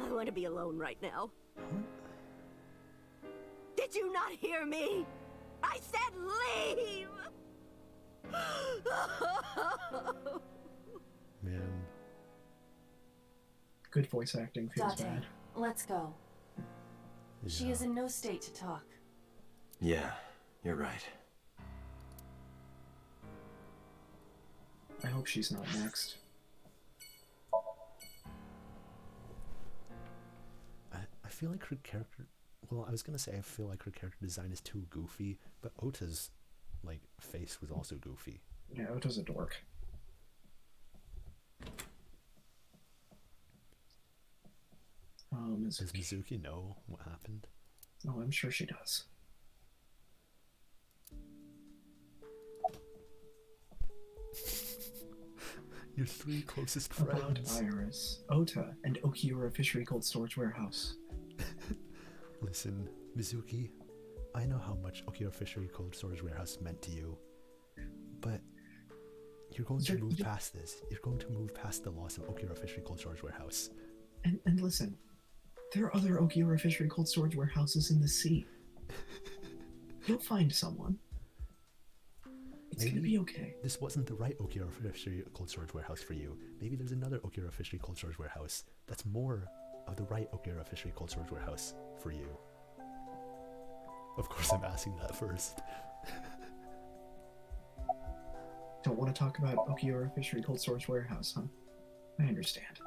I want to be alone right now. Huh? Did you not hear me? I said leave! Man. Good voice acting, feels Date, bad. let's go. She Yeah. is in no state to talk. Yeah, you're right. I hope she's not next. I feel like her character... Well, I was gonna say I feel like her character design is too goofy, but Ota's, like, face was also goofy. Yeah, Ota's a dork. Does Mizuki. Mizuki know what happened? Oh, I'm sure she does. Your 3 closest About friends. Iris, Ota, and Okiura Fishery Cold Storage Warehouse. Listen, Mizuki, I know how much Okira Fishery Cold Storage Warehouse meant to you, but you're going to move past this. You're going to move past the loss of Okira Fishery Cold Storage Warehouse. And listen, there are other Okiura Fishery Cold Storage Warehouses in the sea. You'll find someone. It's gonna be okay. This wasn't the right Okira Fishery Cold Storage Warehouse for you. Maybe there's another Okira Fishery Cold Storage Warehouse that's more of the right Okira Fishery Cold Storage Warehouse for you. Of course, I'm asking that first. Don't want to talk about Okiura Fishery Cold Storage Warehouse, huh? I understand.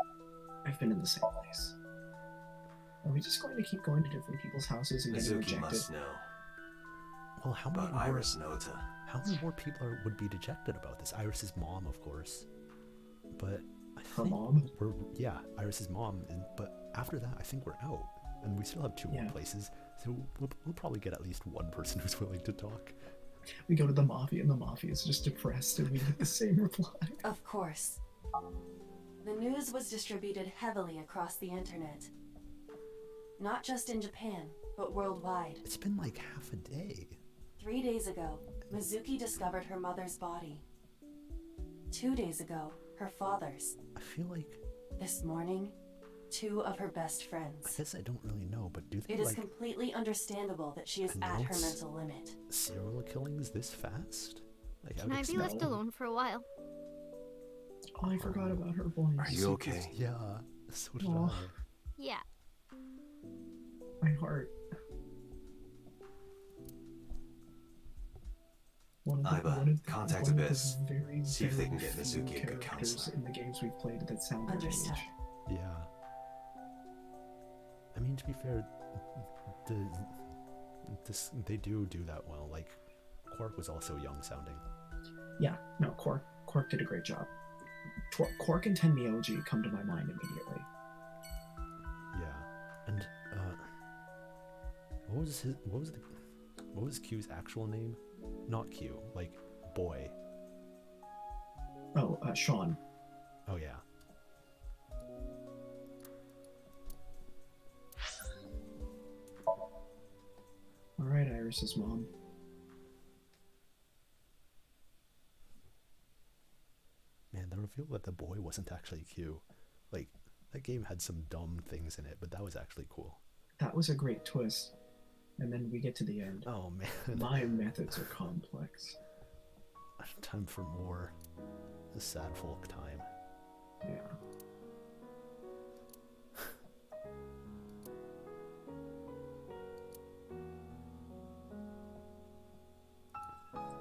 I've been in the same place. Are we just going to keep going to different people's houses and getting Mizuki rejected? must know. Well, how many About more, Iris and Ota. how many more people would be dejected about this? Iris's mom, of course. But I Her think mom? yeah, Iris's mom. But after that, I think we're out. And we still have 2 more Yeah. places. So we'll probably get at least one person who's willing to talk. We go to the Mafia and the Mafia is just depressed and we get the same reply. Of course. The news was distributed heavily across the internet. Not just in Japan, but worldwide. It's been like half a day. 3 days ago, Mizuki discovered her mother's body. 2 days ago, her father's. I feel like This morning, 2 of her best I friends. guess I don't really know, but do they It is like completely understandable that she is at her announce mental limit. serial killings this fast? Like, Can I be left alone for a while? Oh, I forgot about her voice. Are you okay? Yeah, so did Aw. I. Yeah. My heart. Aiba, contact Abyss. Very, See if they can very get few Mizuki a good characters counselor. in the games we've played that sound Understood. age. Yeah. I mean, to be fair, they do that well. Like, Quark was also young sounding. Yeah, no, Quark did a great job. Quark and Tenmyoji come to my mind immediately. Yeah, and what was Q's actual name? Not Q, like boy. Oh, Sean. Oh yeah. All right, Iris's mom. Man, the reveal that the boy wasn't actually Q. Like, that game had some dumb things in it, but that was actually cool. That was a great twist. And then we get to the end. Oh man. My methods are complex. Time for more the sad folk time. Yeah.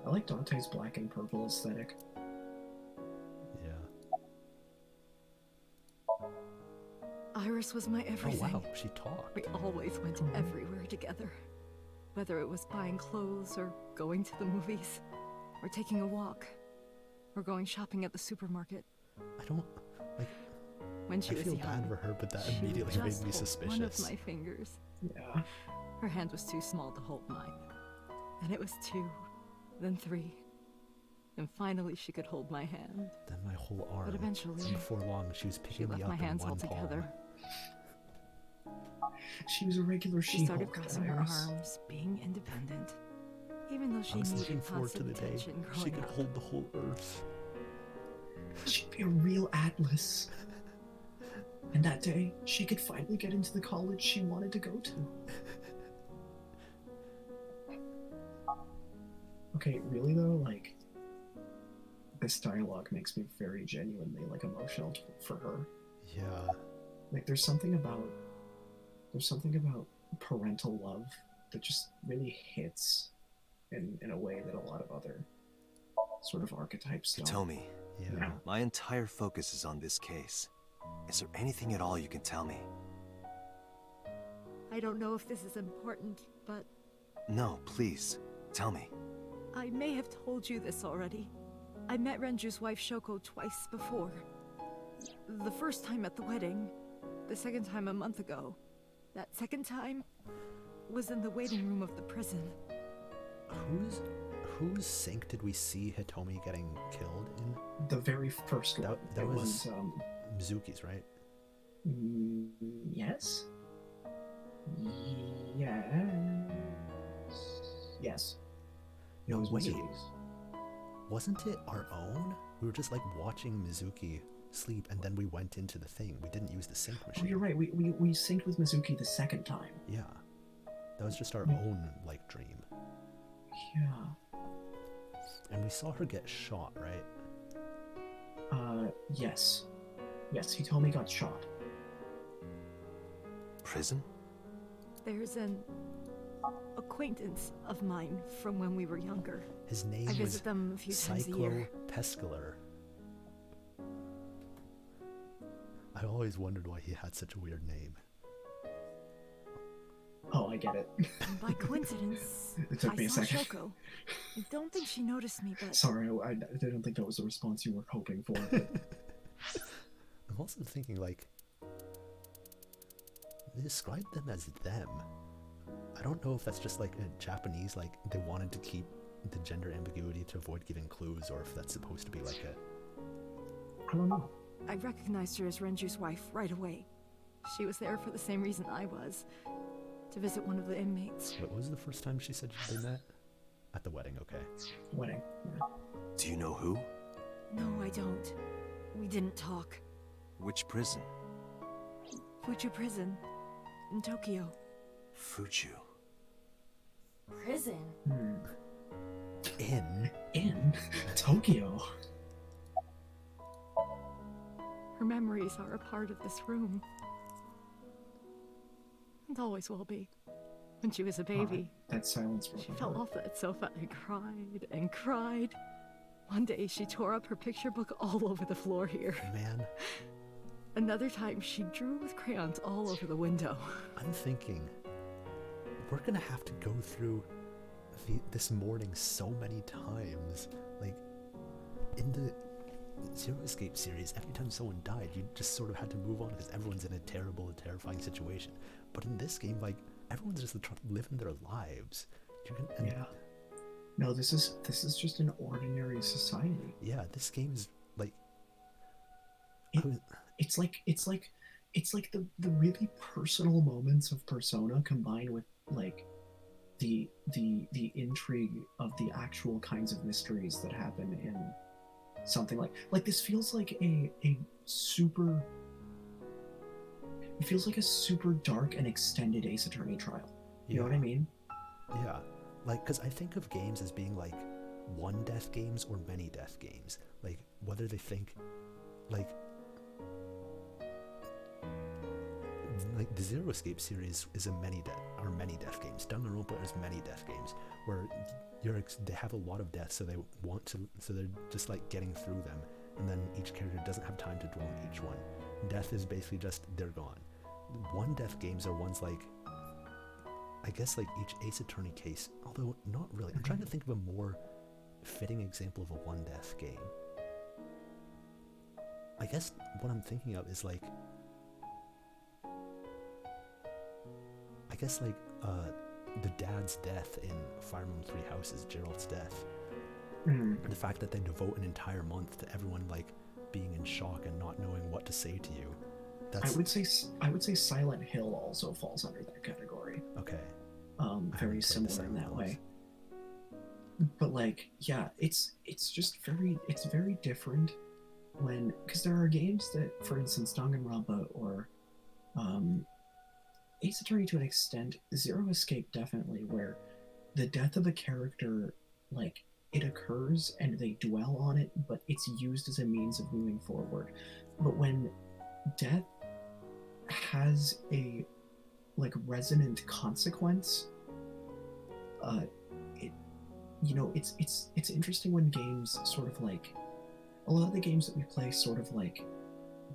I like Dante's black and purple aesthetic. Yeah. Iris was my everything. Oh wow, she talked. We always went everywhere together. Whether it was buying clothes, or going to the movies, or taking a walk, or going shopping at the supermarket. I don't, like, When she I was feel young, bad for her, but that she immediately would made just me hold suspicious. one of my fingers. Yeah. Her hand was too small to hold mine. Then it was 2, then 3. And finally she could hold my hand. Then my whole arm. But eventually, and before long, she was She picking left me up my hands in one altogether. palm. She was a regular She started She-Hulk, crossing her Iris. arms, being independent. Even though I she was looking needed forward to constant the day attention she growing could up. hold the whole earth. She'd be a real Atlas. And that day, she could finally get into the college she wanted to go to. Okay, really though, like, this dialogue makes me very genuinely, like, emotional for her. Yeah. Like, there's something about parental love that just really hits in a way that a lot of other sort of archetypes don't. Hitomi, Yeah. my entire focus is on this case. Is there anything at all you can tell me? I don't know if this is important, but No, please, tell me. I may have told you this already. I met Renju's wife Shoko twice before. The first time at the wedding, the second time a month ago. That second time was in the waiting room of the prison. Whose sink did we see Hitomi getting killed in? The very first one. That It was Mizuki's, right? Yes? Yes. It No, was wait. Mizuki's. Wasn't it our own? We were just like watching Mizuki sleep, and then we went into the thing. We didn't use the sync Oh, machine. you're right. We synced with Mizuki the second time. Yeah. That was just our own, like, dream. Yeah. And we saw her get shot, right? Yes. Yes, he told me he got shot. Prison? There's an acquaintance of mine from when we were younger. His name I was visit them a few times a year. Cyclopescalar. I always wondered why he had such a weird name. Oh, I get it. And by coincidence, It took I me a saw second. Shoko. I don't think she noticed me, but Sorry, I didn't think that was the response you were hoping for. But I'm also thinking, like, they described them as them. I don't know if that's just like a Japanese, like they wanted to keep the gender ambiguity to avoid giving clues, or if that's supposed to be like a... I don't know. I recognized her as Renju's wife right away. She was there for the same reason I was, to visit one of the inmates. What was the first time she said they met? At the wedding, okay. Wedding. Yeah. Do you know who? No, I don't. We didn't talk. Which prison? Fuchu Prison in Tokyo. Fuchu. Prison? In Tokyo. Her memories are a part of this room. And always will be. When she was a baby, that silence. She fell off that sofa and cried and cried. One day she tore up her picture book all over the floor here. Man. Another time she drew with crayons all over the window. I'm thinking, we're gonna have to go through this morning so many times. Like, in the Zero Escape series, every time someone died, you just sort of had to move on because everyone's in a terrible, terrifying situation. But in this game, like, everyone's just living their lives. Yeah. No, this is just an ordinary society. Yeah, this game is like. It's like the really personal moments of Persona combined with like the intrigue of the actual kinds of mysteries that happen in something like this. Feels like a super. It feels like a super dark and extended Ace Attorney trial. You know what I mean? Yeah, like, because I think of games as being like one death games or many death games. Like, whether they think like the Zero Escape series is a many death games. Danganronpa is many death games where they have a lot of deaths, so they're just like getting through them, and then each character doesn't have time to dwell on each one. Death is basically just they're gone. One death games are ones like, I guess, like each Ace Attorney case, although not really. I'm trying to think of a more fitting example of a one death game. I guess what I'm thinking of is like, the dad's death in Fire Emblem Three Houses, Gerald's death. And the fact that they devote an entire month to everyone like being in shock and not knowing what to say to you. I would say Silent Hill also falls under that category. Okay. Very similar in that way. But like, yeah, it's very different when, because there are games that, for instance, Danganronpa or Ace Attorney to an extent, Zero Escape definitely, where the death of a character, like, it occurs and they dwell on it, but it's used as a means of moving forward. But when death has a like resonant consequence, it's interesting when games sort of like, a lot of the games that we play sort of like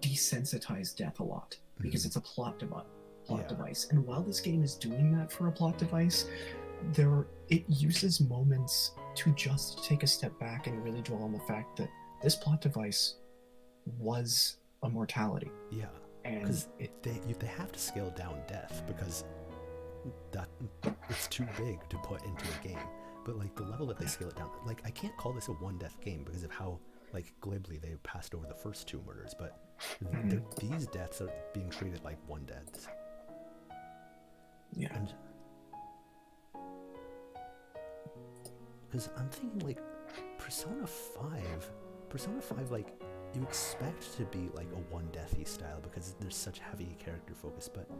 desensitize death a lot because it's a plot device. And while this game is doing that for a plot device, it uses moments to just take a step back and really dwell on the fact that this plot device was a mortality. Yeah, because they have to scale down death because that it's too big to put into a game. But like the level that they scale it down, like I can't call this a one death game because of how like glibly they passed over the first two murders. But these deaths are being treated like one deaths. Yeah. And because I'm thinking like Persona 5, like you expect to be like a one deathy style because there's such heavy character focus, but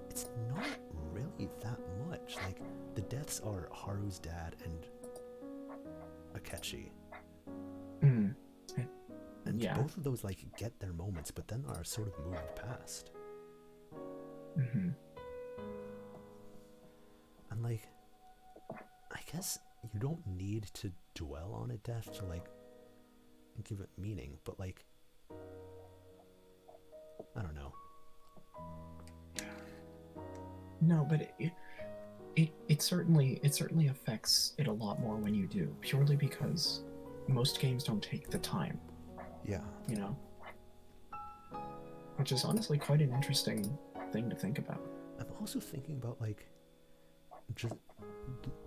it's not really that much. Like the deaths are Haru's dad and Akechi. And both of those like get their moments, but then are sort of moved past. And like, I guess you don't need to dwell on a death to like give it meaning, but like, I don't know. No, but it certainly affects it a lot more when you do, purely because most games don't take the time. Yeah. You know? Which is honestly quite an interesting thing to think about. I'm also thinking about like, just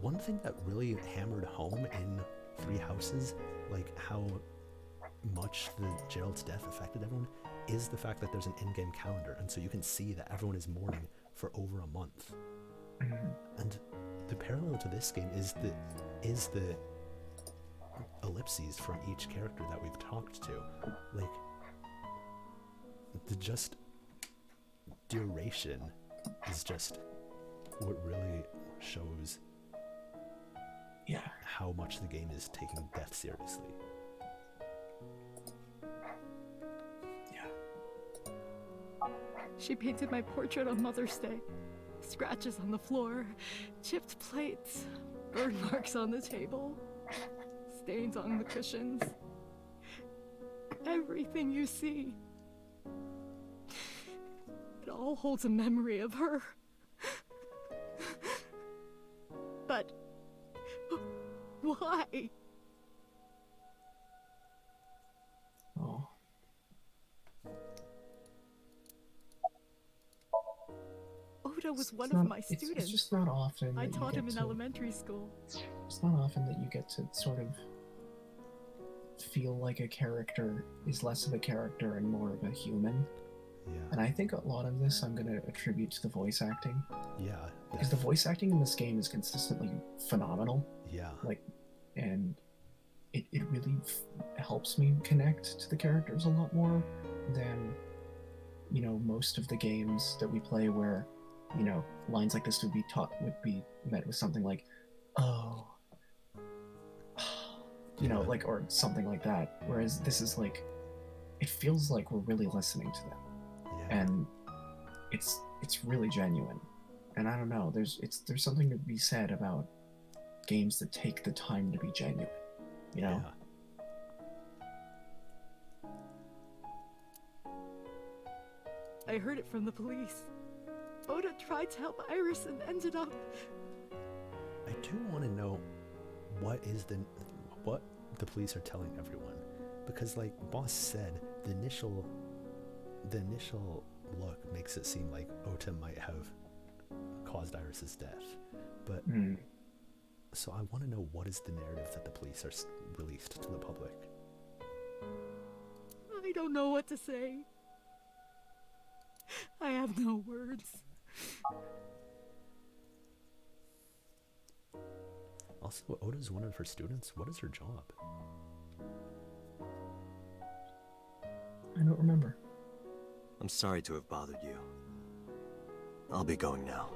one thing that really hammered home in Three Houses, like how much the Gerald's death affected everyone, is the fact that there's an in-game calendar, and so you can see that everyone is mourning for over a month. And the parallel to this game is the ellipses from each character that we've talked to. Like, duration is just what really shows how much the game is taking death seriously. She painted my portrait on Mother's Day. Scratches on the floor, chipped plates, burn marks on the table, stains on the cushions. Everything you see. It all holds a memory of her. But why? Oh. Oda was one of my students. It's just not often I that taught you him get in to, elementary school. It's not often that you get to sort of feel like a character is less of a character and more of a human. Yeah. And I think a lot of this I'm going to attribute to the voice acting. Yeah. Because the voice acting in this game is consistently phenomenal. Yeah. Like, and it really helps me connect to the characters a lot more than, you know, most of the games that we play where, you know, lines like this would be met with something like, oh, you know, like, or something like that. Whereas this is like, it feels like we're really listening to them. Yeah. And it's really genuine. And I don't know, there's something to be said about games that take the time to be genuine, you know? I heard it from the police. Oda tried to help Iris and ended up... I do want to know what the police are telling everyone, because like Boss said, the initial look makes it seem like Ota might have caused Iris's death, but so I want to know, what is the narrative that the police are released to the public? I don't know what to say. I have no words. Also, Oda's one of her students. What is her job? I don't remember. I'm sorry to have bothered you. I'll be going now.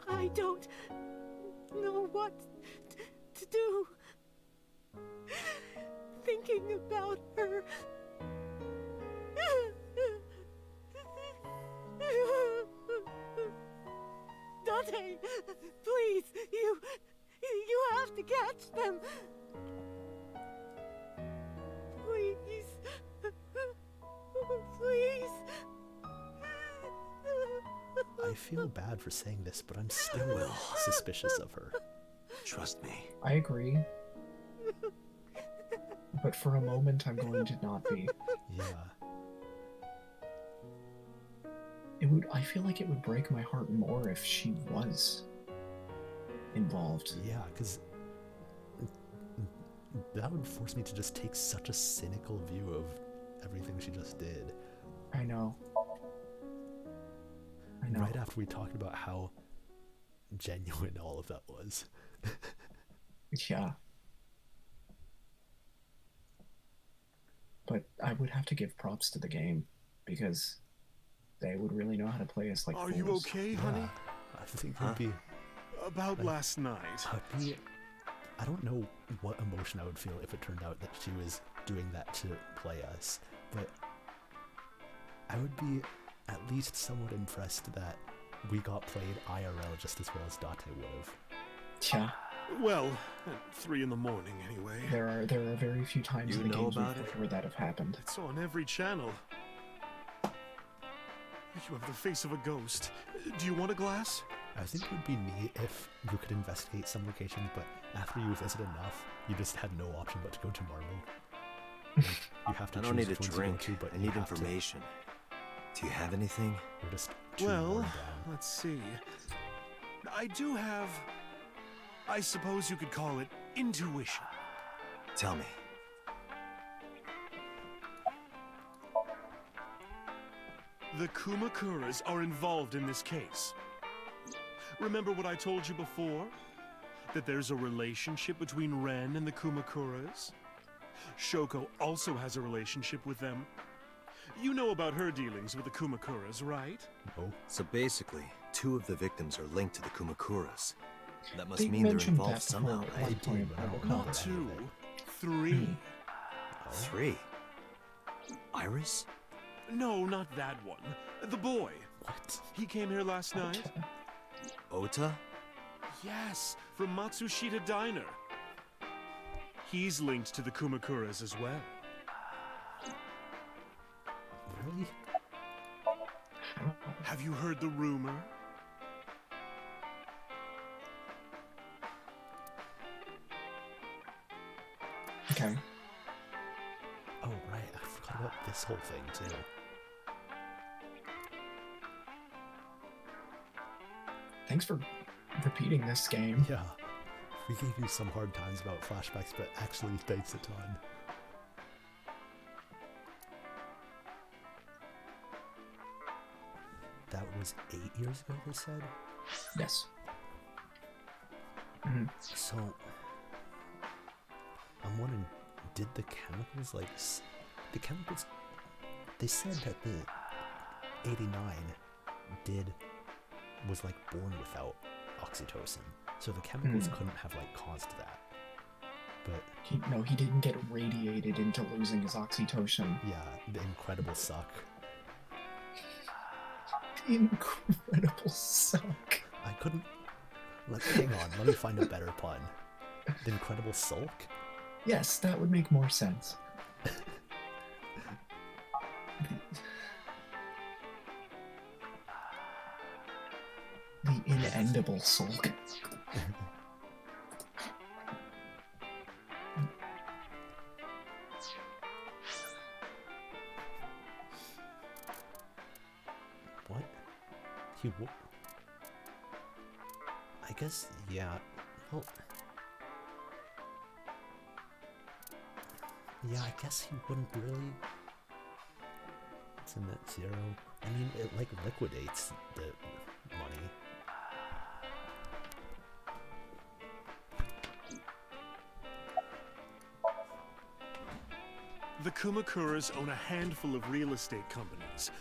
I don't know what to do. Thinking about her. Dante, please, you have to catch them. Please. Please. I feel bad for saying this, but I'm still suspicious of her. Trust me. I agree. But for a moment, I'm going to not be. Yeah. I feel like it would break my heart more if she was involved. Yeah, because that would force me to just take such a cynical view of everything she just did. I know. Right after we talked about how genuine all of that was. Yeah. But I would have to give props to the game, because they would really know how to play us like Are fools. you okay, honey? I think it would be... About last night. I don't know what emotion I would feel if it turned out that she was doing that to play us, but I would be at least somewhat impressed that we got played IRL just as well as Date would have. Yeah. Well, at 3 in the morning anyway. There are very few times in the games where that have happened. It's on every channel. You have the face of a ghost. Do you want a glass? I think it would be neat if you could investigate some locations, but after you visit enough, you just had no option but to go to Marble. Like, you have to I don't need a which ones you go drink, to, but I you need have to. information. Do you have anything? We're just too Well, worn down. let's see. I do have... I suppose you could call it intuition. Tell me. The Kumakuras are involved in this case. Remember what I told you before? That there's a relationship between Ren and the Kumakuras? Shoko also has a relationship with them. You know about her dealings with the Kumakuras, right? No. So basically, 2 of the victims are linked to the Kumakuras. That must They mean they're mentioned involved that somehow, before, right? at one point, I recall. Not 2, 3. 3? Iris? No, not that one. The boy. What? He came here last night. Ota? Yes, from Matsushita Diner. He's linked to the Kumakuras as well. Really? Have you heard the rumor? Okay. Oh, right. I forgot about this whole thing, too. Thanks for repeating this game. Yeah. We gave you some hard times about flashbacks, but actually takes a ton. That was 8 years ago, they said? Yes. Mhm. So, I'm wondering, did the chemicals, like, the chemicals, they said that the 89 was, like, born without oxytocin. So the chemicals couldn't have, like, caused that. But he didn't get radiated into losing his oxytocin. yeah, the incredible suck. The incredible suck. I couldn't, like, hang on, let me find a better pun. The incredible sulk? Yes, that would make more sense. The inendible sulk. What? I guess, yeah. Well, yeah, I guess he wouldn't really. It's a net zero. I mean, it, like, liquidates the money. The Kumakuras own a handful of real estate companies.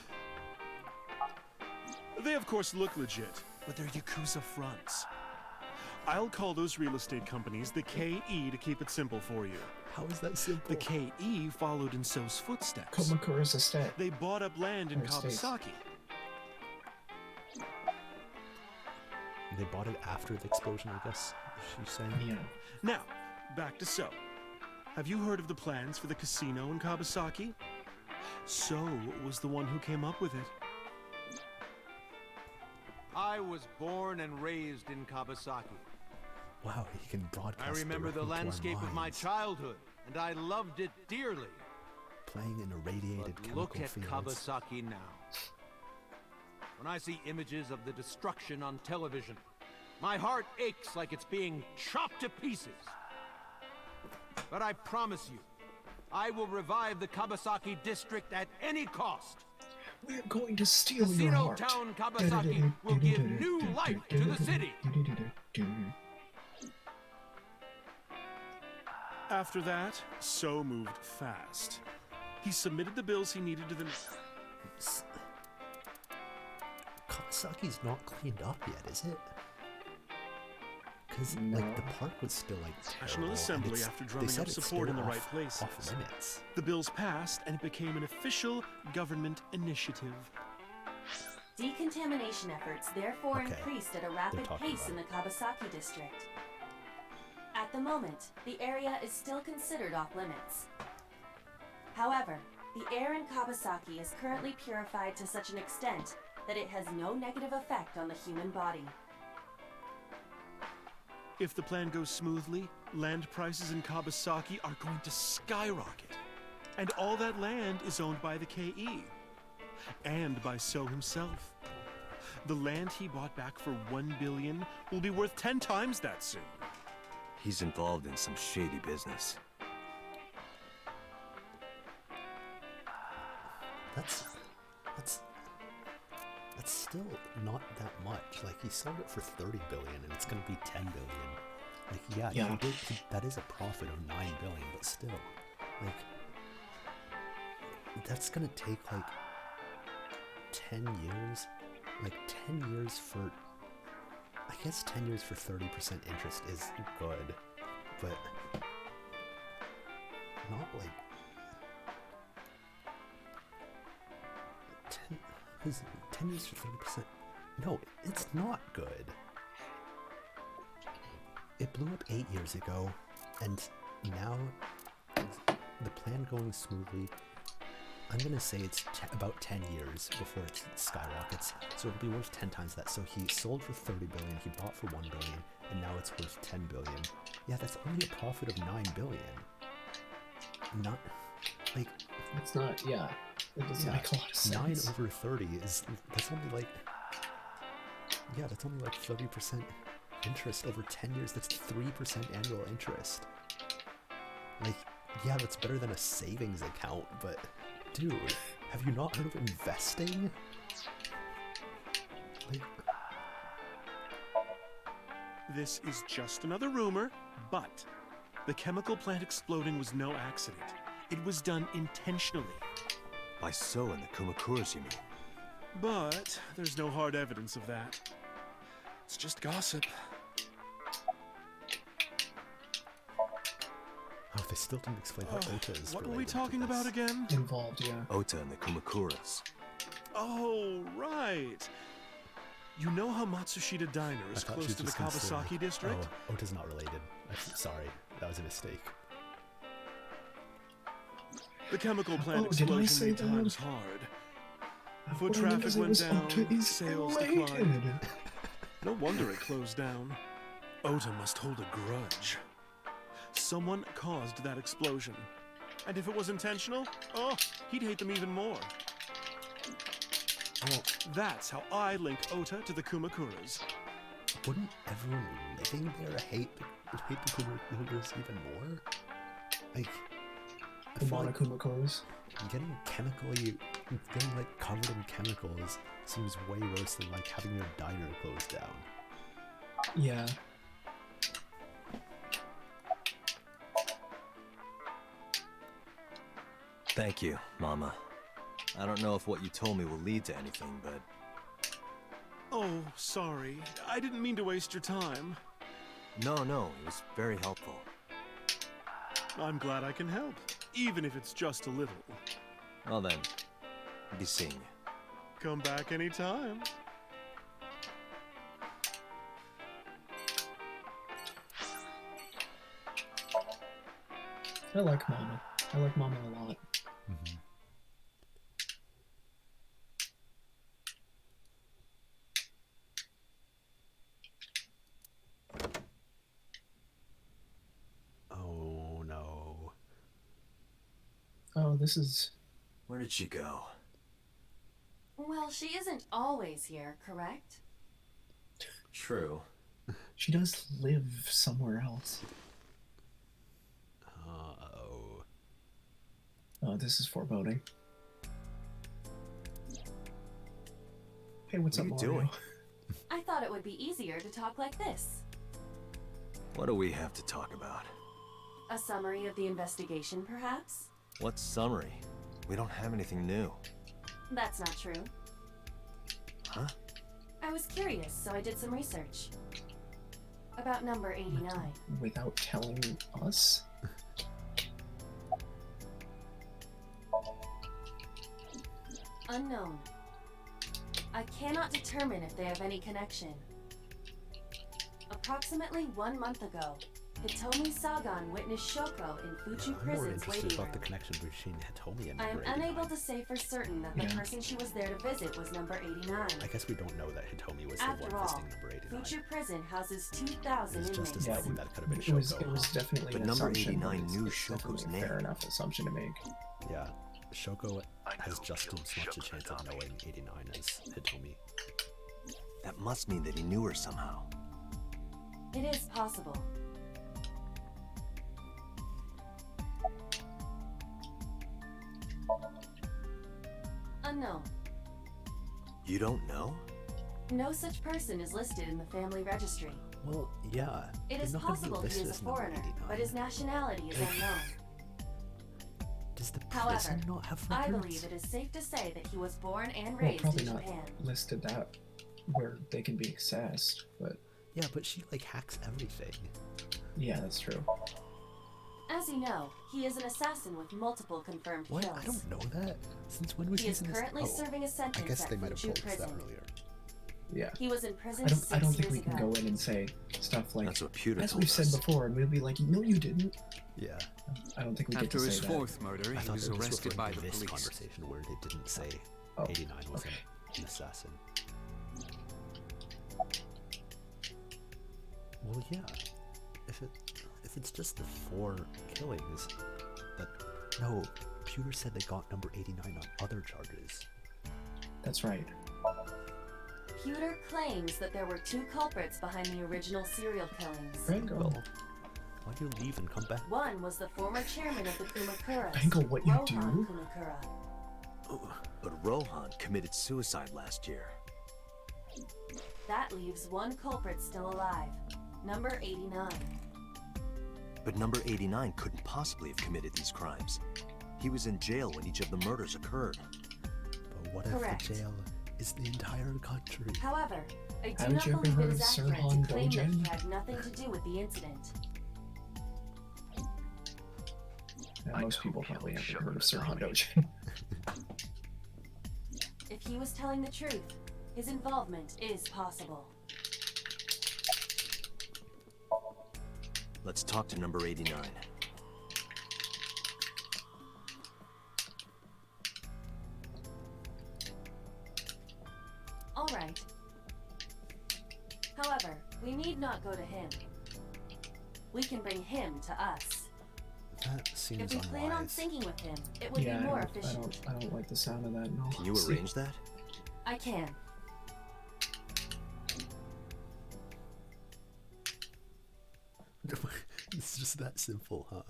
They of course look legit, but they're Yakuza fronts. I'll call those real estate companies the KE to keep it simple for you. How is that simple? The KE followed in So's footsteps. Kumakura's estate. They bought up land in Kawasaki. They bought it after the explosion, I guess, she's saying. Yeah. Now, back to So. Have you heard of the plans for the casino in Kawasaki? So was the one who came up with it. I was born and raised in Kawasaki. Wow, he can broadcast. I remember the landscape of my childhood, and I loved it dearly. Playing in irradiated But chemical look at fields. Kawasaki now. When I see images of the destruction on television, my heart aches like it's being chopped to pieces. But I promise you, I will revive the Kawasaki district at any cost. We're going to steal your Casino heart. Town Kawasaki will give new life to the city. After that, So moved fast. He submitted the bills he needed to the... Kawasaki's not cleaned up yet, is it? Because, like, the park was still, like, National terrible, Assembly, and after they drumming said up it's support still in the right off places. limits. The bills passed, and it became an official government initiative. Decontamination efforts therefore Okay, increased at a they're rapid talking pace in the about Kawasaki district. At the moment, the area is still considered off limits. However, the air in Kawasaki is currently purified to such an extent that it has no negative effect on the human body. If the plan goes smoothly, land prices in Kawasaki are going to skyrocket. And all that land is owned by the KE. And by So himself. The land he bought back for $1 billion will be worth 10 times that soon. He's involved in some shady business. That's still not that much. Like, he sold it for $30 billion, and it's gonna be $10 billion. Like, yeah. That is a profit of $9 billion, but still. Like, that's gonna take like 10 years. Like 10 years for, I guess 10 years for 30% interest is good, but not like 10 years for 30%. No, it's not good. It blew up 8 years ago, and now the plan going smoothly. I'm gonna say it's about 10 years before it skyrockets, so it'll be worth 10 times that. So he sold for 30 billion, he bought for 1 billion, and now it's worth 10 billion. Yeah, that's only a profit of 9 billion. Not, like... It's not, yeah. It doesn't make a lot of sense. 9 over 30 is, that's only like... Yeah, that's only like 30% interest over 10 years. That's 3% annual interest. Like, yeah, that's better than a savings account, but... Dude, have you not heard of investing? Like... This is just another rumor, but the chemical plant exploding was no accident. It was done intentionally. By So and the Kumakuras, you mean? But there's no hard evidence of that. It's just gossip. Oh, they still didn't explain how Ota is What were we related to talking about this. again? Involved, yeah. Ota and the Kumakuras. Oh, right. You know how Matsushita Diner is I thought she close was to the just gonna say, Kawasaki like, district? Oh, Ota's not related. Sorry, that was a mistake. The chemical plant Oh, did I explosion say made that? times hard. Foot Well, traffic because it went was down, Ota is sales related. declined. No wonder it closed down. Ota must hold a grudge. Someone caused that explosion. And if it was intentional, oh, he'd hate them even more. Well, that's how I link Ota to the Kumakuras. Wouldn't everyone living there hate the Kumakuras even more? Like, I The feel like Monokumakuras. getting like covered in chemicals seems way worse than like having your diner closed down. Yeah. Thank you, Mama. I don't know if what you told me will lead to anything, but... Oh, sorry. I didn't mean to waste your time. No, it was very helpful. I'm glad I can help, even if it's just a little. Well then, I'll be seeing you. Come back anytime. I like Mama. I like Mama a lot. Mm-hmm. Oh no. Oh, this is... Where did she go? Well, she isn't always here, correct? True. She does live somewhere else. Uh-oh. Oh, this is foreboding. Hey, what's What up, are you Mario? doing? I thought it would be easier to talk like this. What do we have to talk about? A summary of the investigation, perhaps? What summary? We don't have anything new. That's not true. Huh? I was curious, so I did some research. About number 89. Without telling us? Unknown. I cannot determine if they have any connection. Approximately 1 month ago, Hitomi Sagan witnessed Shoko in Fuchu I'm more Prison's interested waiting about room. the connection between Hitomi and I am number 89. unable to say for certain that the Yeah. person she was there to visit was number 89. I guess we don't know that Hitomi was After the one all, visiting number 89. Fuchu Prison houses 2,000 It's just inmates. as likely that it could have been It was, Shoko. it was definitely But an number assumption, 89 it's- knew it's Shoko's definitely a fair name. enough assumption to make. Yeah, Shoko has know just killed as much a Shoko chance of Tadami. knowing 89 as Hitomi. That must mean that he knew her somehow. It is possible. Unknown. You don't know? No such person is listed in the family registry. Well, yeah. It they're is not gonna be possible he listed is a as number foreigner, 89. but his nationality is unknown. Does the However, prison not have I records? believe it is safe to say that he was born and Well, raised probably in not Japan. listed that where they can be accessed, but Yeah, but she like hacks everything. yeah, that's true. As you know, he is an assassin with multiple confirmed What? kills. I don't know that. Since when was He is in currently this? serving a sentence I guess they at might have Fuchu told us that prison. earlier. Yeah. He was in prison I don't 6 think we years can ago. go in and say stuff like, That's what Pewter as told we've said us. before, and we'll be like, no, you didn't. Yeah. I don't think we get After to his say fourth murder, I he thought was they were just arrested by referring the to this police. conversation where they didn't say Oh, 89 was okay. an assassin. Well, yeah. If it's just the 4 killings, but no, Pewter said they got number 89 on other charges. That's right. Pewter claims that there were 2 culprits behind the original serial killings. Bangle. Why do you leave and come back? One was the former chairman of the Kumakuras, Bangle, what you Rohan do? Kumakura. But Rohan committed suicide last year. That leaves 1 culprit still alive, number 89. But number 89 couldn't possibly have committed these crimes. He was in jail when each of the murders occurred. But what Correct. if the jail is the entire country? However, I do Haven't not you ever believe heard it of is Sir accurate Han to claim that he Dogen? had nothing to do with the incident. Yeah, most people probably haven't heard of Sir Han Dogen. If he was telling the truth, his involvement is possible. Let's talk to number 89. All right. However, we need not go to him. We can bring him to us. That seems If we plan on unwise. syncing with him, it would Yeah, be more I efficient. don't like the sound of that. No. Can you arrange that? I can. It's just that simple, huh?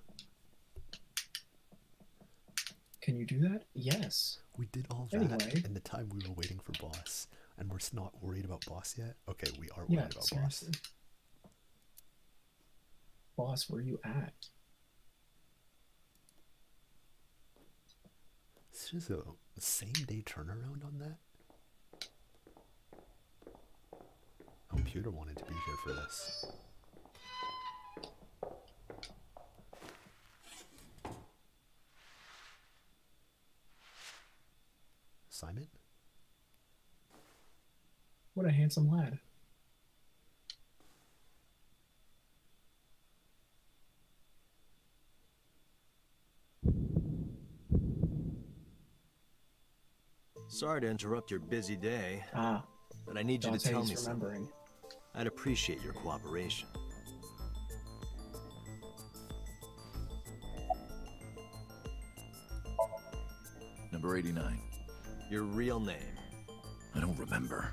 Can you do that? Yes. We did all that Anyway. in the time we were waiting for boss, and we're not worried about boss yet. Okay, we are worried Yeah, about seriously. Boss, where you at? boss. It's just a same day turnaround on that. Computer wanted to be here for this. Simon? What a handsome lad. Sorry to interrupt your busy day, Ah, but I need you to Dante's tell me something. remembering. I'd appreciate your cooperation. Number 89. Your real name. I don't remember.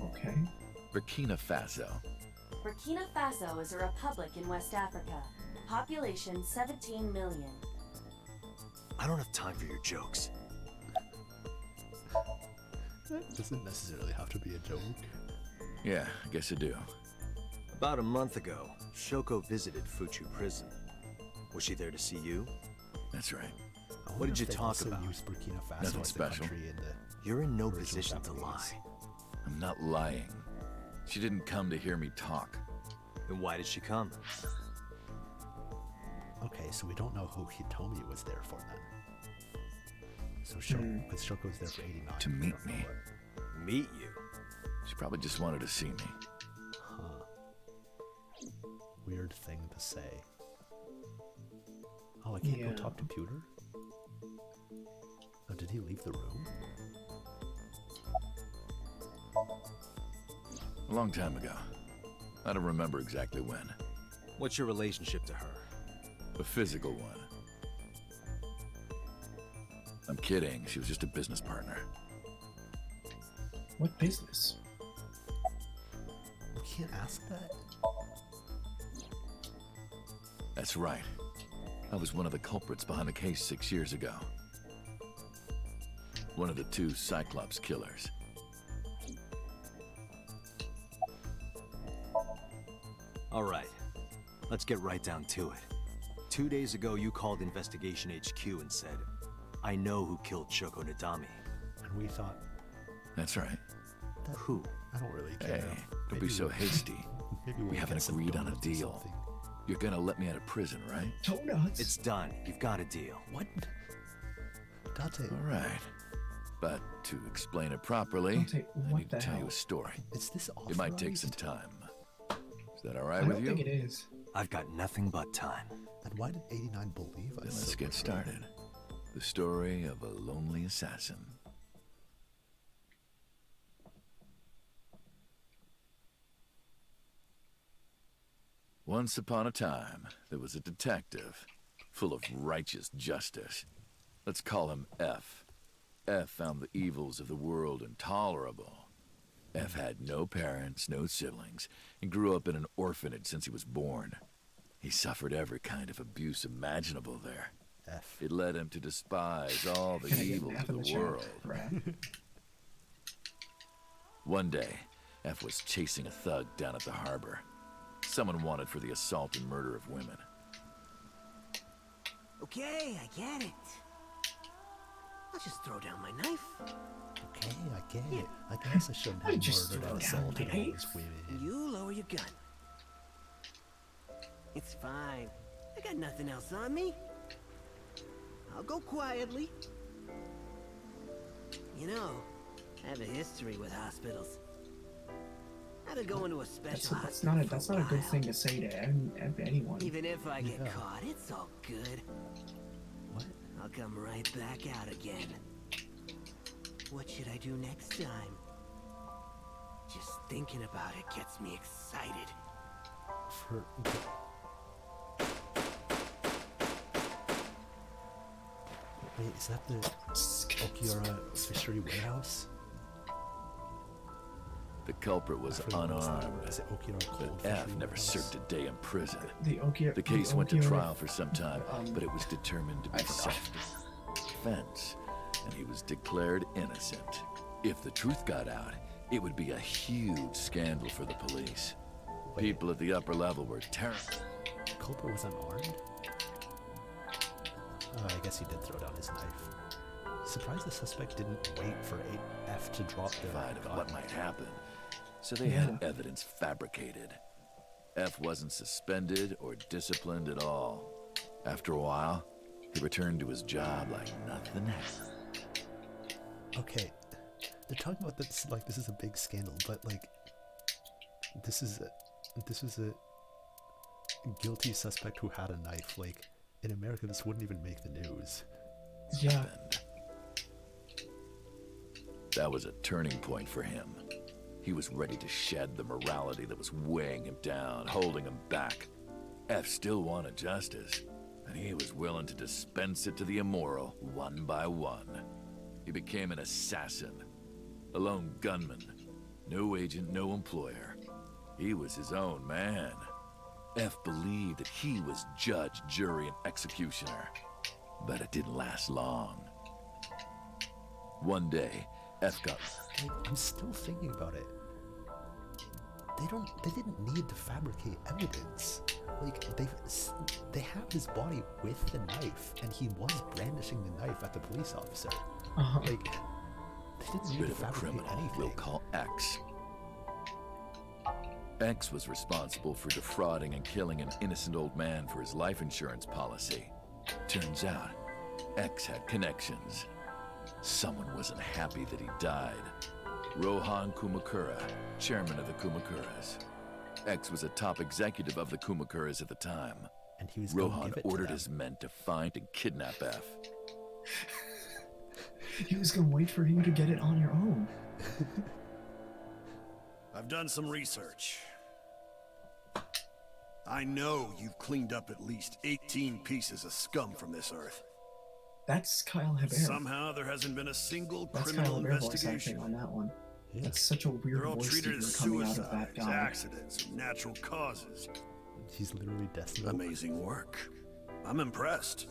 Okay. Burkina Faso. Burkina Faso is a republic in West Africa. Population 17 million. I don't have time for your jokes. That doesn't necessarily have to be a joke. Yeah, I guess I do. About a month ago, Shoko visited Fuchu prison. Was she there to see you? That's right. I What wonder did you if they talk also about? use Burkina Faso Nothing as the special. country in the You're in no original position to Japanese. lie. I'm not lying. She didn't come to hear me talk. Then why did she come? Okay, so we don't know who Hitomi was there for then. So because Shoko's there for 89. To we meet don't know me. what- Meet you? She probably just wanted to see me. Huh. Weird thing to say. Oh, I can't go Yeah. talk to Pewter? Oh, did he leave the room? A long time ago. I don't remember exactly when. What's your relationship to her? A physical one. I'm kidding. She was just a business partner. What business? We can't ask that? That's right. I was one of the culprits behind the case 6 years ago. One of the 2 Cyclops killers. All right. Let's get right down to it. 2 days ago, you called Investigation HQ and said, I know who killed Shoko Nadami. And we thought... That's right. Who? I don't really Hey, care. don't be so hasty. Maybe We we'll haven't get some agreed on a donuts or deal. something. You're gonna let me out of prison, right? Donuts? It's done. You've got a deal. What? Dante. All right. But to explain it properly, Dante, I what need to the tell you hell? a story. Is this authorized? It might take some time. Is that all right I with don't you? think it is. I've got nothing but time. And why did 89 believe us? Then let's so get quickly? started. The story of a lonely assassin. Once upon a time, there was a detective, full of righteous justice. Let's call him F. F found the evils of the world intolerable. F had no parents, no siblings, and grew up in an orphanage since he was born. He suffered every kind of abuse imaginable there. F. It led him to despise all the Can I get an evils F of in the chat world. for F? One day, F was chasing a thug down at the harbor. Someone wanted for the assault and murder of women. Okay, I get it. I'll just throw down my knife. Okay, I get it. I guess I shouldn't have just murdered throw and down assaulted my all knife. these women. You lower your gun. It's fine. I got nothing else on me. I'll go quietly. You know, I have a history with hospitals. Had to go into a special That's hospital. not a good thing to say to anyone. Even if I get Yeah. caught, it's all good. What? I'll come right back out again. What should I do next time? Just thinking about it gets me excited. For... Wait, is that the Okiura fishery warehouse? The culprit was I forgot what's the name. unarmed, Is it Okiura but Cold F Fishery never Warehouse? served a day in prison. The case went to Okiura- trial for some time, but it was determined to be I forgot. self-defense, and he was declared innocent. If the truth got out, it would be a huge scandal for the police. Wait. People at the upper level were terrified. The culprit was unarmed? Oh, I guess he did throw down his knife. Surprised the suspect didn't wait for F to drop their Of gun. what might happen, so they had evidence fabricated. F wasn't suspended or disciplined at all. After a while, he returned to his job like nothing happened. Okay, they're talking about this like this is a big scandal, but like this is a guilty suspect who had a knife. Like in America, this wouldn't even make the news. Yeah. That was a turning point for him. He was ready to shed the morality that was weighing him down, holding him back. F still wanted justice, and he was willing to dispense it to the immoral one by one. He became an assassin, a lone gunman, no agent, no employer. He was his own man. F believed that he was judge, jury, and executioner, but it didn't last long. One day, F got... Like, I'm still thinking about it. They didn't need to fabricate evidence. Like they have his body with the knife, and he was brandishing the knife at the police officer. Like they didn't need Bit to of a fabricate criminal anything. we'll call X. X was responsible for defrauding and killing an innocent old man for his life insurance policy. Turns out, X had connections. Someone wasn't happy that he died. Rohan Kumakura, chairman of the Kumakuras. X was a top executive of the Kumakuras at the time. And he was gonna Rohan give it to ordered them. his men to find and kidnap F. He was gonna wait for you to get it on your own. I've done some research. I know you've cleaned up at least 18 pieces of scum from this earth. That's Kyle Hebert. Somehow there hasn't been a single That's criminal Kyle Hebert voice investigation. acting on that one. That's such a weird They're all voice treated that as you're coming out of that suicides, guy. accidents, and natural causes. He's literally Death Note. Amazing work. I'm impressed.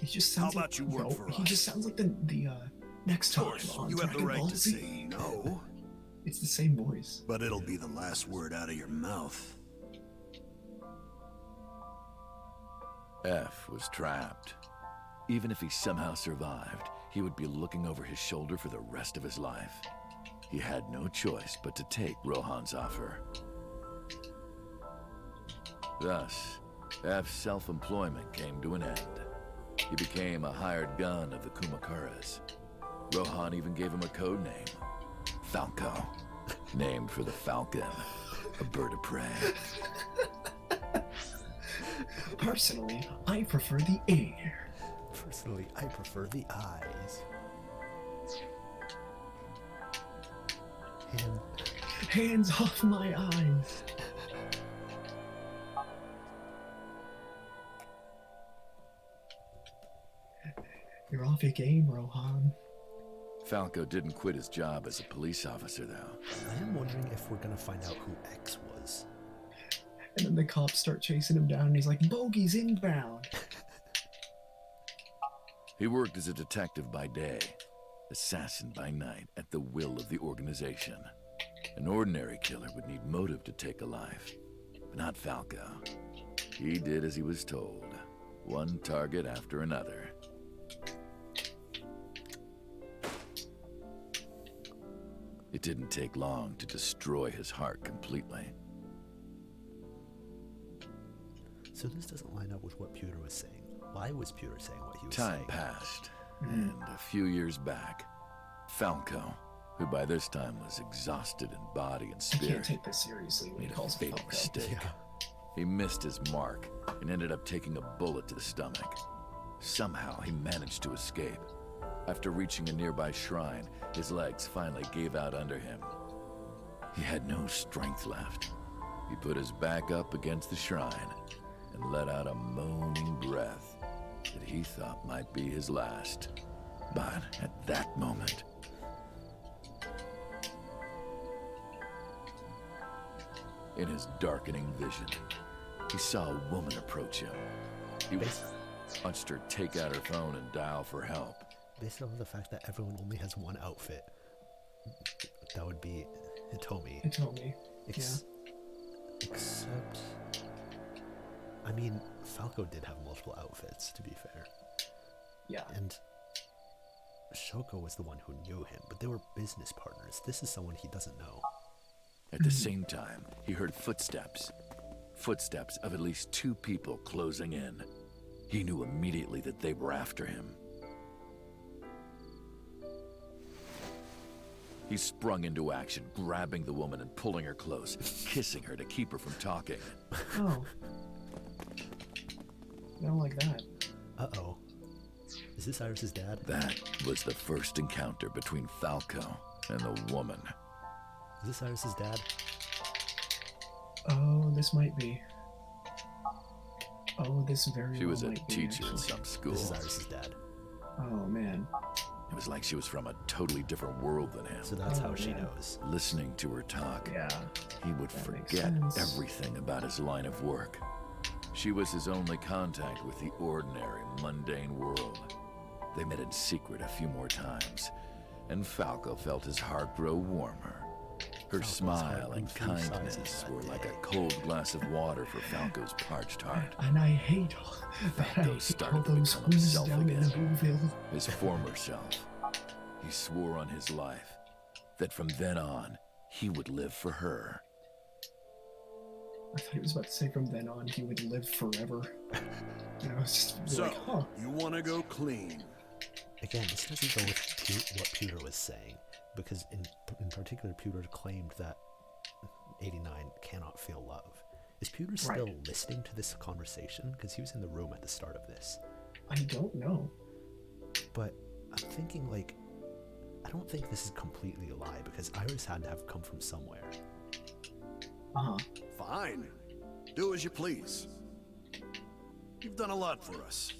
He just How sounds about you work for He us? just sounds like the next Of time course, on you have the Dragon right Ball to Z. say no. It's the same voice. But it'll be the last word out of your mouth. F was trapped. Even if he somehow survived, he would be looking over his shoulder for the rest of his life. He had no choice but to take Rohan's offer. Thus, F's self-employment came to an end. He became a hired gun of the Kumakuras. Rohan even gave him a code name, Falco, named for the falcon, a bird of prey. Personally, I prefer the air. Personally, I prefer the eyes. Hands off my eyes. You're off your game, Rohan. Falco didn't quit his job as a police officer, though. I am wondering if we're gonna find out who X was. And then the cops start chasing him down, and he's like, "Bogey's inbound." He worked as a detective by day, assassin by night, at the will of the organization. An ordinary killer would need motive to take a life, but not Falco. He did as he was told, one target after another. It didn't take long to destroy his heart completely. So this doesn't line up with what Pewter was saying. Why was Pewter saying what he was saying? Time passed, and a few years back, Falco, who by this time was exhausted in body and I spirit, can't take this seriously when he made a calls him fatal Falco. mistake. Yeah. He missed his mark and ended up taking a bullet to the stomach. Somehow he managed to escape. After reaching a nearby shrine, his legs finally gave out under him. He had no strength left. He put his back up against the shrine and let out a moaning breath that he thought might be his last. But at that moment, in his darkening vision, he saw a woman approach him. He watched her take out her phone and dial for help. Based on the fact that everyone only has one outfit, that would be Hitomi. Hitomi, Except, I mean, Falco did have multiple outfits, to be fair. Yeah. And Shoko was the one who knew him, but they were business partners. This is someone he doesn't know. At the same time, he heard footsteps. Footsteps of at least two people closing in. He knew immediately that they were after him. He sprung into action, grabbing the woman and pulling her close, kissing her to keep her from talking. Oh. I don't like that. Uh-oh. Is this Iris's dad? That was the first encounter between Falco and the woman. Is this Iris's dad? Oh, this might be. Oh, this very She well was a might be, teacher at actually. some school. This is Iris's dad. Oh, man. It was like she was from a totally different world than him. So that's how she yeah. knows. Listening to her talk, Yeah. he would That makes forget sense. everything about his line of work. She was his only contact with the ordinary, mundane world. They met in secret a few more times, and Falco felt his heart grow warmer. Her Falco's smile heart and grew 3 sizes kindness that were like day. a cold glass of water for Falco's parched heart. And I hate Falco started to those become who's himself down in again, Booville. his former self. He swore on his life that from then on, he would live for her. I thought he was about to say from then on he would live forever. You know, it's just be So, like, huh. you want to go clean? Again, this doesn't go with what Pewter was saying, because in particular, Pewter claimed that 89 cannot feel love. Is Pewter still listening to this conversation? Because he was in the room at the start of this. I don't know. But I'm thinking, like, I don't think this is completely a lie, because Iris had to have come from somewhere. Uh-huh. Fine. Do as you please. You've done a lot for us.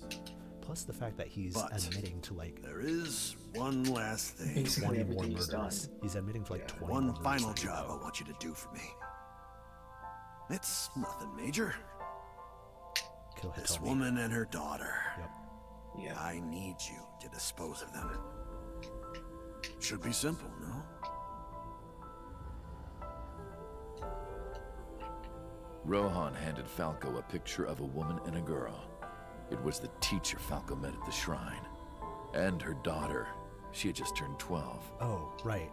Plus the fact that he's But admitting to, like, there is one last thing. Basically 20 more everything he's murders. done. He's admitting to, like, 20 One more final murders that he job I know. want you to do for me. It's nothing major. Kill This Hitomi. woman and her daughter. Yep. Yeah. I need you to dispose of them. Should be simple, no? Rohan handed Falco a picture of a woman and a girl. It was the teacher Falco met at the shrine. And her daughter. She had just turned 12. Oh, right.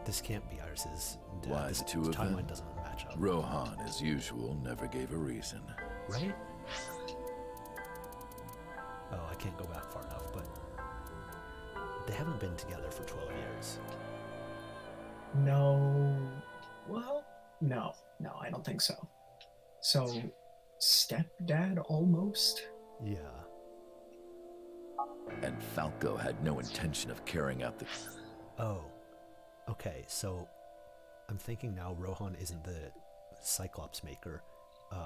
This can't be Iris's. Why this the two of timeline them? doesn't match up. Rohan, as usual, never gave a reason. Right? Oh, I can't go back far enough, but they haven't been together for 12 years. No. Well, no, I don't think so. So, stepdad almost? Yeah. And Falco had no intention of carrying out the... Oh. Okay, so I'm thinking now Rohan isn't the Cyclops maker,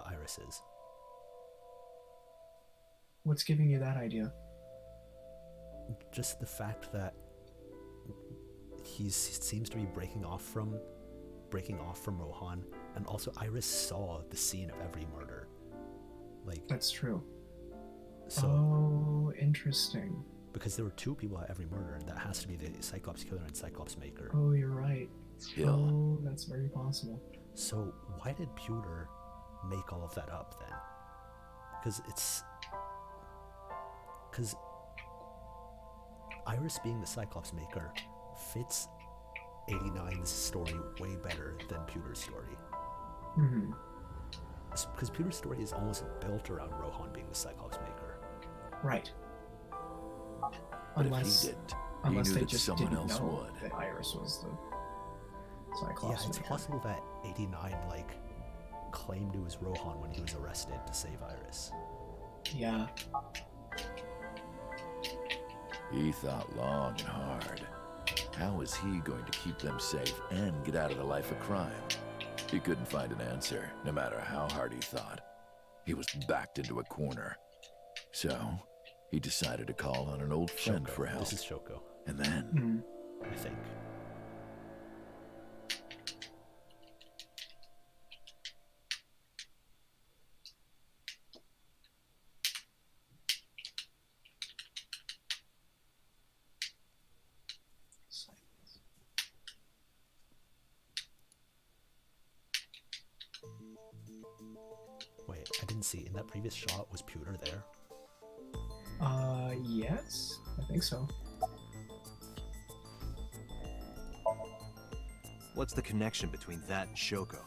Iris is. What's giving you that idea? Just the fact that he seems to be breaking off from Rohan, and also Iris saw the scene of every murder. Like, that's true. So, oh, interesting. Because there were two people at every murder, and that has to be the Cyclops killer and Cyclops maker. Oh, you're right. Hill. Oh, that's very possible. So why did Pewter make all of that up then? Because Iris being the Cyclops maker fits 89's story way better than Pewter's story. Mm-hmm. Because Pewter's story is almost built around Rohan being the Cyclops maker. Right. But if he didn't, he knew they that just someone didn't else know would. that Iris was the Cyclops Yeah, it's maker. possible that 89 claimed it was Rohan when he was arrested to save Iris. Yeah. He thought long and hard. How was he going to keep them safe and get out of the life of crime? He couldn't find an answer, no matter how hard he thought. He was backed into a corner. So, he decided to call on an old friend for help. This is Shoko. And then... I think. Wait, I didn't see. In that previous shot, was Pewter there? Yes, I think so. What's the connection between that and Shoko?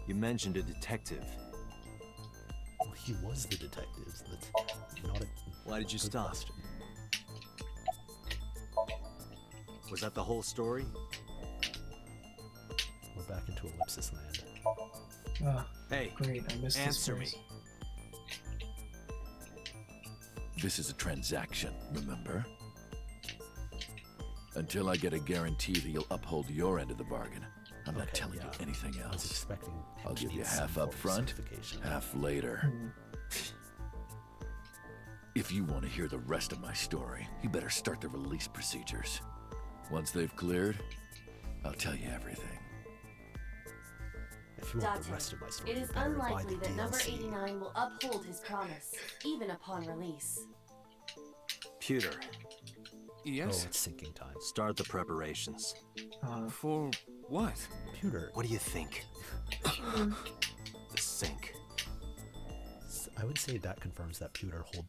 You mentioned a detective. Well, he was the detective. That's not a Why did you good stop? question. Was that the whole story? We're back into ellipsis land. Hey, great, I missed answer me. this phrase. This is a transaction, remember? Until I get a guarantee that you'll uphold your end of the bargain, I'm not telling you anything I was else. expecting I'll give you needs some half form up of front, certification. half later. If you want to hear the rest of my story, you better start the release procedures. Once they've cleared, I'll tell you everything. If you want the Date, rest of my story, it you is better buy unlikely the that number DLC. 89 will uphold his promise, even upon release. Pewter, Yes? Oh, it's sinking time. start the preparations. For what? Pewter. What do you think? The sink. I would say that confirms that Pewter heard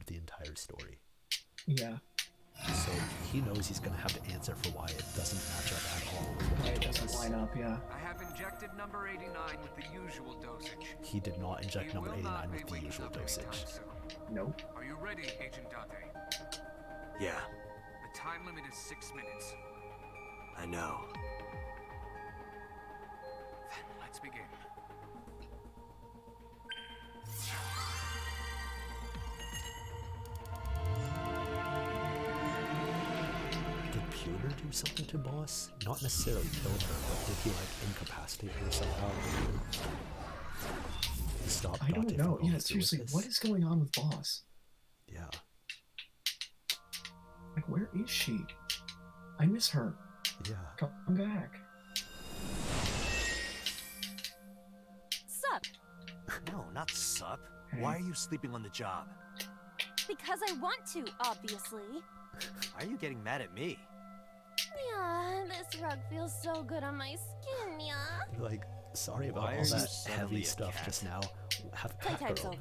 the entire story. Yeah. So he knows he's going to have to answer for why it doesn't match up at all with what Why he it told doesn't us. line up, yeah. I have injected number 89 with the usual dosage. He did not inject number will 89 not with be the waking usual up anytime dosage. soon. Nope. Are you ready, Agent Date? Yeah, The time limit is 6 minutes. I know. Then let's begin. Did Pewter do something to Boss? Not necessarily kill her, but did he incapacitate her somehow? Stop I don't Dante know. from Yeah, going through with seriously, this? what is going on with Boss? Yeah. Like, where is she? I miss her. Yeah. Come back. Sup? No, not sup. Why are you sleeping on the job? Because I want to, obviously. Why are you getting mad at me? Yeah, this rug feels so good on my skin, yeah. Like, Sorry about Why all are you that suddenly heavy a stuff cat? just now. Have a cat Playtime's girl.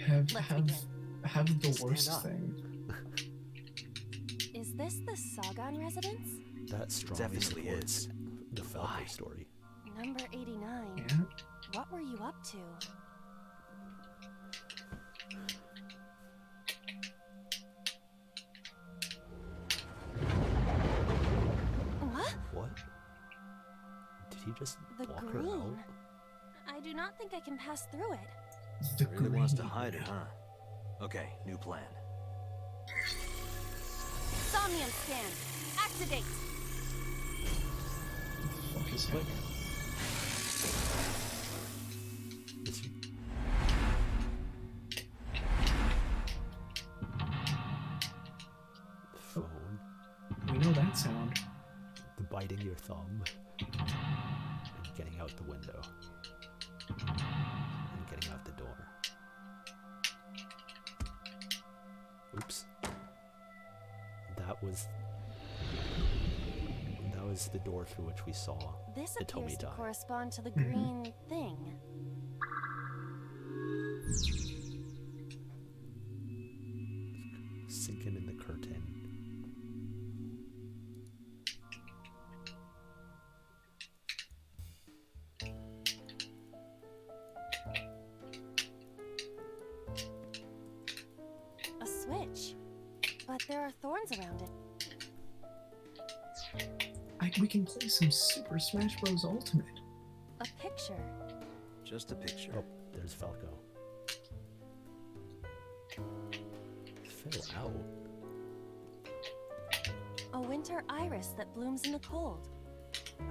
over. Have the Stand worst up. thing. Is this the Sagan residence? That strongly Definitely supports is. the Falco Why? story. Number 89. Yeah. What were you up to? What? What? Did he just The block her green. out? I do not think I can pass through it. Really wants to hide it, huh? Okay, new plan. Somnium scan. Activate. Fuck is happening? Is he- Phone. We know that sound. The biting your thumb. And getting out the window. And getting out the door. Oops. That was the door through which we saw This the appears Tomi to die. correspond to the green thing. Sinking in the curtain. A switch. But there are thorns around it. We can play some Super Smash Bros. Ultimate. A picture. Just a picture. Oh, there's Falco. Fill out. A winter iris that blooms in the cold.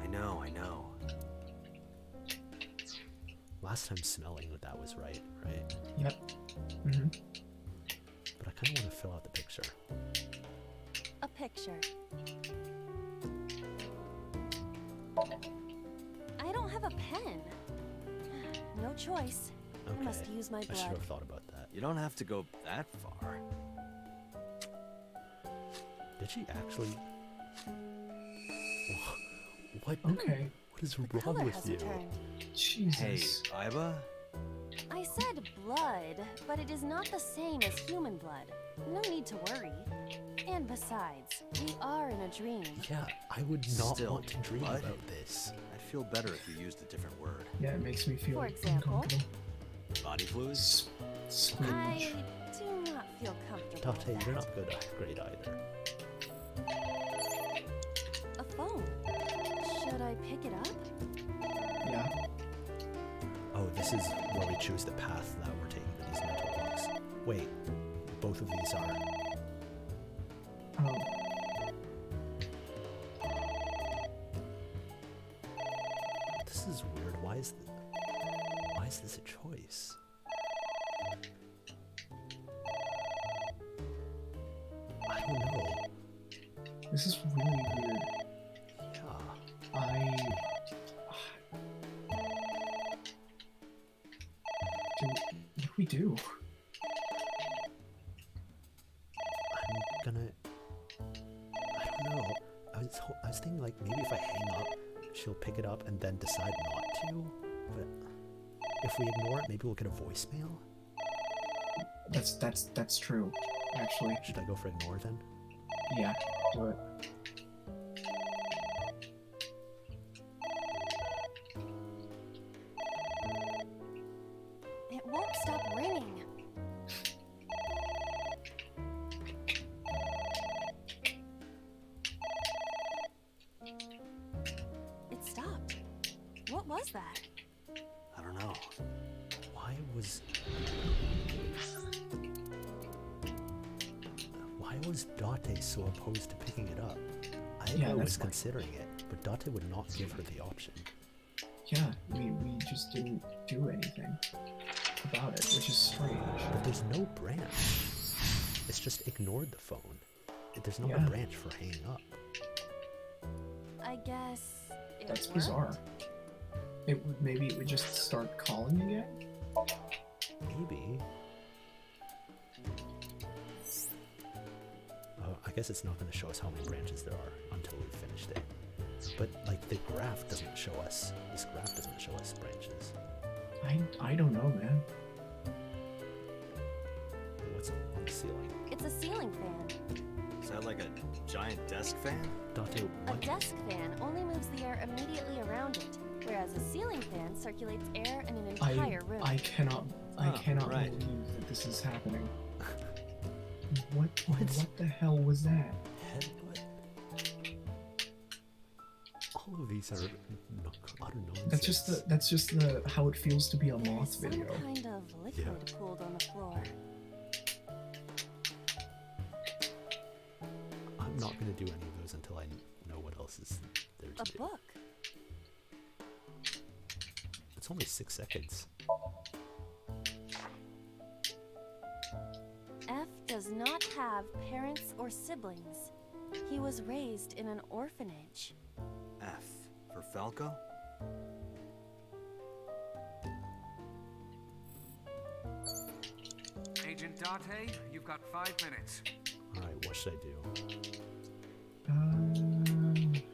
I know, I know. Last time smelling that was right? Yep. Mm-hmm. But I kind of want to fill out the picture. A picture. I don't have a pen. No choice. Okay. I must use my I should blood. have thought about that. You don't have to go that far. Did she actually? What? Okay. What is The color wrong with hasn't you? turned. Jesus. Hey, Iba? I said blood, but it is not the same as human blood. No need to worry. And besides, we are in a dream. Yeah, I would not Still, want to dream bud? about this. I'd feel better if you used a different word. Yeah, it makes me feel For example? uncomfortable. Body fluids? I Sponge. do not feel comfortable Date, with you're that. not good at grade either. A phone. Should I pick it up? Yeah. Oh, this is where we choose the path that we're taking to these mental blocks. Wait, both of these are. Oh. This is weird. Why is this a choice? I don't know. This is really weird. Yeah. What do we do? I'm gonna. I don't know. I was thinking like maybe if I hang up, she'll pick it up and then decide not to. But if we ignore it, maybe we'll get a voicemail. That's true. Actually. Should I go for ignore then? Yeah. Do it. It won't stop ringing. It stopped. What was that? I don't know. Why was Date so opposed to picking it up? Yeah, Iba was that's considering it, but Date would not give her the option. Yeah, we just didn't do anything about it, which is strange. But there's no branch. It's just ignored the phone. There's not Yeah. a branch for hanging up. I guess it That's worked. bizarre. Maybe it would just start calling again? Maybe. I guess it's not going to show us how many branches there are until we've finished it. But like the graph doesn't show us. This graph doesn't show us branches. I don't know, man. What's on the ceiling? It's a ceiling fan. Is that like a giant desk fan? Dante, A desk fan only moves the air immediately around it, whereas a ceiling fan circulates air in an entire room. I cannot right. believe that this is happening. What the hell was that? Headbutt. All of these are utter nonsense. That's just the how it feels to be a moth There's video. some kind of liquid pooled on the floor. I'm not gonna do any of those until I know what else is there to do. A book. It's only 6 seconds. F does not have parents or siblings. He was raised in an orphanage. F for Falco? Agent Date, you've got 5 minutes. Alright, what should I do?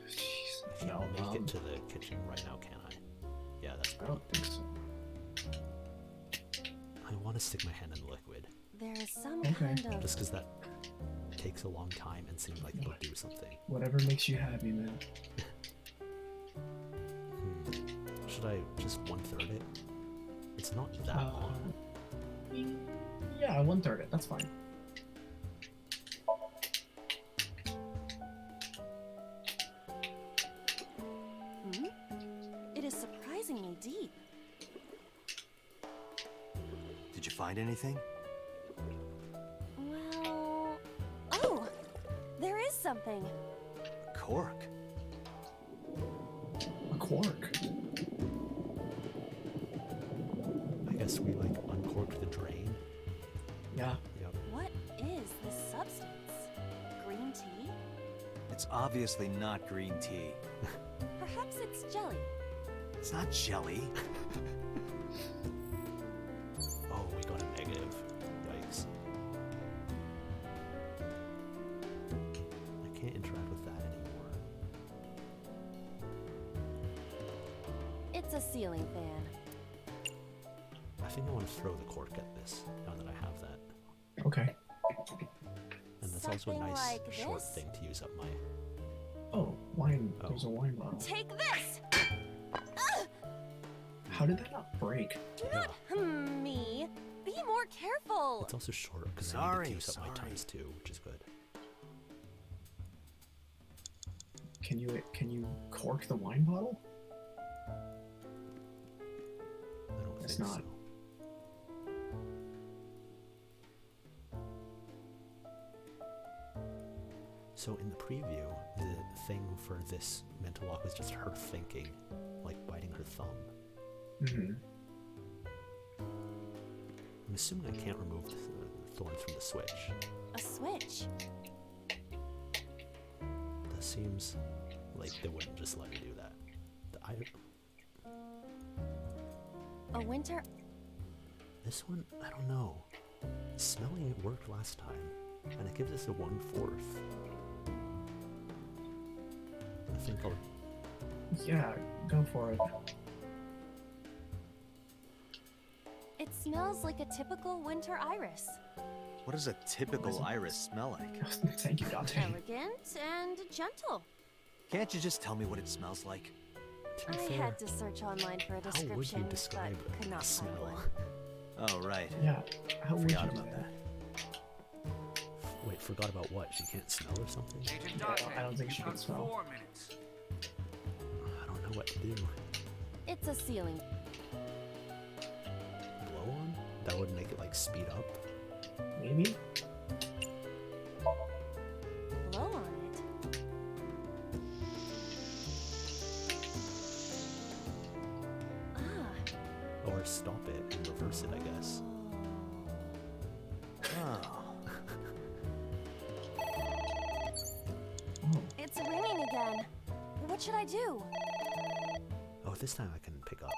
Jeez. I can't make it to the kitchen right now, can I? Yeah, that's I good. don't think so. I want to stick my hand in the liquid. There is some Okay. kind of... Just because that takes a long time and seems like it'll do something. Whatever makes you happy, man. Should I just 1/3 it? It's not that long. Yeah, 1/3 it. That's fine. It is surprisingly deep. Did you find anything? Well... Oh! There is something. A cork. A cork. I guess we like uncorked the drain. Yeah. Yep. What is this substance? Green tea? It's obviously not green tea. Perhaps it's jelly. It's not jelly. Oh, we got a negative. Yikes. I can't interact with that anymore. It's a ceiling fan. I think I want to throw the cork at this now that I have that. Okay. And that's also a Something nice like short this? thing to use up my... Oh, wine. Oh. There's a wine bottle. Take this! How did that not break? Do not me. Be more careful. It's also short because I Sorry, need to use up my sorry. times too, which is good. Can you cork the wine bottle? I don't It's think not. so. So in the preview, the thing for this mental lock was just her thinking, like biting her thumb. Mm-hmm. I'm assuming I can't remove the thorns from the switch. A switch. That seems like they wouldn't just let me do that. A winter... This one, I don't know. Smelling it worked last time, and it gives us a 1/4. I think I'll... Yeah, go for it. It smells like a typical winter iris. What does a typical iris smell like? Thank you, Dante. Elegant and gentle. Can't you just tell me what it smells like? To be I fair, had to search online for a how would description, you describe but could a not find smell? one. Oh, right. Yeah, how would you Forgot do about that. Wait, forgot about what? She can't smell or something? Agent Yeah, Date, I don't think she you've can got smell. 4 minutes. I don't know what to do. It's a ceiling. Blow on? That would make it like speed up. Maybe? Blow on it. Ah. Or stop it and reverse it, I guess. Oh. It's ringing again. What should I do? Oh, this time I can pick up.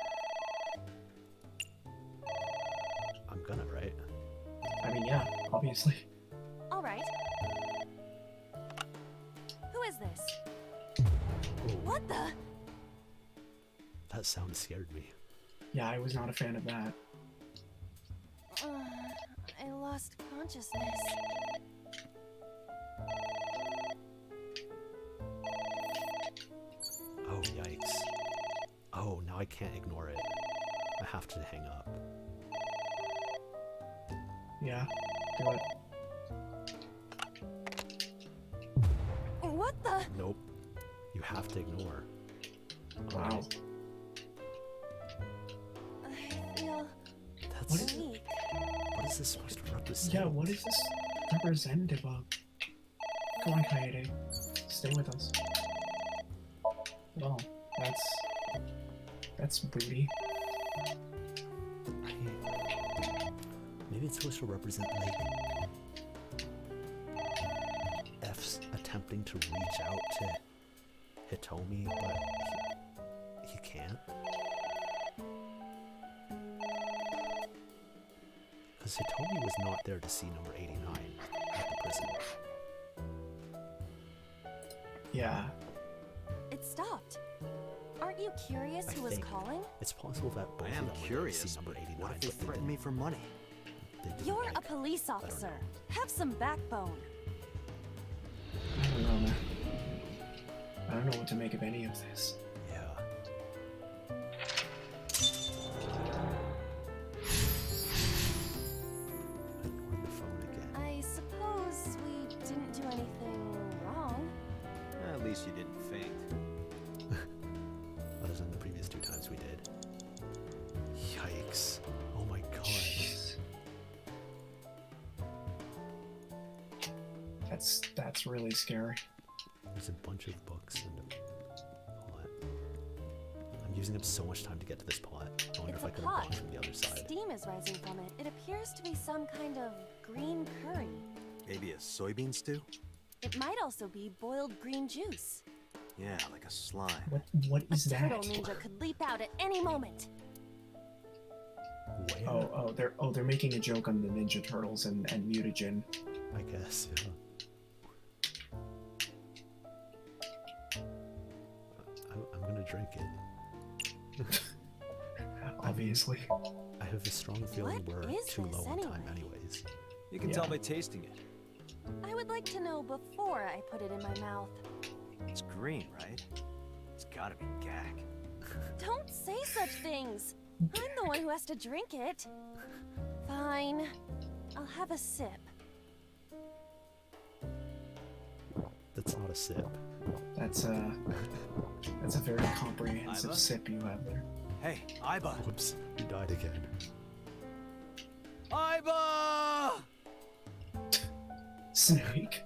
I'm gonna, right? I mean, yeah, obviously. All right. Who is this? Ooh. What the? That sound scared me. Yeah, I was not a fan of that. I lost consciousness. Oh, yikes. Oh, now I can't ignore it. I have to hang up. Yeah, do it. What the? Nope. You have to ignore. Wow. I feel That's... weak. What is this supposed to represent? Yeah, what is this representative of? Come on, Kaede. Stay with us. Well, that's booty. Maybe it's supposed to represent, like, F's attempting to reach out to Hitomi, but he can't. Because Hitomi was not there to see number 89 at the prison. Yeah. It stopped. Aren't you curious who was calling? It's possible that both I of am them were curious, there to see number 89, what if they but they threatened me for money? didn't, You're like, a police officer. Have some backbone. I don't know, man. I don't know what to make of any of this. Yeah. Ignore the phone again. I suppose we didn't do anything wrong. At least you didn't faint. Other than the previous 2 times we did. Yikes. Oh my god. That's really scary. There's a bunch of books and all that. I'm using up so much time to get to this plot. I wonder if I could have gone from the other side. Steam is rising from it. It appears to be some kind of green curry. Maybe a soybean stew? It might also be boiled green juice. Yeah, like a slime. What is A that? turtle ninja could leap out at any moment. Where? They're making a joke on the Ninja Turtles and mutagen. I guess, yeah. I'm gonna drink it. Obviously. I have a strong feeling we're is too this low on time anyway? anyways. You can tell by tasting it. I would like to know before I put it in my mouth. It's green, right? It's gotta be gag. Don't say such things. I'm the one who has to drink it. Fine. I'll have a sip. That's not a sip. That's a very comprehensive Iva? sip you have there. Hey, Iba! Whoops, you died again. Iba! Snake?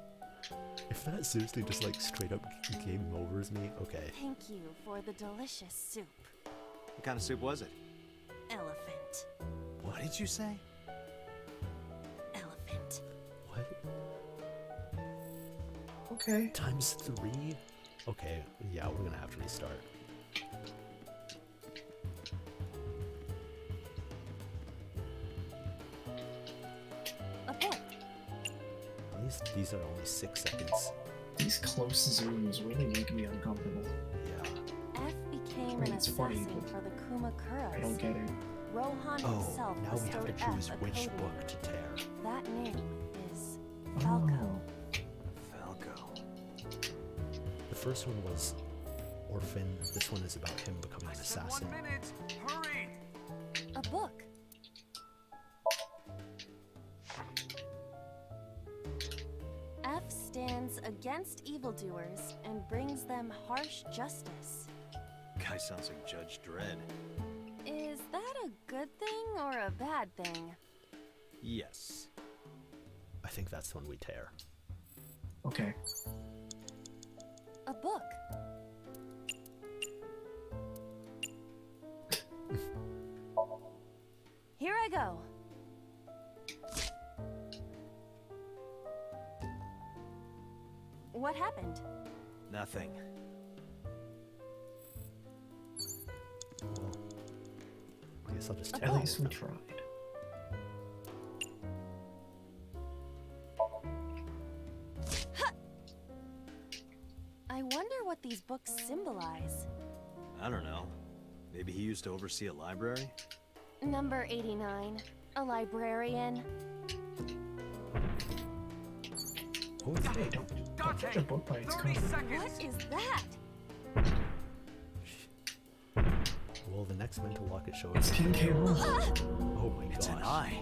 If that seriously just like straight up game overs me, okay. Thank you for the delicious soup. What kind of soup was it? Elephant. What did you say? Elephant. What? Okay. Times 3? Okay, yeah, we're gonna have to restart. A book. At least these are only 6 seconds. These close zooms really make me uncomfortable. Yeah. F became I mean, an it's funny, assassin but for the Kumakuras. I don't get it. Rohan Oh, himself now we have to bestowed choose F a which code book name. to tear. That name is Falco. Falco. The first one was Orphan. This one is about him becoming an assassin. 1 minute! Hurry! A book. F stands against evildoers and brings them harsh justice. Guy sounds like Judge Dredd. Is that a good thing or a bad thing? Yes. I think that's the one we tear. Okay. A book. Here I go. What happened? Nothing. Well, I guess I'll just tear At all least of we them. tried. I wonder what these books symbolize. I don't know. Maybe he used to oversee a library? Number 89. A librarian. Oh, it's Hey, don't judge a book by its cover. What is that? Well, the next mental locket show It's is King K. Rool. Oh my It's an gosh. eye.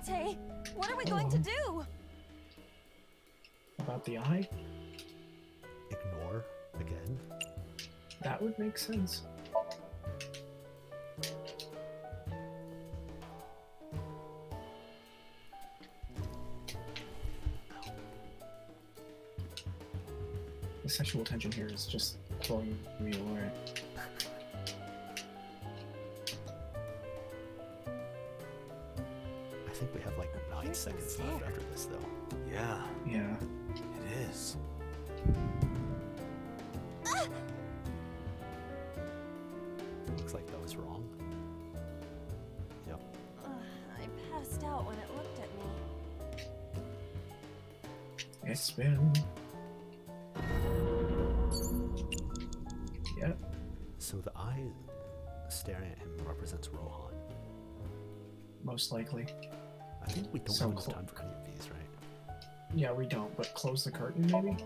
Date, what are we going to do? About the eye? Ignore again. That would make sense. The sexual tension here is just blowing me away. I think we have like 9 seconds left after this, though. Yeah, Yeah. it is. Looks like that was wrong. Yep. I passed out when it looked at me. It's been... Yep. So the eye staring at him represents Rohan. Most likely. I think we don't So have enough clo- time for any of these, right? Yeah, we don't, but close the curtain, maybe?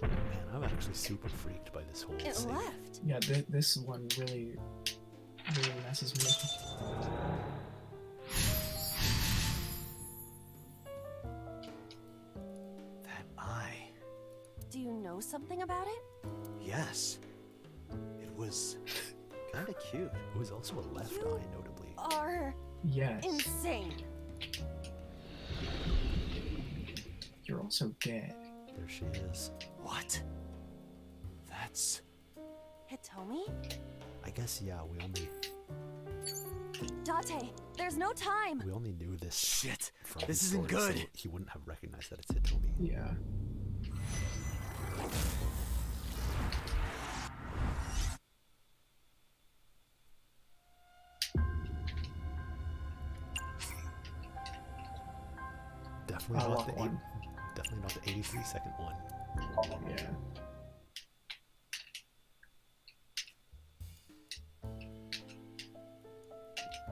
Man, I'm actually super freaked by this whole It scene. left. Yeah, this one really messes me up. That eye. Do you know something about it? Yes. It was kind of cute. It was also a left eye, notably. Are Yes. insane. You're also dead. There she is. What? That's... Hitomi? I guess, yeah, we only knew this. Shit! From This the isn't story, good. so he wouldn't have recognized that it's Hitomi. Yeah. Definitely Oh, not the one. definitely not the 83-second one. Yeah.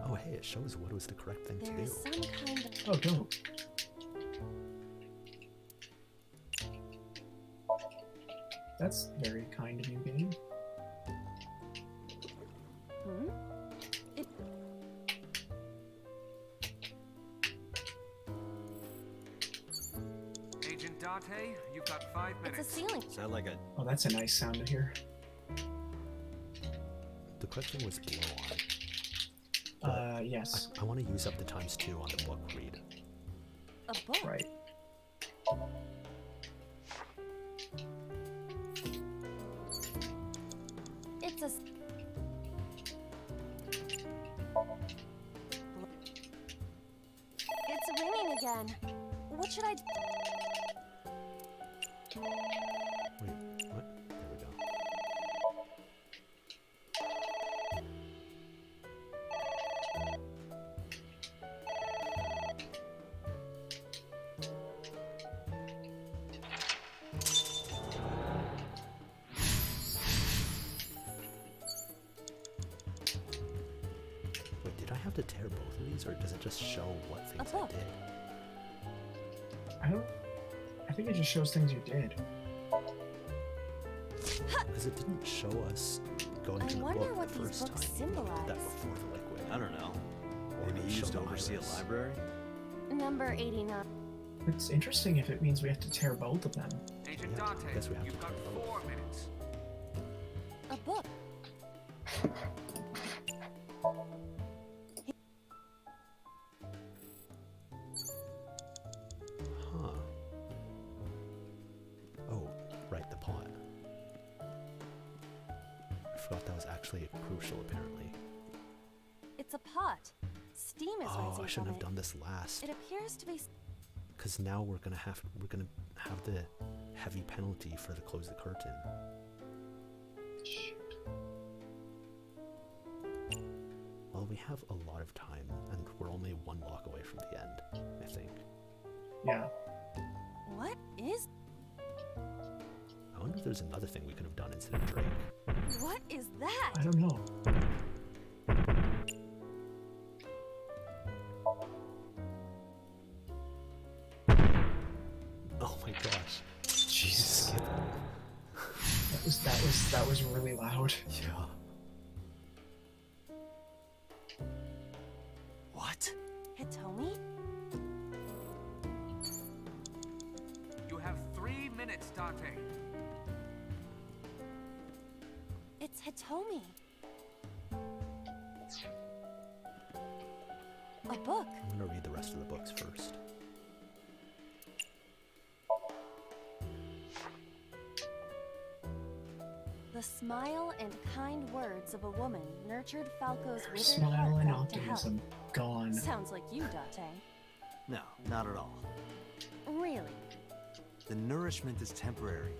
Oh, hey, it shows what was the correct thing to do. There's some kind of... Oh, dope. That's very kind of you, game. Hmm? It... Agent Date, you've got 5 minutes. It's a ceiling. Is that like a... Oh, that's a nice sound to hear. The correct thing was blow on. Yes. I want to use up the ×2 on the book read. A book? Right. It's a... It's ringing again. What should I... Wait, what? There we go. Wait, did I have to tear both of these, or does it just show what things I did? I think it just shows things you did. Because it didn't show us going I to the wonder book what the these first books time. We did symbolize. that before the liquid. I don't know. Or Maybe it he used showed to oversee a Iris. library? Number 89. It's interesting if it means we have to tear both of them. Agent Yeah, I Date, guess we have you've to got tear both. 4 minutes. A book. Huh. Oh, right, the pot. I forgot that was actually crucial, apparently. It's a pot. Steam is Oh, rising I shouldn't from have done this last. It appears to be... Because now we're gonna have the heavy penalty for the close the curtain. Well, Well, we have a lot of time, and we're only one block away from the end, I think. Yeah. What is... I wonder if there's another thing we could have done instead of Drake. What is that? I don't know. Oh my gosh. Jesus. That was really loud. Yeah. What? Hitomi? You have 3 minutes, Date. It's Hitomi. A book. I'm gonna read the rest of the books first. The smile and kind words of a woman nurtured Falco's withered Smile heart and back to health. optimism gone. Sounds like you, Date. No, not at all. Really? The nourishment is temporary.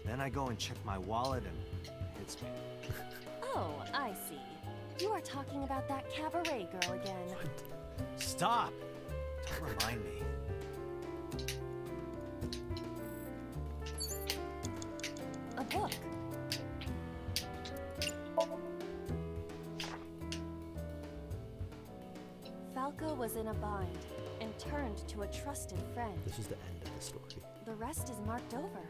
Then I go and check my wallet and it hits me. Oh, I see. You are talking about that cabaret girl again. Stop! Don't remind me. A book. Falco was in a bind and turned to a trusted friend. This is the end of the story. The rest is marked over.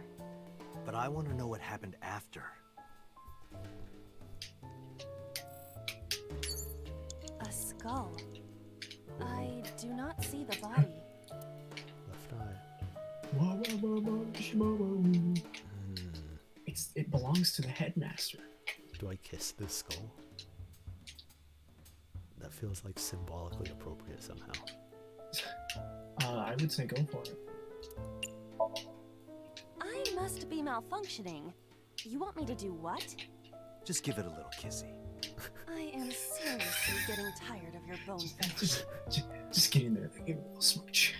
But I want to know what happened after. A skull. I do not see the body. Left eye. It belongs to the headmaster. Do I kiss this skull? That feels like symbolically appropriate somehow. I would say go for it. I must be malfunctioning. You want me to do what? Just give it a little kissy. I am seriously getting tired of your bone fetish. Just get in there and give it a little smooch.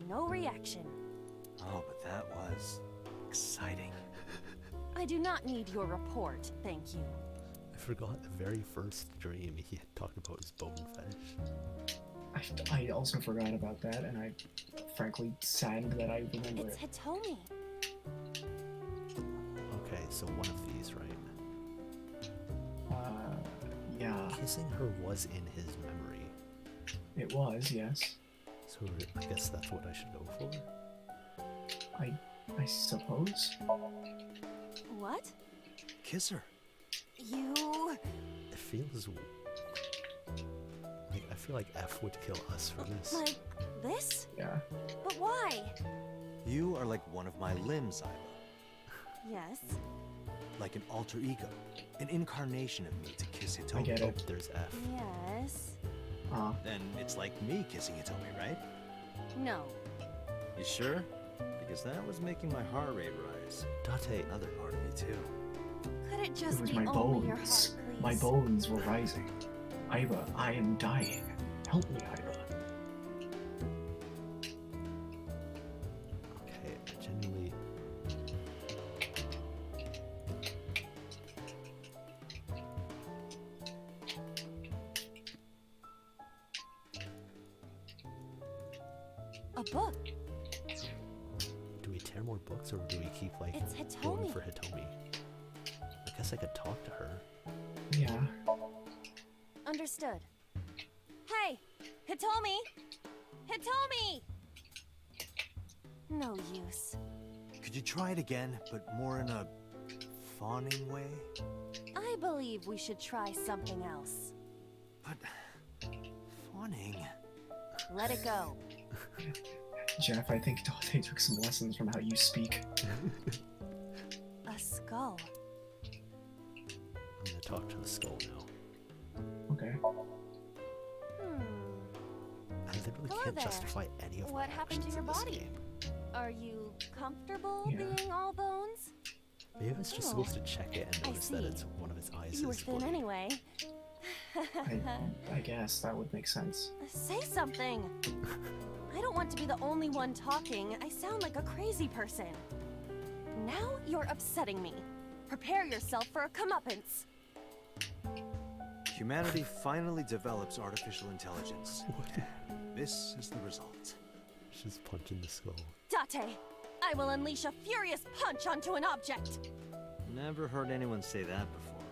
No reaction. Oh, but that was exciting. I do not need your report, thank you. I forgot the very first dream he had talked about his bone fetish. I also forgot about that, and I'm frankly saddened that I remember It's it. Hitomi. Okay, so one of these, right? Yeah. Kissing her was in his memory. It was, yes. So I guess that's what I should go for? I suppose. What? Kiss her. You... It feels... like, I feel like F would kill us for this. Like this? Yeah. But why? You are like one of my limbs, Iva. Yes. Like an alter ego. An incarnation of me to kiss Hitomi. I get it. Oh, there's F. Yes. Then it's like me kissing Hitomi, right? No. You sure? Because that was making my heart rate rise. Date. Another part of me, too. Could it just It was be my only your bones. heart, please? My bones were rising. Iva, I am dying. Help me, Iva. Okay, I genuinely... A book. Do we tear more books, or do we keep, like, It's going Hitomi. for Hitomi? I guess I could talk to her. Yeah. Understood. Hey! Hitomi! Hitomi! No use. Could you try it again, but more in a fawning way? I believe we should try something else. But... fawning... Let it go. Jeff, I think Date took some lessons from how you speak. A skull. I'm gonna talk to the skull now. Okay. I literally Hello can't there. justify any of What my happened to actions your in this body? game. Are you comfortable Yeah. being all bones? Maybe I was just Oh, supposed to check it and I notice that see. it's one of its eyes You were is thin bloody. anyway. I guess that would make sense. Say something. I don't want to be the only one talking. I sound like a crazy person. Now you're upsetting me. Prepare yourself for a comeuppance. Humanity finally develops artificial intelligence. This is the result. She's punching the skull. Date, I will unleash a furious punch onto an object. Never heard anyone say that before.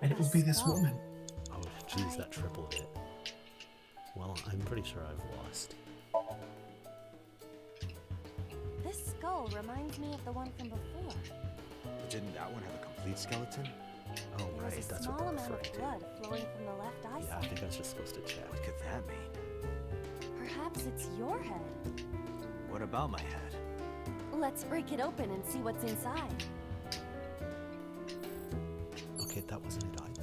And it will be this woman. Oh, jeez, that tripled it. Well, I'm pretty sure I've lost. This skull reminds me of the one from before. But didn't that one have a complete skeleton? Oh, There right, was a that's small what they're amount referring of to. blood flowing from the left eye Yeah, I socket. think I was just supposed to check. What could that mean? Perhaps it's your head. What about my head? Let's break it open and see what's inside. Okay, that wasn't it either.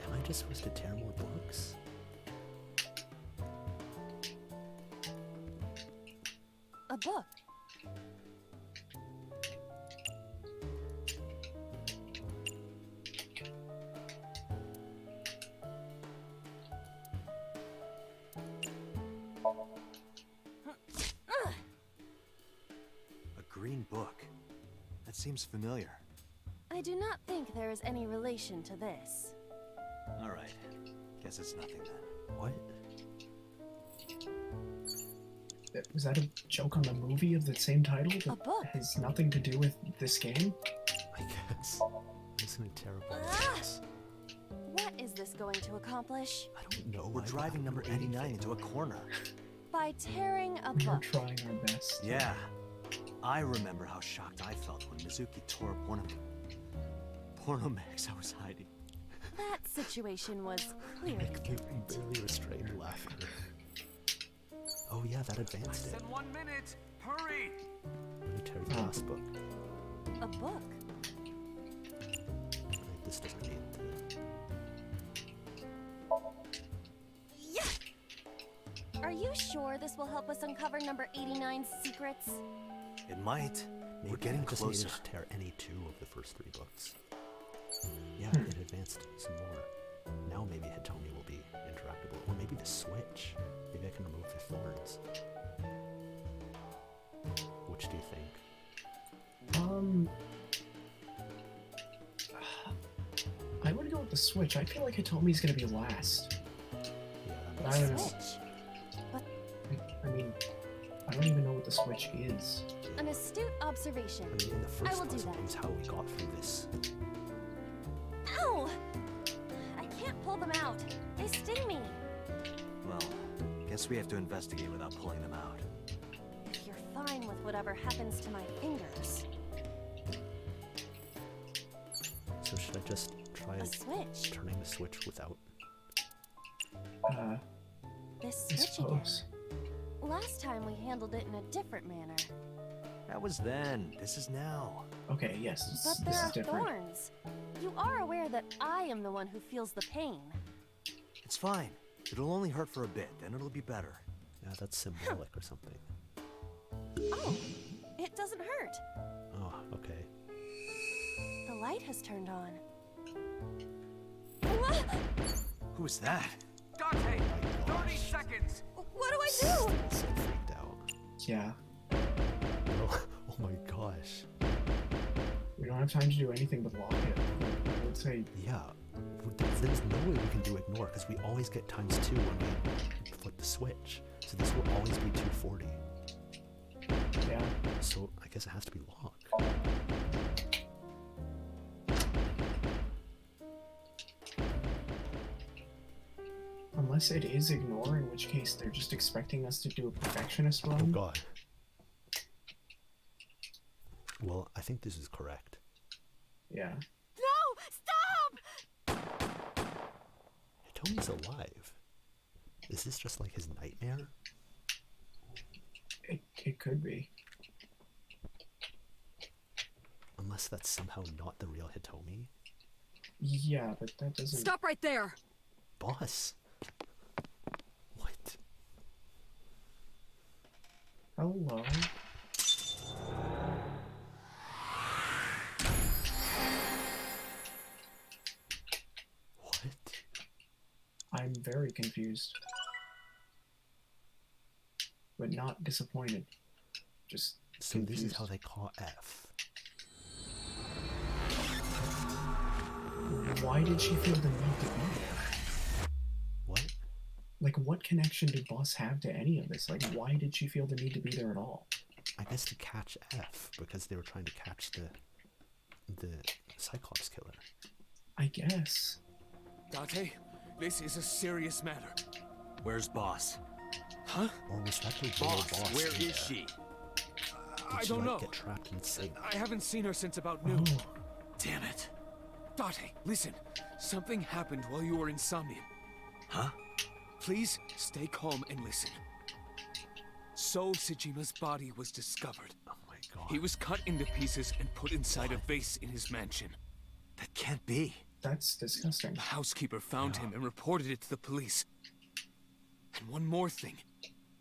Am I just supposed to tear more books? A book. A green book. That seems familiar. I do not think there is any relation to this. Alright. Guess it's nothing then. What? Was that a joke on the movie of the same title that book. has nothing to do with this game? I guess. I'm just gonna tear apart books. What is this going to accomplish? I don't know. We're driving number 89 into a corner. By tearing a We are book. trying our best. Yeah. I remember how shocked I felt when Mizuki tore up one of the porno mags I was hiding. That situation was clearly different. Barely restrained laughter. Oh yeah, that advanced it. 1 minute. Hurry! I'm gonna tear the last book. A book? Right, this doesn't need the... Yeah! Are you sure this will help us uncover number 89's secrets? It might. Maybe We're getting I just need closer. to tear any 2 of the first 3 books. Yeah, it advanced some more. Now maybe Hitomi will be interactable. Or maybe the switch. Maybe I can remove the thorns. Which do you think? I would go with the Switch. I feel like Hitomi's gonna be last. Yeah, But I don't know. Switch? I mean, I don't even know what the Switch is. An astute observation. I mean, in the I first will do puzzle, that. it was how we got through this. Ow! I can't pull them out. They sting me. Well, guess we have to investigate without pulling them out. If you're fine with whatever happens to my fingers. So should I just try A switch. turning the switch without? This I switch again. suppose. Last time we handled it in a different manner. That was then. This is now. Okay, yes, But this there is are different. thorns. You are aware that I am the one who feels the pain. It's fine. It'll only hurt for a bit, then it'll be better. Yeah, that's symbolic or something. Oh, it doesn't hurt. Oh, okay. The light has turned on. Who was that? Dante, 30 seconds! What do I do? So freaked out. Yeah. Oh my gosh. We don't have time to do anything but lock it. I would say, Yeah. There's no way we can do ignore because we always get ×2 when we flip the switch. So this will always be 240. yeah. So I guess it has to be locked. Unless it is ignore, in which case they're just expecting us to do a perfectionist run. Oh god. Well, I think this is correct. Yeah. No! Stop! Hitomi's alive. Is this just like his nightmare? It could be. Unless that's somehow not the real Hitomi. Yeah, but that doesn't... Stop right there! Boss! What? Hello? What? I'm very confused. But not disappointed. just So confused. this is how they caught F. Why did she feel the need to be there? What? Like, what connection did Boss have to any of this? Like, why did she feel the need to be there at all? I guess to catch F, because they were trying to catch the Cyclops killer. I guess. Date, this is a serious matter. Where's Boss? Huh? Or was that the real Boss? Where in is she? I Did she, don't like, know. get trapped in sync? I haven't seen her since about noon. Oh. Damn it. Date, listen. Something happened while you were in Somnium. Huh? Please stay calm and listen. So Sejima's body was discovered. Oh my god. He was cut into pieces and put inside a vase in his mansion. That can't be. That's disgusting. The housekeeper found him and reported it to the police. And one more thing.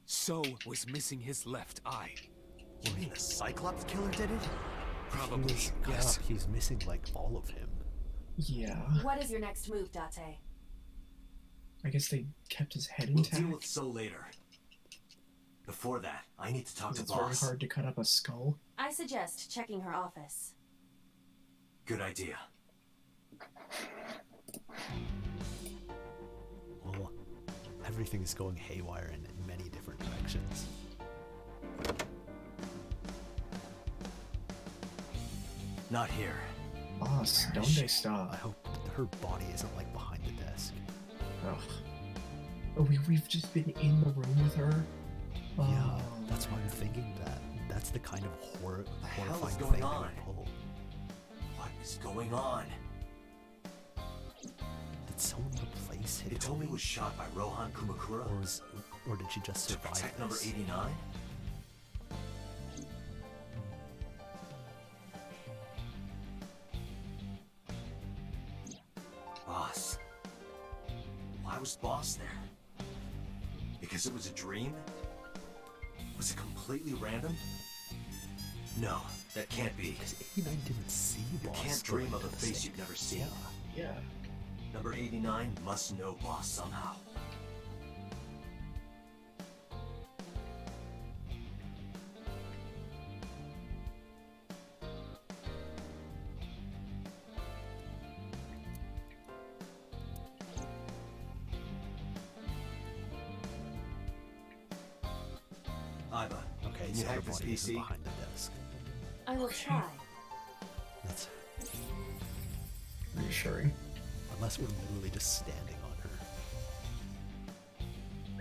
So was missing his left eye. You mean the Cyclops killer did it? Probably. Yeah, he's missing like all of him. Yeah. What is your next move, Date? I guess they kept his head We'll intact. deal with So later. Before that, I need to talk to It's very Boss. hard to cut up a skull. I suggest checking her office. Good idea. Well, everything is going haywire in many different directions. Not here. Boss, don't they stop? I hope her body isn't like behind the desk. Ugh. Oh, we've just been in the room with her. Yeah, Oh. that's why I'm thinking that. That's the kind of hell is horrifying going thing they on? would pull. What is going on? Did someone replace Hitomi? Hitomi was shot by Rohan Kumakura. Or did she just To survive protect number this? 89? Boss. Why was Boss there? Because it was a dream? Was it completely random? No, that can't be. Because 89 didn't see You Boss. can't going dream of a into the face sink. you've never seen. Yeah. Number 89 must know Boss somehow. Iva, Okay, can you so her hack this body isn't PC? behind the desk. I will try. That's Reassuring. unless we're literally just standing on her.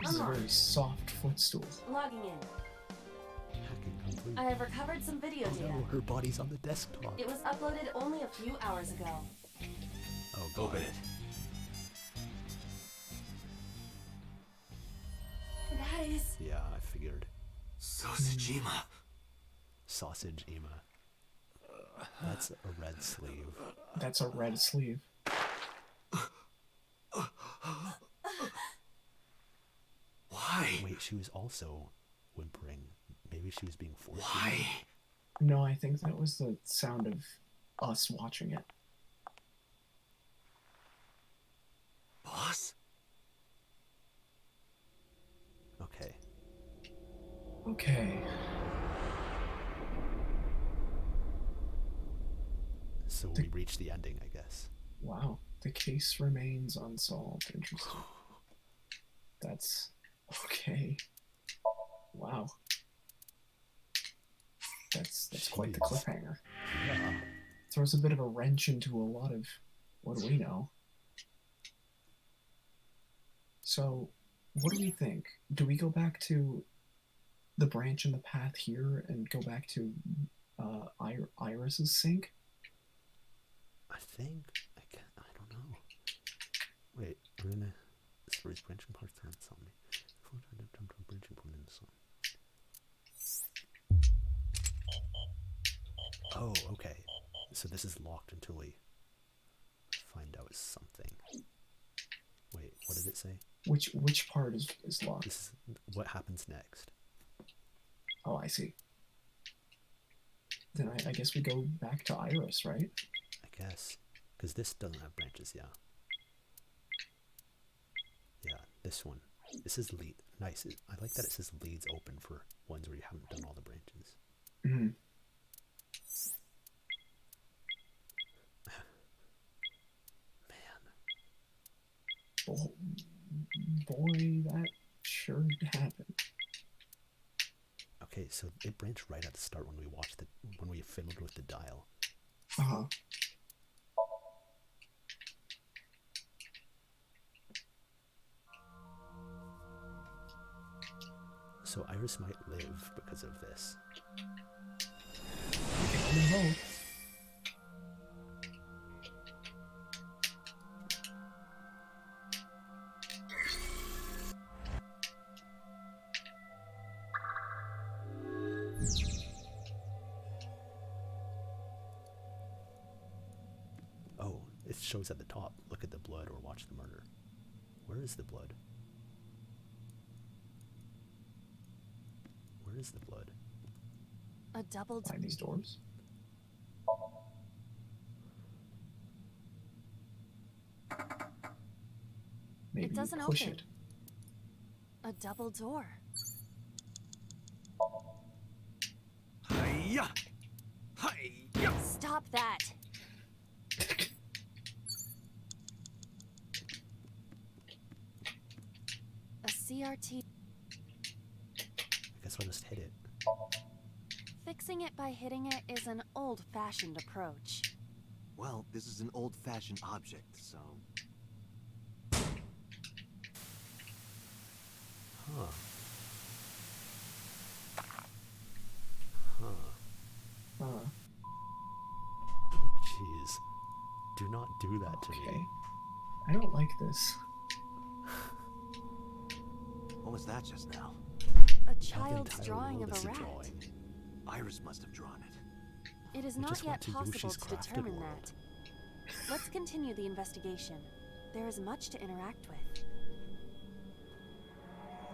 This is a very soft footstool. Logging in. Hacking complete. I have recovered some video Oh data. no, her body's on the desktop. It was uploaded only a few hours ago. Oh god. Open it. Guys, Yeah, I figured. Sosajima. Sausage Ema. That's a red sleeve. That's a red sleeve. Why? Wait, she was also whimpering. Maybe she was being forced. Why? No, I think that was the sound of us watching it. Boss? Okay. Okay. So we reached the ending, I guess. Wow. The case remains unsolved. Interesting. That's okay. Wow. That's quite the Jeez. cliffhanger. Yeah. Throws a bit of a wrench into a lot of what do we know. So, what do we think? Do we go back to the branch in the path here and go back to Iris's sink? I think I don't know. Wait, I'm gonna stories branching parts around something. Before I jump to a branching point in the sun. Oh, okay. So this is locked until we find out something. Wait, what did it say? Which part is locked? This is what happens next. Oh, I see. Then I guess we go back to Iris, right? I guess. Because this doesn't have branches, yeah. Yeah, this one. This is lead. Nice. I like that it says leads open for ones where you haven't done all the branches. Mm-hmm. Man. Boy, that sure happened. Okay, so it branched right at the start when we fiddled with the dial. Uh-huh. So Iris might live because of this. Oh, it shows at the top. Look at the blood or watch the murder. Where is the blood? Where is the blood? A double behind these doors. Maybe it doesn't push open. it. A double door. Hiya! Hiya! Stop that! A CRT. I guess I'll just hit it. Fixing it by hitting it is an old-fashioned approach. Well, this is an old-fashioned object, so... Huh. Huh. Huh. Jeez. Do not do that to me. I don't like this. What was that just now? A child's drawing of a rat. Iris must have drawn it. It is not yet possible to determine that. Let's continue the investigation. There is much to interact with.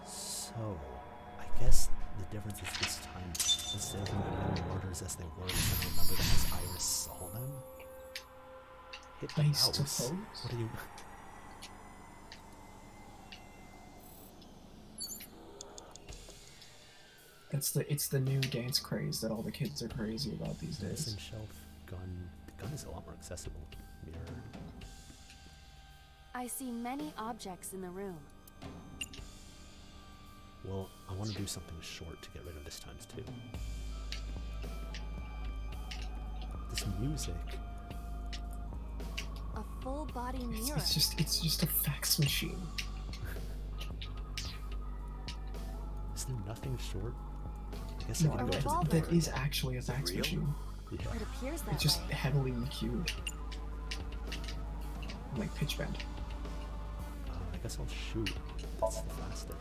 So, I guess the difference is this time, instead of remembering the murders as they were, we're going to remember them as Iris saw them? Hit the mouse. Suppose? What are you... It's the new dance craze that all the kids are crazy about these days. Medicine shelf, gun. The gun is a lot more accessible. Mirror. I see many objects in the room. Well, I want to do something short to get rid of this times two. This music. A full body mirror. It's just a fax machine. Is there nothing short? I guess No, I can go that is actually a fax machine. Yeah. It appears that It's just way. heavily EQ'd. Like pitch bend. I guess I'll shoot. That's the fastest.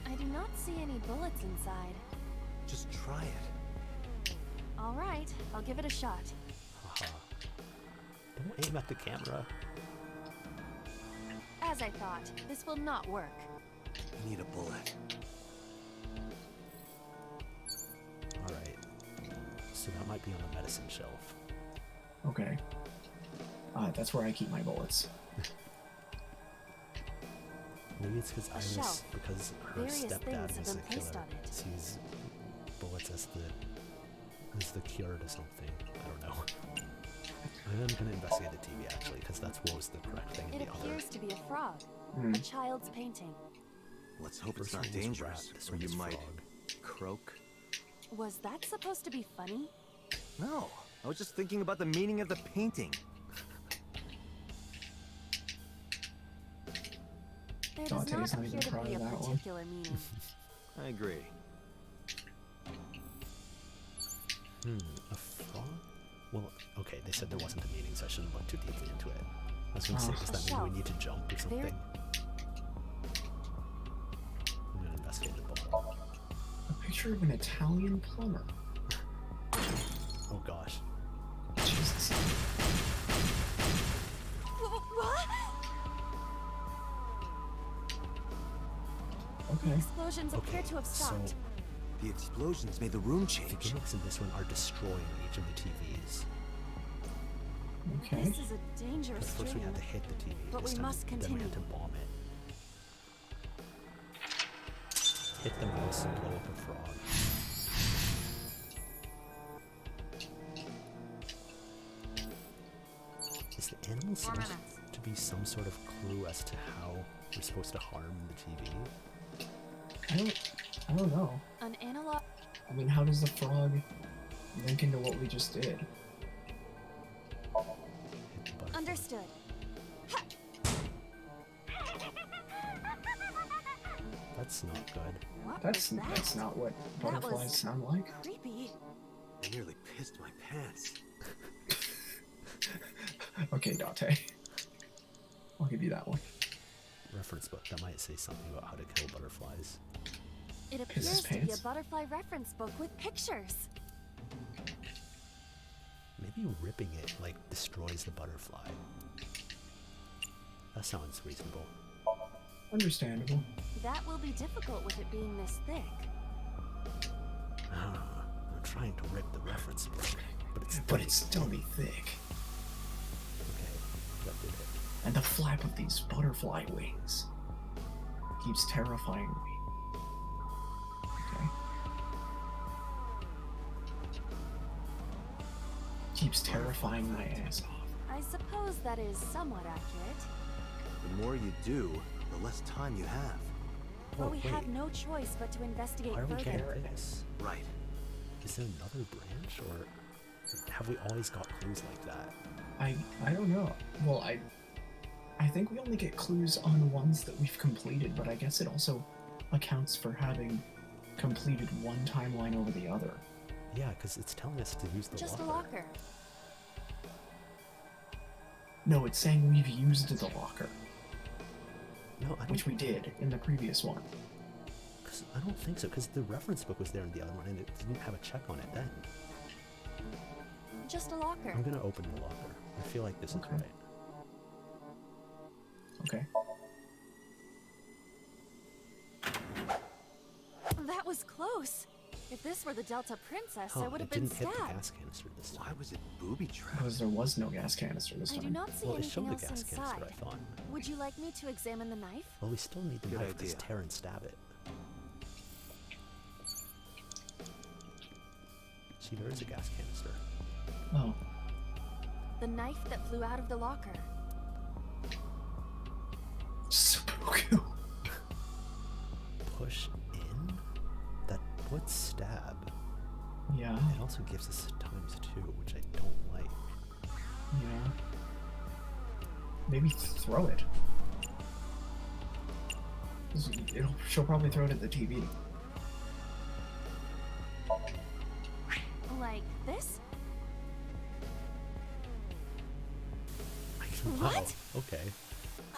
I do not see any bullets inside. Just try it. All right, I'll give it a shot. Haha. Don't aim at the camera. As I thought, this will not work. I need a bullet. Alright. So that might be on the medicine shelf. Okay. That's where I keep my bullets. Maybe it's because Iris, shelf. because her Various stepdad things was have a been placed killer, on it. sees bullets as the cure to something. I don't know. I'm gonna investigate the TV actually, because that's what was the correct thing in It the other. appears to be a frog. A child's painting. Let's hope First it's not one was dangerous, rat, this or one you is might frog. croak. Was that supposed to be funny? No, I was just thinking about the meaning of the painting. There does Dante's not not appear even to proud be a of that one. particular meaning. I agree. A frog? Well, okay, they said there wasn't a meaning, so I shouldn't look too deeply into it. I was gonna say, does that mean we need to jump or something? I'm gonna investigate the ball. A picture of an Italian plumber. Oh gosh. Jesus. What? Okay. The explosions appear to have stopped. So the explosions made the room change. The gimmicks in this one are destroying each of the TVs. Okay. This is a dangerous But first we dream. have to hit the TV. But this we time must then we continue. have to bomb hit the mouse and blow up a frog. Is the animal supposed to be some sort of clue as to how we're supposed to harm the TV? I don't know. An analog. I mean, how does the frog link into what we just did? Understood. That's not good. That's not what butterflies sound like. Creepy. I nearly pissed my pants. Okay, Dante. I'll give you that one. Reference book that might say something about how to kill butterflies. It appears to be a butterfly reference book with pictures. Maybe ripping it, like, destroys the butterfly. That sounds reasonable. Understandable. That will be difficult with it being this thick. I'm trying to rip the reference book, but it's dummy thick. Okay, that did it. And the flap of these butterfly wings keeps terrifying me. Okay. Keeps terrifying my ass off. I suppose that is somewhat accurate. The more you do, the less time you have. But we have no choice but to investigate further. Why are we getting this? Right. Is there another branch, or have we always got clues like that? I don't know. Well, I think we only get clues on ones that we've completed, but I guess it also accounts for having completed one timeline over the other. Yeah, because it's telling us to use the Just locker. a locker. No, it's saying we've used the locker. No, I don't. Which we did in the previous one. Because I don't think so, because the reference book was there in the other one, and it didn't have a check on it then. Just a locker. I'm gonna open the locker. I feel like this is right. Okay. That was close. If this were the Delta Princess, I would have been It didn't hit the stabbed. gas canister this time. Why was it booby-trapped? Because there was no gas canister this I time. do not see Well, it anything showed the else gas inside. canister, I thought. Would you like me to examine the knife? Well, we still need the Good knife because idea. tear and stab it. See, there is a gas canister. Oh. The knife that flew out of the locker. Seppuku. Push in? That would stab. Yeah. It also gives us ×2, which I don't like. Yeah. Maybe throw it. She'll probably throw it at the TV. Like this? Wow. What? Okay.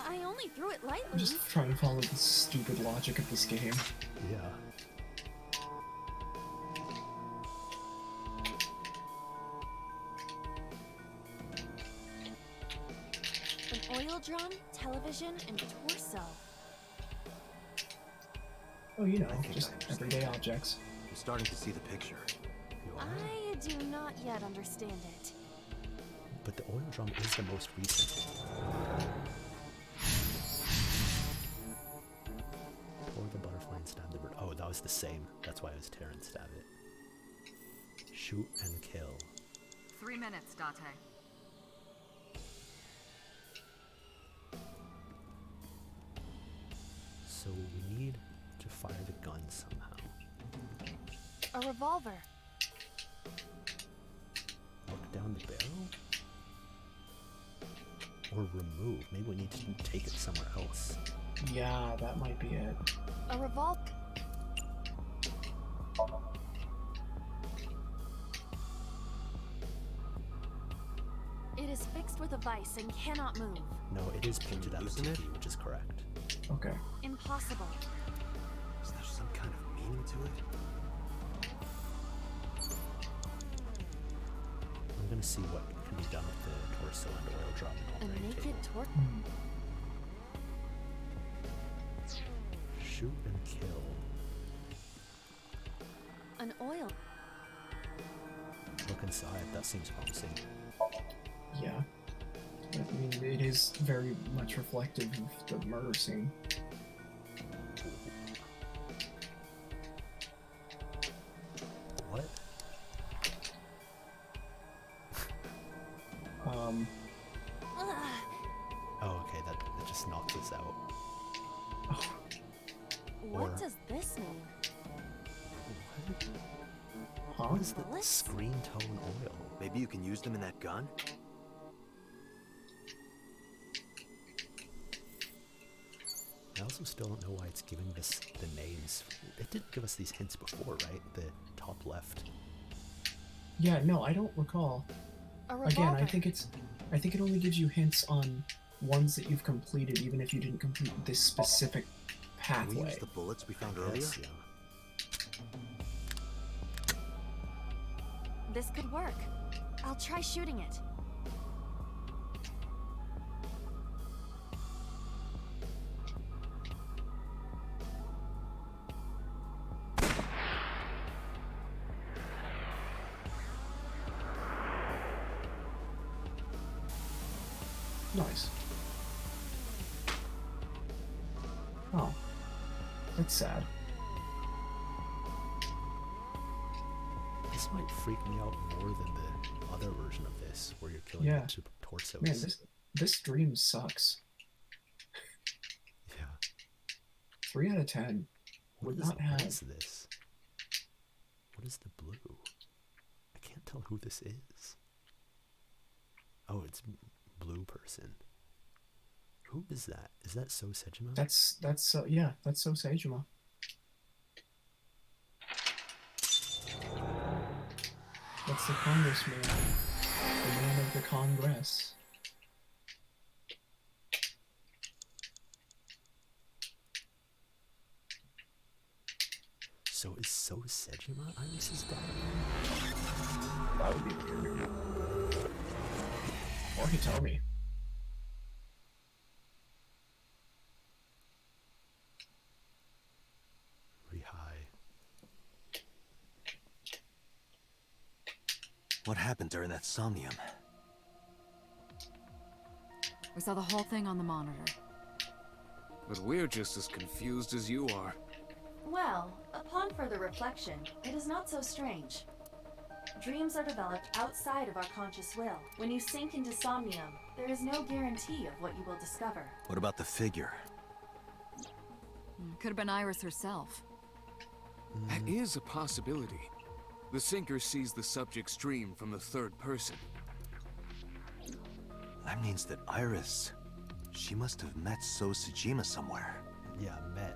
I only threw it lightly. I'm just trying to follow the stupid logic of this game. Yeah. An oil drum, television, and torso. Oh, you know, just everyday objects. I'm starting to see the picture. I do not yet understand it. But the oil drum is the most recent. Pour the butterfly and stab the bird. Oh, that was the same. That's why it was tear and stab it. Shoot and kill. 3 minutes, Date. So we need to fire the gun somehow. A revolver. Look down the barrel? Or remove. Maybe we need to take it somewhere else. Yeah, that might be it. A revolver. It is fixed with a vise and cannot move. No, it is pointed at the TV, which is correct. Okay. Impossible. Is there some kind of meaning to it? I'm gonna see what can be done with the torso and oil drum A and operating naked table. torque. Shoot and kill. An oil. Look inside, that seems promising. Yeah. I mean, it is very much reflective of the murder scene. Oh, okay, that just knocks us out. What does this mean? What is the Bullets? screen tone oil? Maybe you can use them in that gun? I also still don't know why it's giving us the names. It didn't give us these hints before, right? The top left. Yeah, no, I don't recall. Again, I think it only gives you hints on ones that you've completed, even if you didn't complete this specific Can we pathway. use the bullets we found Yes, earlier? yeah. This could work. I'll try shooting it. Nice. Oh. That's sad. This might freak me out more than the other version of this, where you're killing Yeah. bunch of torsos. Man, this dream sucks. Yeah. 3 out of 10. Would not What have. is this? What is the blue? I can't tell who this is. Oh, it's blue person. Who is that? Is that So Sejima? That's yeah, that's So Seijima. That's the congressman. The man of the Congress. So is So Sejima Iris's dad? That would be weird. Or Hitomi. Rihai. What happened during that Somnium? We saw the whole thing on the monitor. But we're just as confused as you are. Well, upon further reflection, it is not so strange. Dreams are developed outside of our conscious will. When you sink into Somnium, there is no guarantee of what you will discover. What about the figure? Could have been Iris herself. That is a possibility. The sinker sees the subject's dream from the third person. That means that Iris... She must have met So Sejima somewhere. Yeah, met.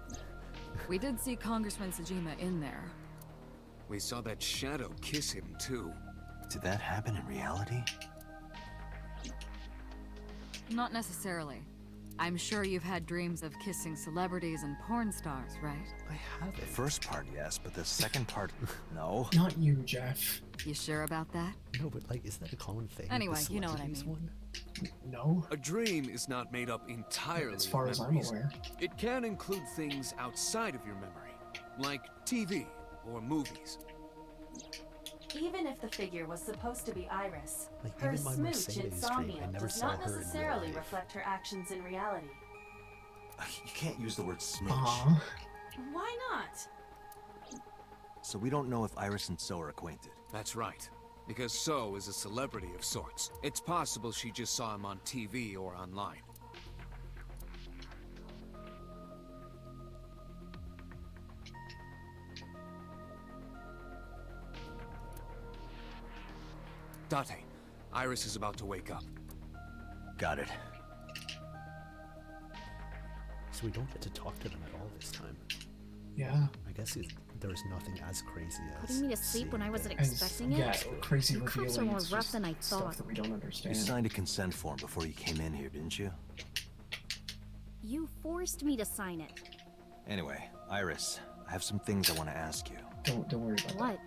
We did see Congressman Sejima in there. We saw that shadow kiss him, too. Did that happen in reality? Not necessarily. I'm sure you've had dreams of kissing celebrities and porn stars, right? I have The it. first part, yes, but the second part, no. Not you, Jeff. You sure about that? No, but like, is that a common thing? The Anyway, you know what I celebrities mean. One? No. A dream is not made up entirely As far of as I'm memories. aware. It can include things outside of your memory, like TV or movies. Even if the figure was supposed to be Iris, Like, her even my smooch in Mercedes dream, I Somnium never does saw not her in real necessarily life. reflect her actions in reality. You can't use the word smooch. Why not? So we don't know if Iris and So are acquainted. That's right. Because So is a celebrity of sorts. It's possible she just saw him on TV or online. Date, Iris is about to wake up. Got it. So we don't get to talk to them at all this time. Yeah. I guess there's nothing as crazy as Putting me to sleep when I wasn't As, expecting it? yeah, crazy You cops are revealing. more It's rough just than I stuff thought. that we don't You understand. signed a consent form before you came in here, didn't you? You forced me to sign it. Anyway, Iris, I have some things I want to ask you. Don't worry about that. What?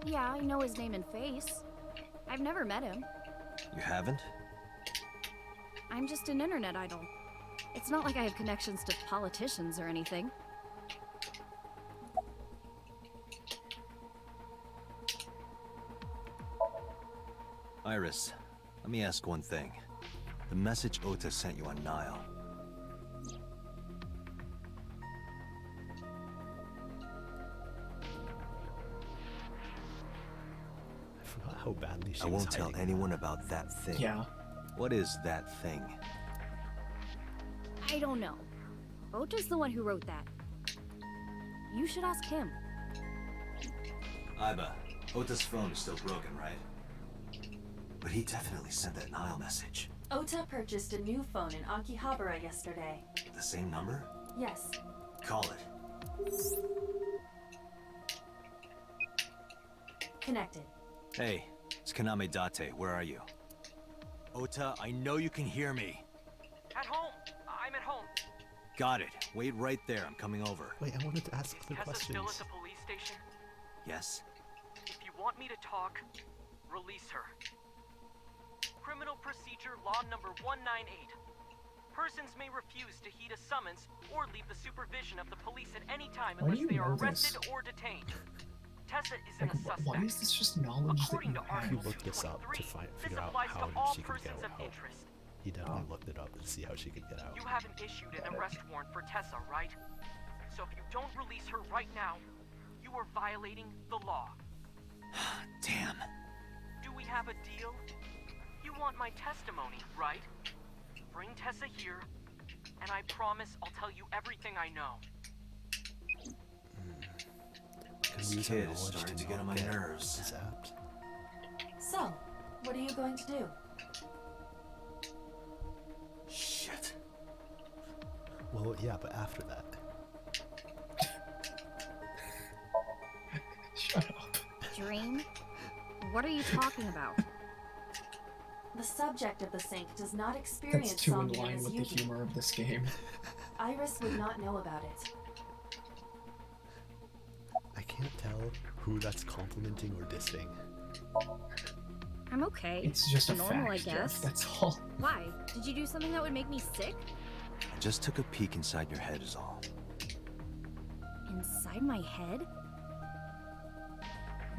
Yeah, I know his name and face. I've never met him. You haven't? I'm just an internet idol. It's not like I have connections to politicians or anything. Iris, let me ask one thing. The message Ota sent you on Nile. how badly she I was won't tell hiding anyone about that thing. Yeah. What is that thing? I don't know. Ota's the one who wrote that. You should ask him. Iba, Ota's phone is still broken, right? But he definitely sent that Nile message. Ota purchased a new phone in Akihabara yesterday. The same number? Yes. Call it. Connected. Hey, it's Kaname Date. Where are you? Ota, I know you can hear me. At home. I'm at home. Got it. Wait right there. I'm coming over. Wait, I wanted to ask the Tessa questions. still at the police station? Yes? If you want me to talk, release her. Criminal Procedure Law number 198. Persons may refuse to heed a summons or leave the supervision of the police at any time Why do unless you they are know this? arrested or detained. Tessa isn't Like, a suspect. why is this just knowledge According that to you have? He Article looked this up to 223, figure this out applies to how all she could get persons of out. interest. He definitely looked it up to see how she could get out. You haven't issued an arrest warrant for Tessa, right? So if you don't release her right now, you are violating the law. Damn. Do we have a deal? You want my testimony, right? Bring Tessa here, and I promise I'll tell you everything I know. This kid is starting to get on my nerves. Zapped. So, what are you going to do? Shit. Well, yeah, but after that. Shut up. Dream? What are you talking about? The subject of the sink does not experience That's too in Somnium line as with you the do. humor of this game. Iris would not know about it. I can't tell who that's complimenting or dissing. I'm okay. It's just a normal, fact, I Jeff, guess. that's all. Why? Did you do something that would make me sick? I just took a peek inside your head is all. Inside my head?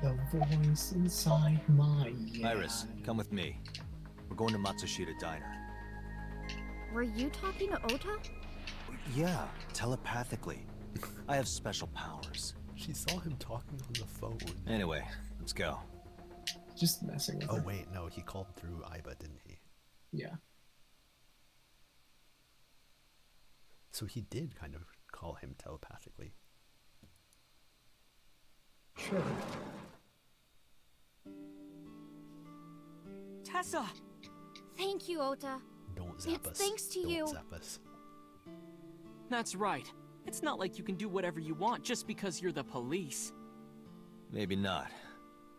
The voice inside my head. Iris, come with me. We're going to Matsushita Diner. Were you talking to Ota? Yeah, telepathically. I have special powers. She saw him talking on the phone. Anyway, let's go. Just messing with Oh her. wait, no, he called through Iba, didn't he? Yeah. So he did kind of call him telepathically. Sure. Tessa! Thank you, Ota. Don't zap It's us. thanks to Don't you. zap us. That's right. It's not like you can do whatever you want just because you're the police. Maybe not.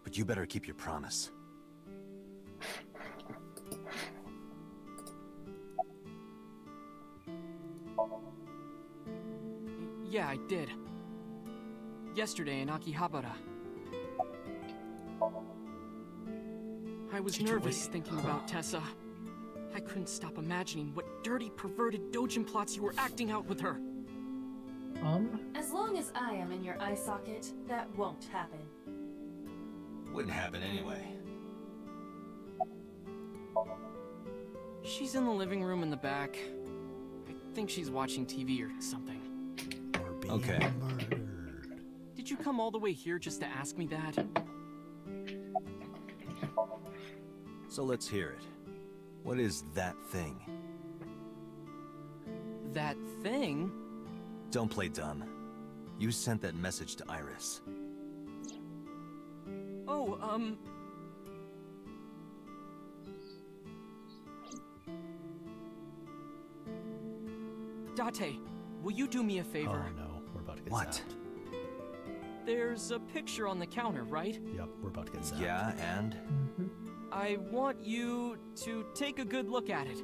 But you better keep your promise. Yeah, I did. Yesterday in Akihabara. I was nervous thinking about Tessa. I couldn't stop imagining what dirty, perverted dojin plots you were acting out with her. As long as I am in your eye socket, that won't happen. Wouldn't happen anyway. She's in the living room in the back. I think she's watching TV or something. Or being Okay. murdered. Did you come all the way here just to ask me that? So let's hear it. What is that thing? That thing? Don't play dumb. You sent that message to Iris. Oh, Date, will you do me a favor? Oh no, we're about to get What? zapped. There's a picture on the counter, right? Yep, we're about to get zapped. Yeah, and? I want you to take a good look at it.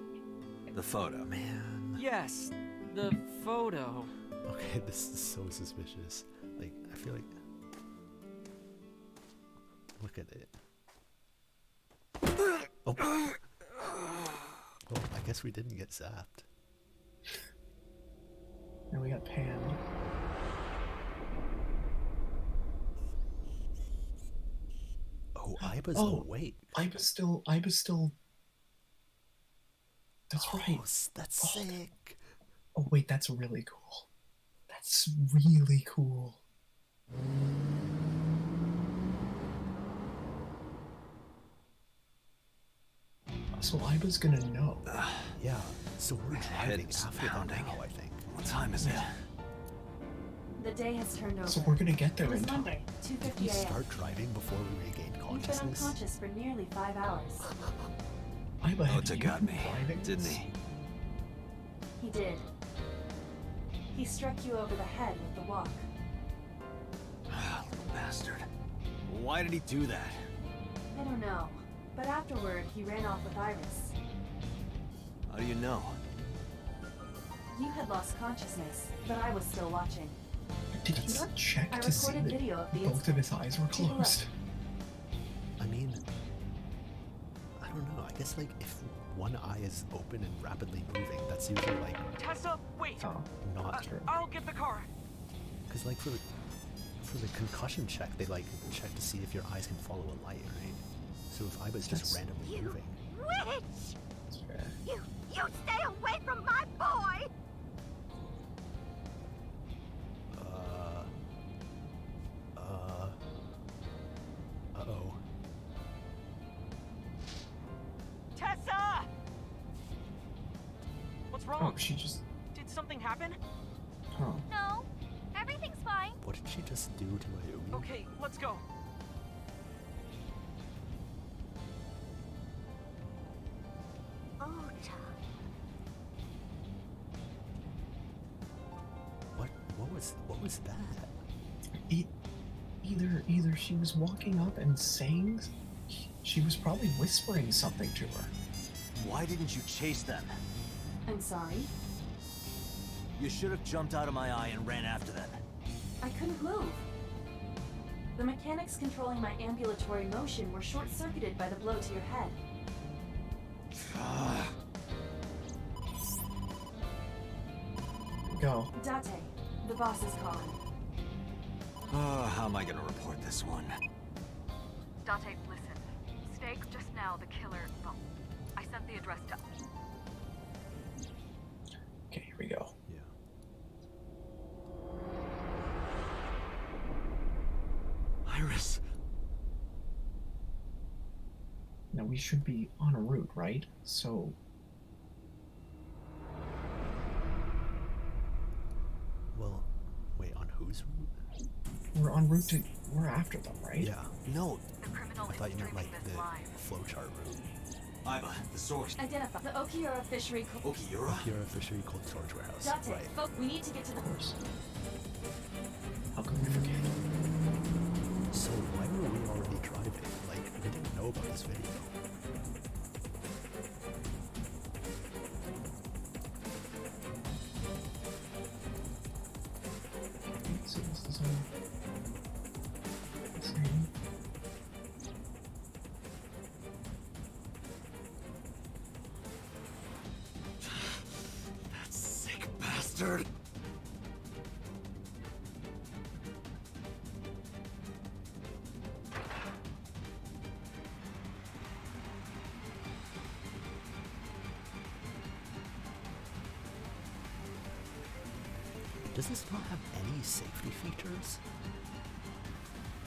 The photo. Man. Yes, the photo. Okay, this is so suspicious. Like, I feel like... Look at it. Oh. Well, I guess we didn't get zapped. And we got panned. Oh, Iba's awake. Iba's still. That's right. That's sick. Oh wait, that's really cool. That's really cool. So Iba's gonna know. Yeah, so we're driving Head's after them pounding. now, I think. What time is it? The day has turned over. So we're gonna get there It was in time. Monday, Did 2:50 we a.m. start driving before we regained You've been consciousness? unconscious for nearly 5 hours. Iba, have Ota you got been me, driving didn't this? he? He did. He struck you over the head with the walk. Little bastard. Why did he do that? I don't know, but afterward he ran off with Iris. How do you know? You had lost consciousness, but I was still watching. Did he not check I to see recorded that video of the both of his eyes were Take a look. closed? I mean, I don't know. I guess like if one eye is open and rapidly moving, that's usually like Tessa, wait! Oh, not true. I'll get the car. Because like for the concussion check, they like check to see if your eyes can follow a light, right? So if Iba's just randomly moving, Witch! You stay away from my boy! uh-oh. Tessa! What's wrong? Oh, she just... Did something happen? Huh. No, everything's fine. What did she just do to Mayumi? Okay, let's go. Ota. What was that? Either she was walking up and saying... She was probably whispering something to her. Why didn't you chase them? I'm sorry. You should have jumped out of my eye and ran after them. I couldn't move. The mechanics controlling my ambulatory motion were short-circuited by the blow to your head. Go. Date, the boss is calling. How am I gonna report this one? Date, listen. Stake just now the killer. Well, I sent the address to. Okay, here we go. Yeah. Iris. Now we should be on a route, right? So... Well, wait, on whose route? We're en route to... We're after them, right? Yeah. No. I thought you meant like the flowchart route. Iba, the source. Identify the Okiura fishery. Okiura? Okiura Fishery Cold Storage Warehouse. Date, Right. we need to get to the horse. How could we forget? So why were we already driving? Like, we didn't know about this video. So this is all... Same. That sick bastard. Does this not have any safety features?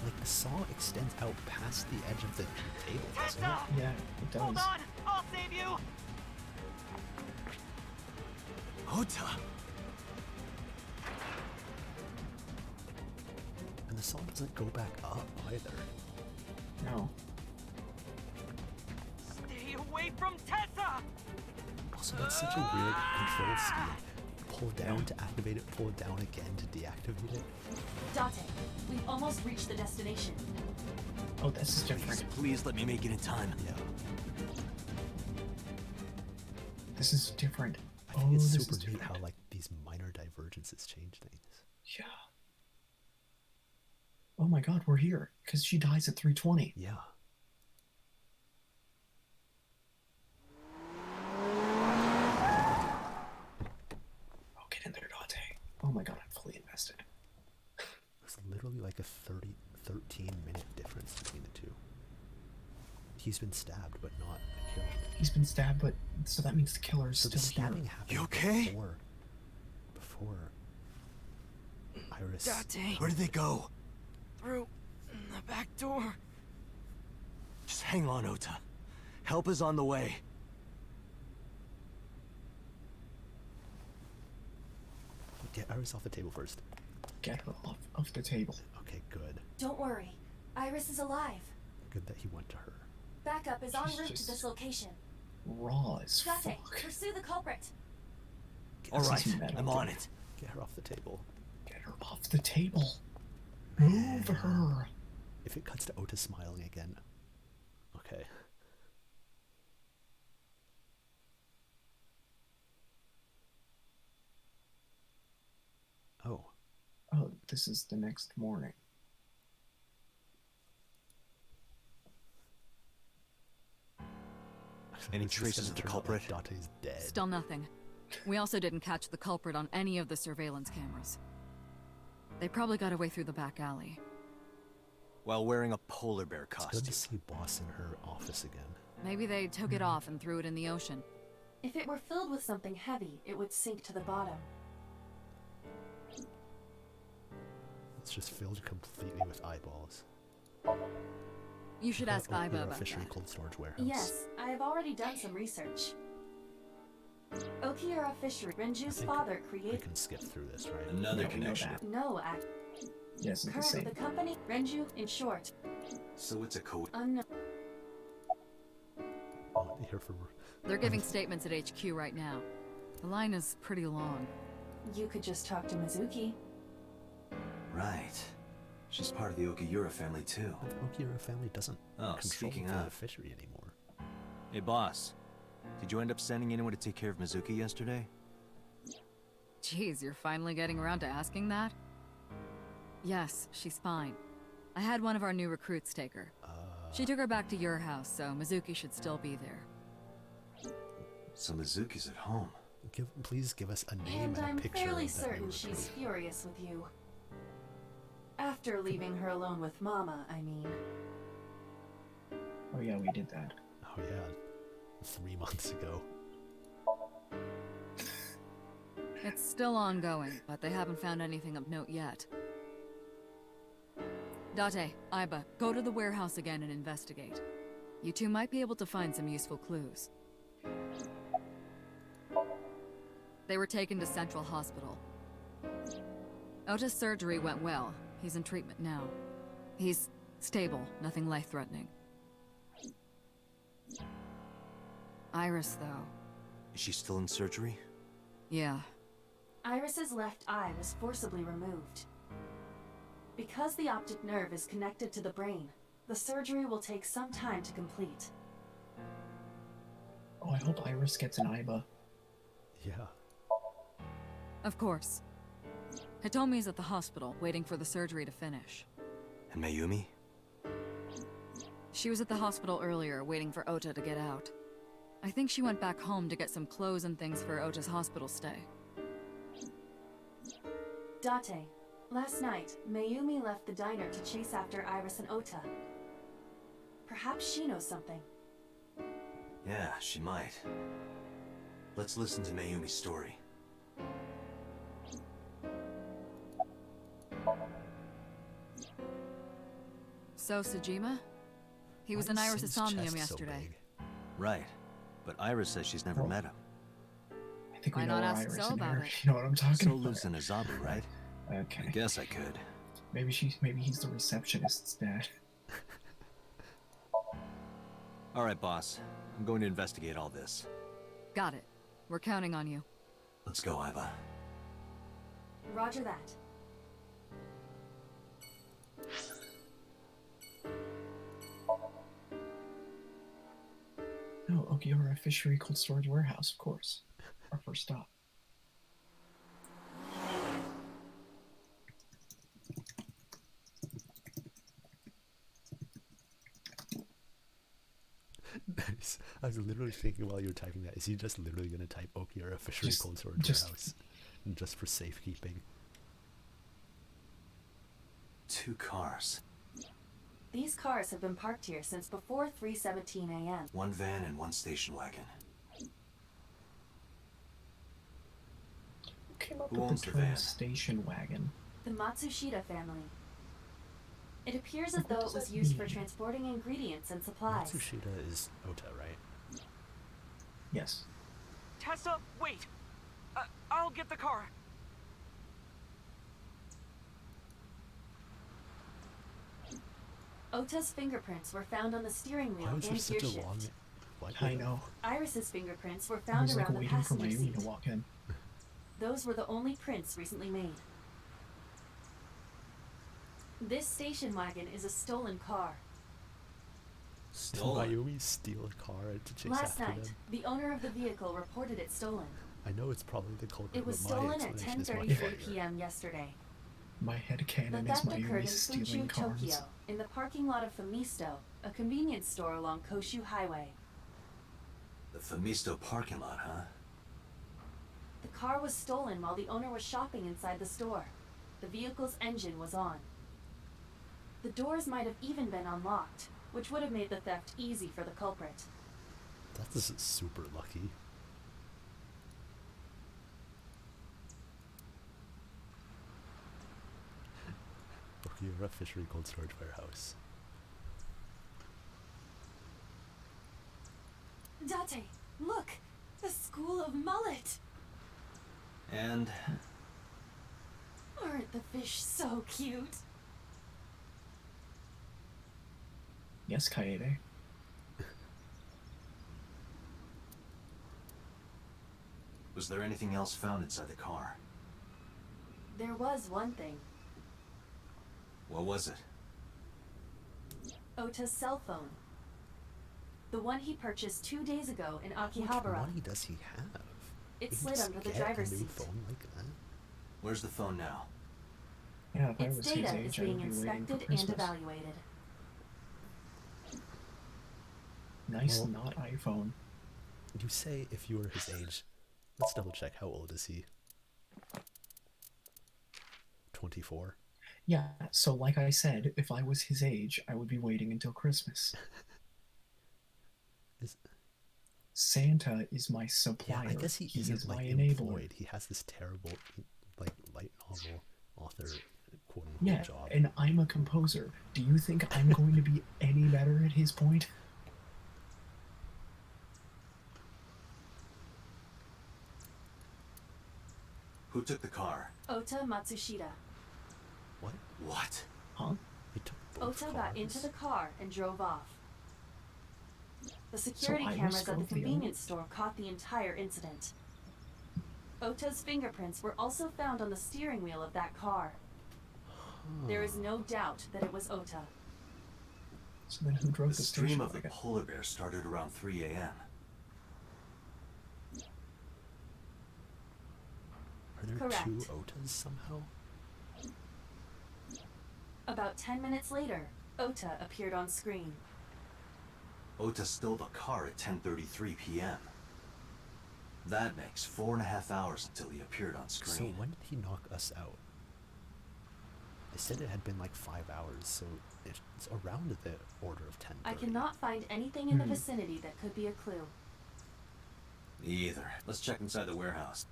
Like, the saw extends out past the edge of the table, doesn't it? Yeah, it does. Hold on! I'll save you! Ota. And the saw doesn't go back up either. No. Stay away from Tessa! Also, that's such a weird control scheme. Pull down to activate it, pull down again to deactivate it. Date, we've almost reached the destination. Oh, this is different. Please let me make it in time. Yeah. This is different. I think it's this super is neat different. how, like, these minor divergences change things. Yeah. Oh my god, we're here. Because she dies at 3:20. Yeah. Oh, get in there, Dante. Oh my god, I'm fully invested. It's literally like a 13-minute difference between the two. He's been stabbed, but not killed. He's been stabbed, but... So that means the killer is So the still stabbing here. happened You okay? before Iris... Date. Where did they go? Through the back door. Just hang on, Ota. Help is on the way. Get Iris off the table first. Get her off of the table. Okay, good. Don't worry. Iris is alive. Good that he went to her. Backup is en She's route to just this location. Raw as Date, fuck. pursue the culprit. Alright, I'm on it. Get her off the table. Get her off the table. Move her. If it cuts to Ota smiling again. Okay. Oh. Oh, this is the next morning. Any traces of the culprit? Date's dead. Still nothing. We also didn't catch the culprit on any of the surveillance cameras. They probably got away through the back alley. While wearing a polar bear It's costume. good to see Boss in her office again. Maybe they took it off and threw it in the ocean. If it were filled with something heavy, it would sink to the bottom. It's just filled completely with eyeballs. You should ask Iba Okira about Fishery that. Cold Storage Warehouse. Yes, I have already done some research. Okiura Fishery, Renju's father I created... can skip through this, right? Another No, we know connection. that. No, Yes, it's the currently same. the company, Renju, in short, So it's a unknown. I want to hear from her. They're giving statements at HQ right now. The line is pretty long. You could just talk to Mizuki. Right. She's part of the Okiura family too. The Okira family doesn't Oh, control speaking the of. fishery anymore. Hey boss, did you end up sending anyone to take care of Mizuki yesterday? Jeez, you're finally getting around to asking that? Yes, she's fine. I had one of our new recruits take her. She took her back to your house, so Mizuki should still be there. So Mizuki's at home. Please give us a name And and I'm a picture fairly of that new certain recruit. she's furious with you. After leaving her alone with Mama, I mean. Oh yeah, we did that. Oh yeah, 3 months ago. It's still ongoing, but they haven't found anything of note yet. Date, Iba, go to the warehouse again and investigate. You two might be able to find some useful clues. They were taken to Central Hospital. Ota's surgery went well. He's in treatment now. He's stable, nothing life-threatening. Iris, though. Is she still in surgery? Yeah. Iris's left eye was forcibly removed. Because the optic nerve is connected to the brain, the surgery will take some time to complete. Oh, I hope Iris gets an Iba. Yeah. Of course. Hitomi's at the hospital, waiting for the surgery to finish. And Mayumi? She was at the hospital earlier, waiting for Ota to get out. I think she went back home to get some clothes and things for Ota's hospital stay. Date, last night, Mayumi left the diner to chase after Iris and Ota. Perhaps she knows something. Yeah, she might. Let's listen to Mayumi's story. So, Sejima? He was Why in is Iris' Sin's Somnium chest so yesterday. big? Right. But Iris says she's never met him. I think we Why know not where ask Iris So and about her. it? You know what I'm talking So about? lives in Azabu, right? Okay. I guess I could. Maybe he's the receptionist's dad. Alright, boss. I'm going to investigate all this. Got it. We're counting on you. Let's go, Iva. Roger that. No, Okiura Fishery Cold Storage Warehouse, of course. Our first stop. Nice. I was literally thinking while you were typing that, is he just literally going to type Okira Fishery Just- Cold Storage just- Warehouse? And just for safekeeping. 2 cars. These cars have been parked here since before 3:17 a.m. 1 van and 1 station wagon. Who came up Who with owns the the term van? station wagon? The Matsushita family. It appears as What though does it was that used for mean? transporting ingredients and supplies. Matsushita is Ota, right? Yes. Tessa, wait! I'll get the car. Ota's fingerprints were found on the steering wheel Why and was there such a gearshift. long... What? I know. Iris's fingerprints were I found was like around the waiting for my passenger Amy seat. to walk in. Those were the only prints recently made. This station wagon is a stolen car. Did Mayumi steal a car to chase Last after night, them? the owner of the vehicle reported it stolen. I know it's probably the culprit, It was but my stolen at explanation is much 10:33 funnier. p.m. yesterday. My head The canon is theft occurred in Mayumi stealing Fuchu, cars. Tokyo, in the parking lot of Famisto, a convenience store along Koshu Highway. The Famisto parking lot, huh? The car was stolen while the owner was shopping inside the store. The vehicle's engine was on. The doors might have even been unlocked, which would have made the theft easy for the culprit. That's super lucky. Okura Fishery Cold Storage Warehouse. Date, look! The School of Mullet! And Aren't the fish so cute? Yes, Kaede. was there anything else found inside the car? There was one thing. What was it? Ota's cell phone. The one he purchased 2 days ago in How much Akihabara. money does he have? It He slid just under the get driver's a new seat. phone like that? Where's the phone now? Yeah, if I Its was his data is age, I would being be waiting for inspected and Christmas. evaluated. Nice Well- not iPhone. You say if you were his age. Let's double check. How old is he? 24. Yeah, so like I said, if I was his age, I would be waiting until Christmas. Santa is my supplier. Yeah, I guess he is isn't my like enabler. employed. He has this terrible, like, light novel author quote unquote Yeah, job. and I'm a composer. Do you think I'm going to be any better at his point? Who took the car? Ota Matsushita. What? What? Huh? He took both Ota cars. got into the car and drove off. The security Iris cameras at the drove the convenience store caught the entire incident. Ota's fingerprints were also found on the steering wheel of that car. There is no doubt that it was Ota. So then who drove The the stream station of the wagon? polar bear started around 3 a.m. Are there Correct. two Otas somehow? About 10 minutes later, Ota appeared on screen. Ota stole the car at 10:33 p.m. That makes 4.5 hours until he appeared on So screen. when did he knock us out? They said it had been like 5 hours, so it's around the order of 10. I cannot find anything in the vicinity that could be a clue. Me either. Let's check inside the warehouse.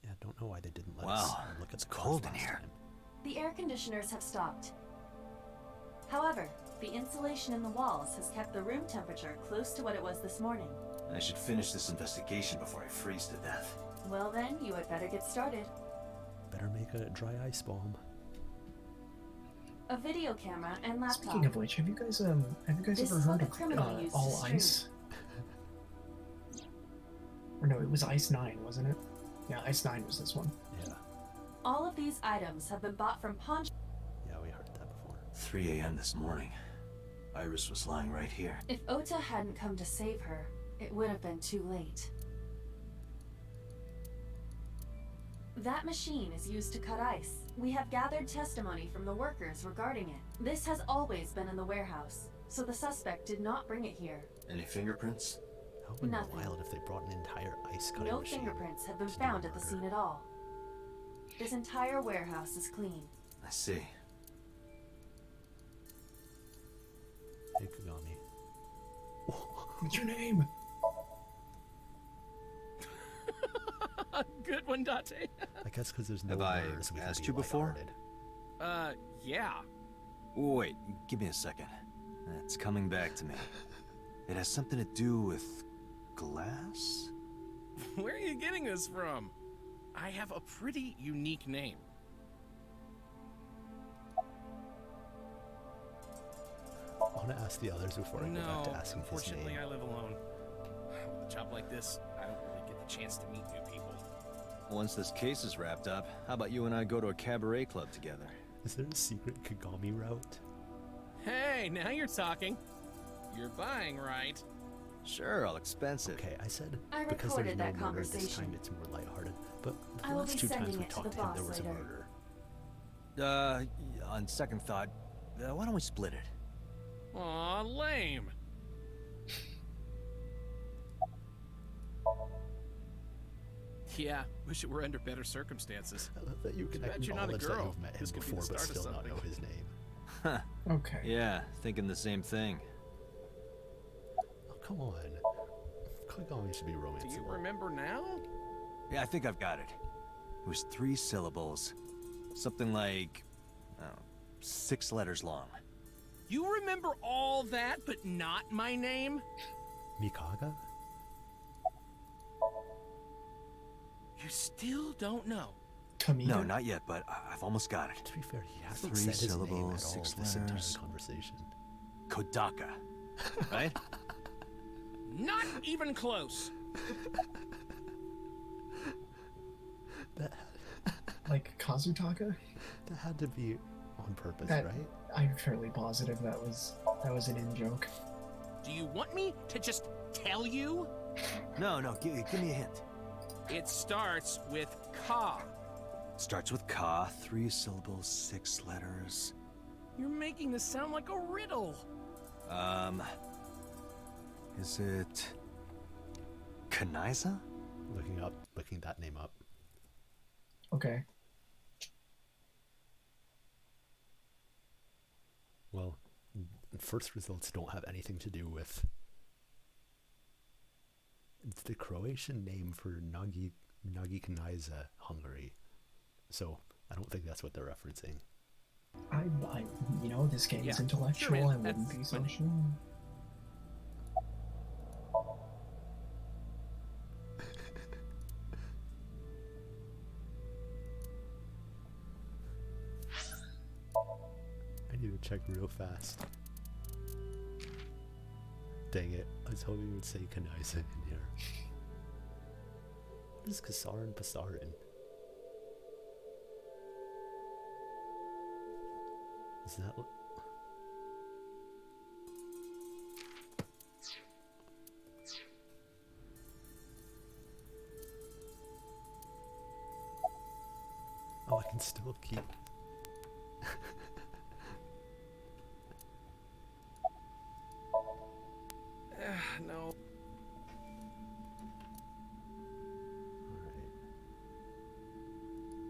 Yeah, I don't know why they didn't let Wow, us look at it's the cars cold in last here. time. The air conditioners have stopped. However, the insulation in the walls has kept the room temperature close to what it was this morning. I should finish this investigation before I freeze to death. Well then, you had better get started. Better make a dry ice bomb. A video camera and laptop. Speaking of which, have you guys This ever is what heard the of criminal used to All stream. Ice? Or no, it was Ice 9, wasn't it? Yeah, Ice 9 was this one. Yeah, All of these items have been bought from pawn yeah, we heard that before. 3 a.m. this morning. Iris was lying right here. If Ota hadn't come to save her, it would have been too late. That machine is used to cut ice. We have gathered testimony from the workers regarding it. This has always been in the warehouse, so the suspect did not bring it here. Any fingerprints? How would Nothing. wild if they brought an entire ice cutting No machine? fingerprints have been to do found a at the murder? scene at all. This entire warehouse is clean. I see. Hey, Kagami. What's your name? Good one, Date. I guess because there's no Have I words we can asked be you before? lighthearted. Yeah. Wait, give me a second. It's coming back to me. It has something to do with glass? Where are you getting this from? I have a pretty unique name. want to ask the others before I go back to asking his unfortunately, name? I live alone. With a job like this, I don't really get the chance to meet new people. Once this case is wrapped up, how about you and I go to a cabaret club together? Is there a secret Kagami route? Hey, now you're talking. You're buying, right? Sure, I'll expense it. Okay, I said I because there's recorded no that murder this conversation. time, it's more lighthearted. But the I will last be two times sending we it to talked the to him, there boss was a later. murder. On second thought, why don't we split it? Aw, lame. Yeah, wish it were under better circumstances. I love that you can Bet you're not a acknowledge that girl. you've met him This could be before, the but start of still not know something. his name. Huh. Okay. Yeah, thinking the same thing. Oh, come on. Kagami should be Do romantic. you remember now? Yeah, I think I've got it. It was 3 syllables. Something like, I don't know, 6 letters long. You remember all that, but not my name? Mikaga? You still don't know. Kamita? No, not yet, but I've almost got it. To be fair, he hasn't 3 said his name syllables, at all 6 this entire letters. conversation. Kodaka. Right? Not even close. That Like Kazutaka? that had to be on purpose, That- right? I'm fairly positive that was an in-joke. Do you want me to just tell you? No, give me a hint. It starts with Ka. Starts with Ka, 3 syllables, 6 letters. You're making this sound like a riddle. Is it Kanaiza? Looking that name up. Okay. Well, first results don't have anything to do with. It's the Croatian name for Nagi Kanaiza, Hungary. So I don't think that's what they're referencing. I this game is Yeah, intellectual. sure, man, I wouldn't that's be so funny. sure. I need to check real fast. Dang it, I was hoping you would say Kanaiza in here. What is Kasarin Pasarin? Is that what? Oh, I can still keep. No.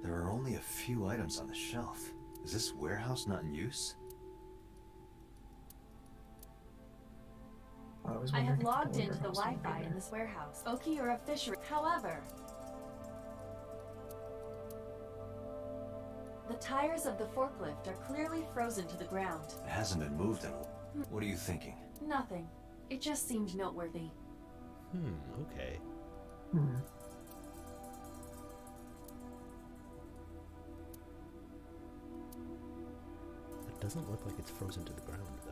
There are only a few items on the shelf. Is this warehouse not in use? I have logged into the Wi-Fi in this warehouse. Okiura Fishery. However, the tires of the forklift are clearly frozen to the ground. It hasn't been moved in a while. What are you thinking? Nothing. It just seemed noteworthy. Okay. It doesn't look like it's frozen to the ground, though.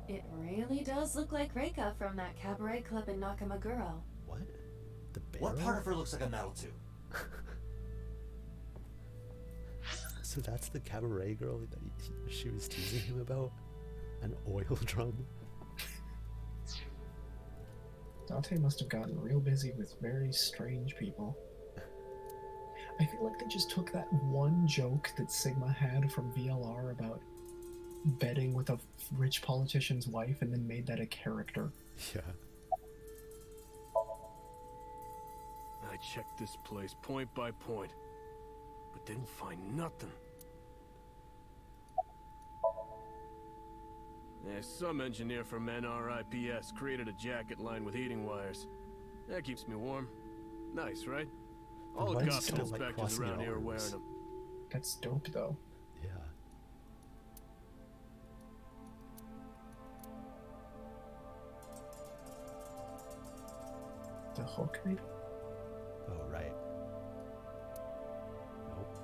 It really does look like Reika from that cabaret club in Nakamaguro. What? The barrel? What part of her looks like a metal tube? So that's the cabaret girl that she was teasing him about? An oil drum? Dante must have gotten real busy with very strange people. I feel like they just took that one joke that Sigma had from VLR about betting with a rich politician's wife and then made that a character. Yeah. I checked this place point by point, but didn't find nothing. Yeah, some engineer from NRIPS created a jacket lined with heating wires. That keeps me warm. Nice, right? All the why is it cops still, and like, inspectors crossing around here are arms? wearing them. That's dope, though. Yeah. The hook, maybe? Oh, right. Nope.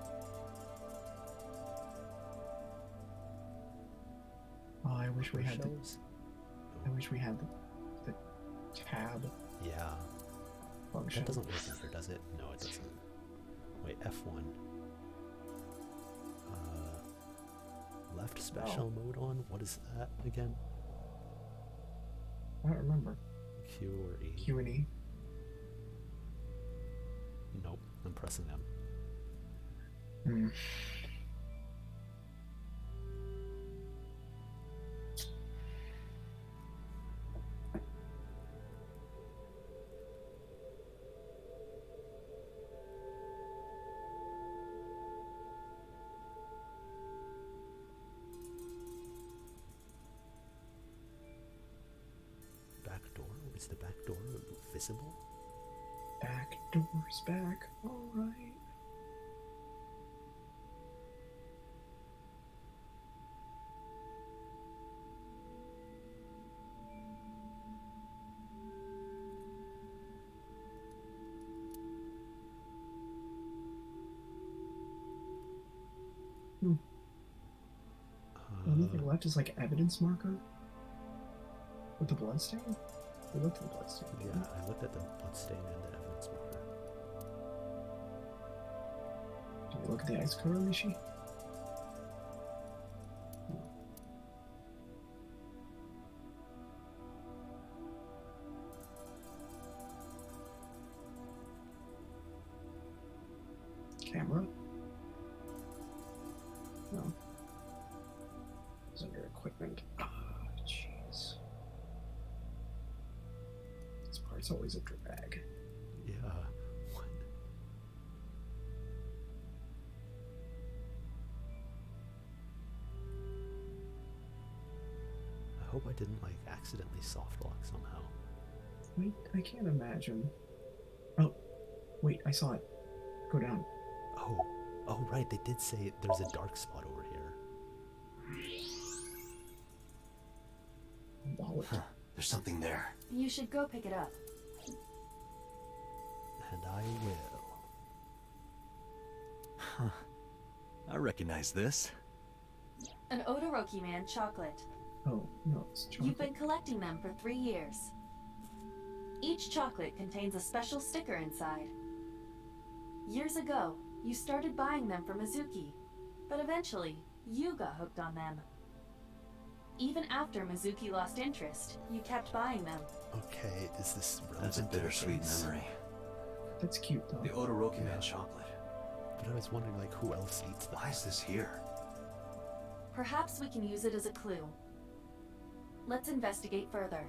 wish we had shelves. I wish we had the tab Yeah. function. That doesn't work in here, does it? No, it doesn't. Wait, F1. Left special mode on? What is that again? I don't remember. Q or E? Q and E. Nope, I'm pressing M. Hmm. Back door? Is the back door visible? Back door's back. All right. The only thing left is like evidence marker with the bloodstain. We looked at the bloodstain. Yeah, I looked at the bloodstain and the evidence marker. Did we look at the ice cover, Mishi? Camera? No. It's under equipment. Ah, jeez. This part's always a drag. Yeah. What? I hope I didn't like accidentally soft lock somehow. Wait, I can't imagine. Oh, wait, I saw it. Go down. Oh, right, they did say there's a dark spot over here. Wallet. Huh, there's something there. You should go pick it up. And I will. Huh. I recognize this. An Odoroki Man chocolate. Oh, no, it's chocolate. You've been collecting them for 3 years. Each chocolate contains a special sticker inside. Years ago, you started buying them from Mizuki, but eventually, you got hooked on them. Even after Mizuki lost interest, you kept buying them. Okay, is this relevant? That's a bittersweet memory. That's cute, though. The Odoroki Man chocolate. But I was wondering, like, who else eats them? Why is this here? Perhaps we can use it as a clue. Let's investigate further.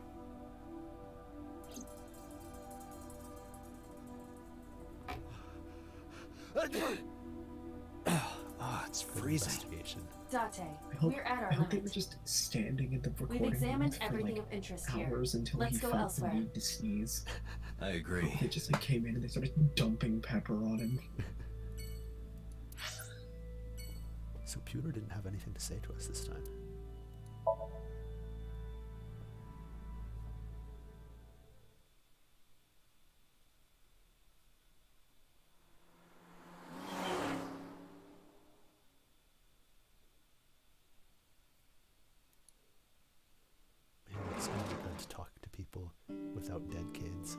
Ah, it's freezing. Date, I hope, we're at our I hope they were limit. just standing at the recording We've examined booth for everything like of interest here. hours until Let's he go felt elsewhere. the need to sneeze. I agree. They just like came in and they started dumping pepper on him. So Pewter didn't have anything to say to us this time. Man, it's gonna be good to talk to people without dead kids.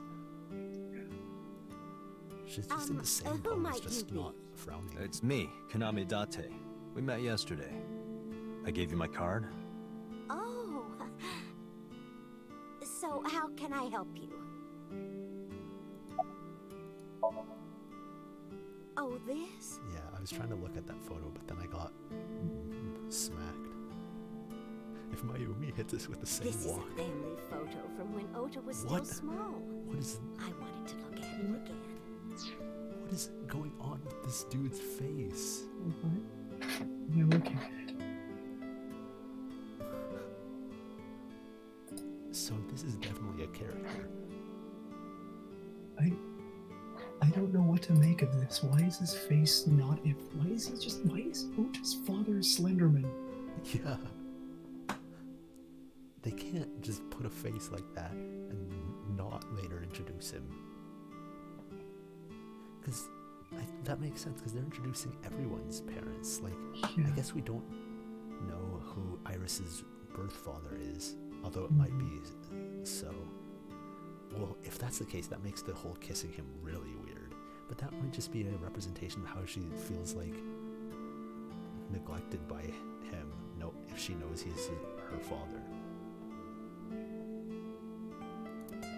She's just in the same who pose, might just you be? not frowning. It's me, Kaname Date. We met yesterday. I gave you my card. Oh. So how can I help you? Oh, this? Yeah, I was trying to look at that photo, but then I got smacked. If Mayumi hits us with the same This is walk. a family photo from when Ota was What? still small. What is I wanted to look at it again. what is going on with this dude's face? Yeah, looking at it. So this is definitely a character. I don't know what to make of this. Why is his face not if why is Ota's father Slenderman? Yeah. They can't just put a face like that and not later introduce him. Because that makes sense, because they're introducing everyone's parents. Like, Yeah. I guess we don't know who Iris's birth father is, although it might be so. Well, if that's the case, that makes the whole kissing him really weird. But that might just be a representation of how she feels like neglected by him. No, if she knows he's her father.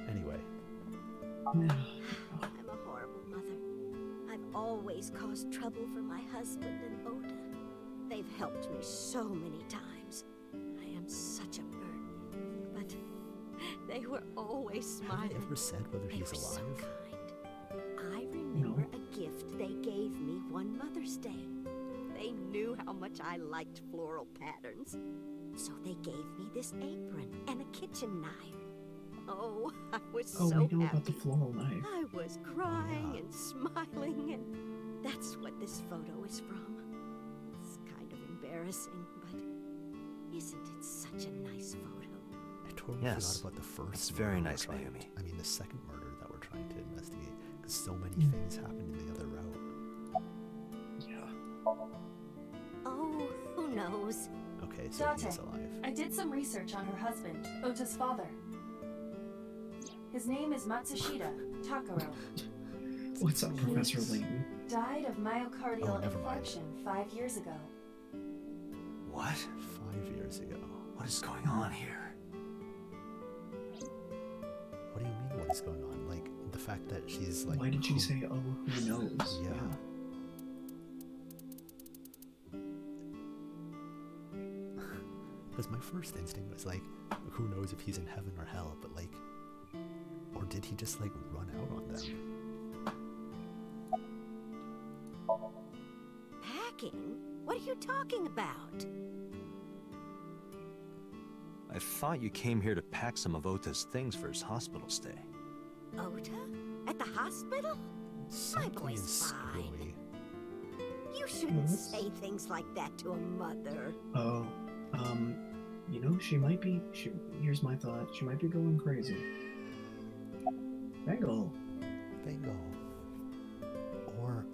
Anyway. I'm a horrible mother. I've always caused trouble for my husband and Oda. They've helped me so many times. I am such a burden. But they were always smiling. Have they ever said whether They he's were so alive? kind. I remember a gift they gave me one Mother's Day. They knew how much I liked floral patterns. So they gave me this apron and a kitchen knife. Oh, I was so we know happy. about the floral knife. I was crying and smiling, and that's what this photo is from. It's kind of embarrassing, but isn't it such a nice photo? I totally Yes, forgot about the first. it's very murder we're nice, trying- Mayumi. I mean, the second murder that we're trying to investigate, because so many things happened in the other route. Yeah. Oh, who knows? Okay, so Date, he's alive. I did some research on her husband, Ota's father. His name is Matsushita Takaro. What's up, Professor Layton? Died of myocardial Oh, never mind. infarction 5 years ago. What? 5 years ago. What is going on here? What do you mean, what is going on? Like, the fact that she's like... Why did she say, oh, who knows? Yeah. Because my first instinct was like, who knows if he's in heaven or hell, but like... Or did he just like run out on them? Packing? What are you talking about? I thought you came here to pack some of Ota's things for his hospital stay. Ota? At the hospital? My boy's fine. You shouldn't say things like that to a mother. Oh, you know, she might be, here's my thought, she might be going crazy. Bengal. Bengal. Or...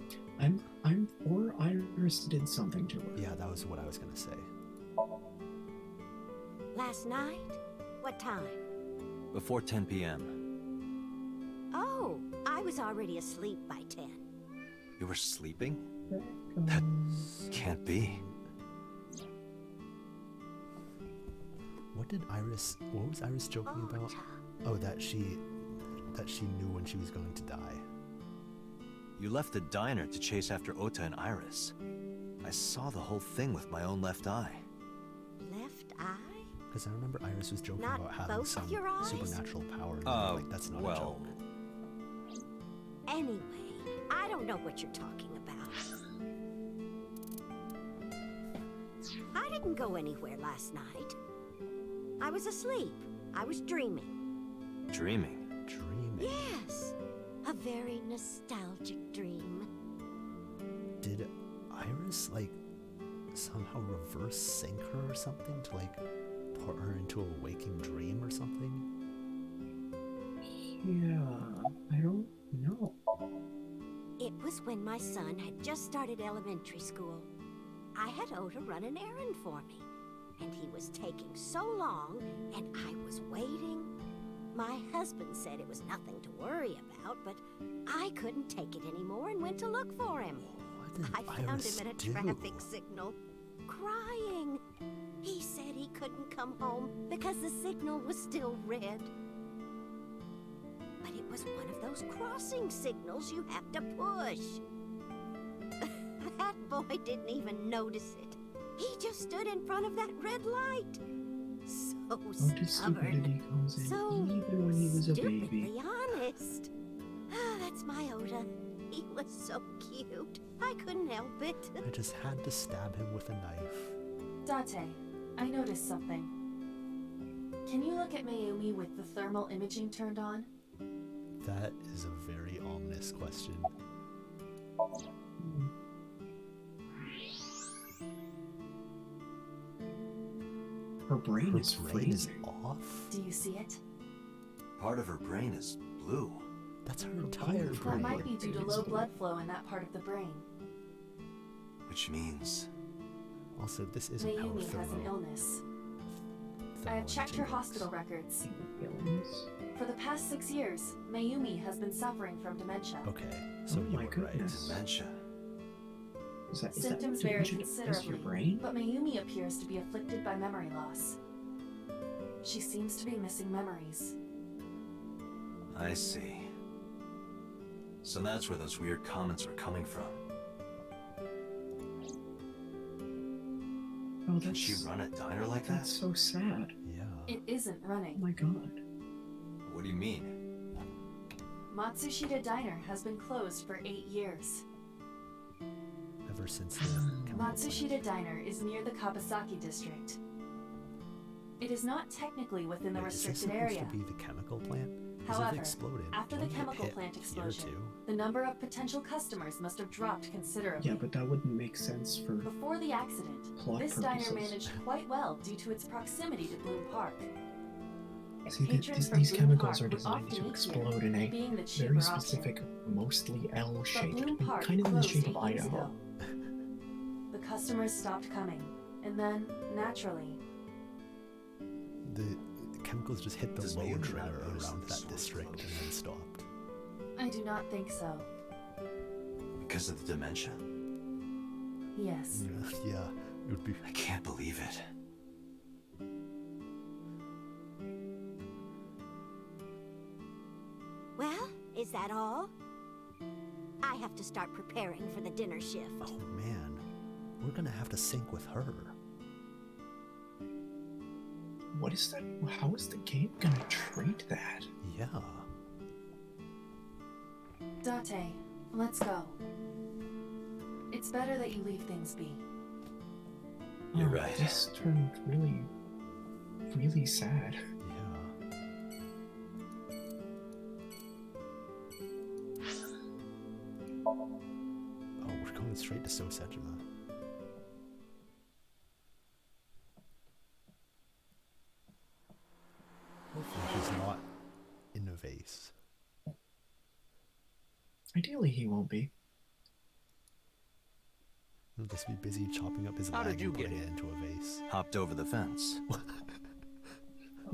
or Iris did something to her. Yeah, that was what I was gonna say. Last night? What time? Before 10 p.m. Oh, I was already asleep by 10. You were sleeping? That can't be. What was Iris joking about? Oh, that she knew when she was going to die. You left the diner to chase after Ota and Iris. I saw the whole thing with my own left eye. Left eye? Because I remember Iris was joking Not about having both some your eyes? supernatural power. And like, that's not a joke. Anyway, I don't know what you're talking about. I didn't go anywhere last night. I was asleep. I was dreaming. Dreaming? Dreaming? Yes. A very nostalgic dream. Did Iris, like, somehow reverse sync her or something to, like, put her into a waking dream or something? Yeah, I don't know. It was when my son had just started elementary school. I had Ota run an errand for me, and he was taking so long, and I was waiting. My husband said it was nothing to worry about, but I couldn't take it anymore and went to look for him. I found him at a traffic signal, crying. He said he couldn't come home because the signal was still red. But it was one of those crossing signals you have to push. That boy didn't even notice it. He just stood in front of that red light. So stubborn. So even when he was a baby. stupidly honest. Ah, that's my Ota. He was so cute. I couldn't help it. I just had to stab him with a knife. Date, I noticed something. Can you look at Mayumi with the thermal imaging turned on? That is a very ominous question. Her brain is freezing. Off? Do you see it? Part of her brain is blue. That's her entire That brain. might be due to low blood flow in that part of the brain. Which means... Also, this isn't how Mayumi has an thermo... illness. I have checked her hospital records. Aliens? For the past 6 years, Mayumi has been suffering from dementia. Okay, so you my were right. goodness. Dementia. Is that Symptoms what vary dementia does to your considerably, brain? but Mayumi appears to be afflicted by memory loss. She seems to be missing memories. I see. So that's where those weird comments were coming from. Oh, Can she run a diner like that? That's so sad. Yeah. It isn't running. Oh my god. What do you mean? Matsushita Diner has been closed for 8 years. Ever since the Matsushita Diner is near the Kabasaki district. It is not technically within the Wait, is this restricted supposed area. to be the chemical plant? 'Cause if However, it exploded, after the wouldn't it chemical hit plant here explosion, too? the number of potential customers must have dropped considerably. Yeah, but that wouldn't make sense for Before the accident, plot this purposes. diner managed quite well due to its proximity to Bloom Park. See, Patrons from these Bloom chemicals Park are would designed often to eat explode here, in a being the cheaper very option. specific, mostly L-shaped, But Bloom Park kind of in the closed shape of 8 years Idaho. ago. The customers stopped coming, and then, naturally, The chemicals just hit the Does load Mayumi not trigger notice around the that source district and close? then stopped. I do not think so. Because of the dementia? Yes. Yeah, it would be. I can't believe it. Well, is that all? I have to start preparing for the dinner shift. Oh man, we're gonna have to sync with her. What is that? How is the game gonna treat that? Yeah. Date, let's go. It's better that you leave things be. You're Oh, right. This turned really, really sad. Yeah. Oh, we're going straight to Sosejima. Hopefully he's not in a vase. Ideally, he won't be. He'll just be busy chopping up his How leg did you and putting get it into a vase. Hopped over the fence.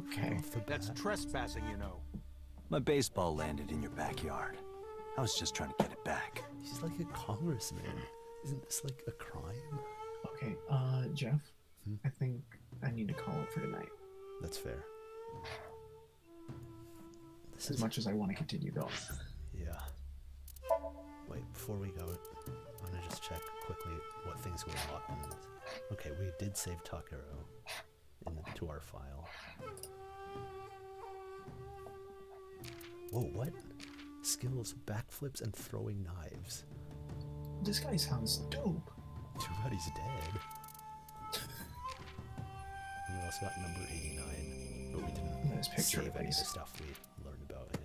Okay. Off the That's bat. trespassing, you know. My baseball landed in your backyard. I was just trying to get it back. He's like a congressman. Isn't this like a crime? Okay, Jeff, I think I need to call it for tonight. That's fair. This As is much as I want to continue going. Yeah. Wait, before we go, I'm gonna just check quickly what things we unlocked. Okay, we did save Takero into our file. Whoa, what? Skills, backflips, and throwing knives. This guy sounds dope. Too bad he's dead. And we also got number 89, but we didn't Nice picture, save at any of the least. stuff we learned about him.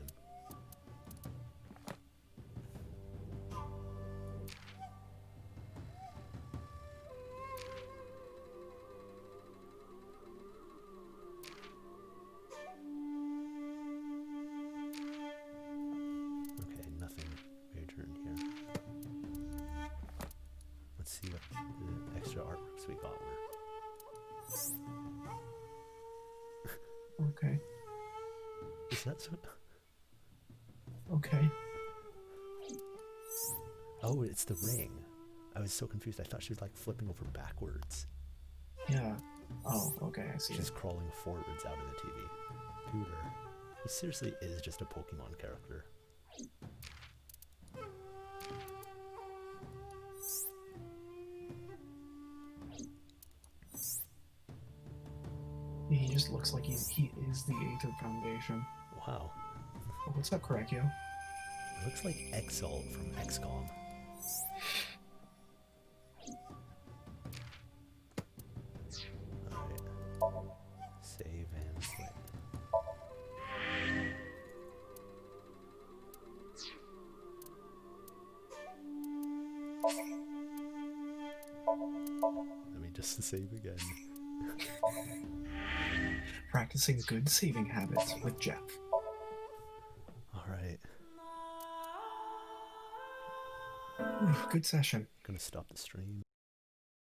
Okay, nothing major in here. Let's see what the extra artworks we got were. Okay. Is that so? Okay. Oh, it's the ring. I was so confused. I thought she was like flipping over backwards. Yeah. Oh, okay, I see. She's crawling forwards out of the TV. Tutor. He seriously is just a Pokemon character. He just looks like he is the Aether Foundation. Wow. Oh, what's up, Korekio? It looks like Exalt from XCOM. Alright. Save and quit. Let me just save again. Practicing good saving habits with Jeff. Alright. Good session. Gonna stop the stream.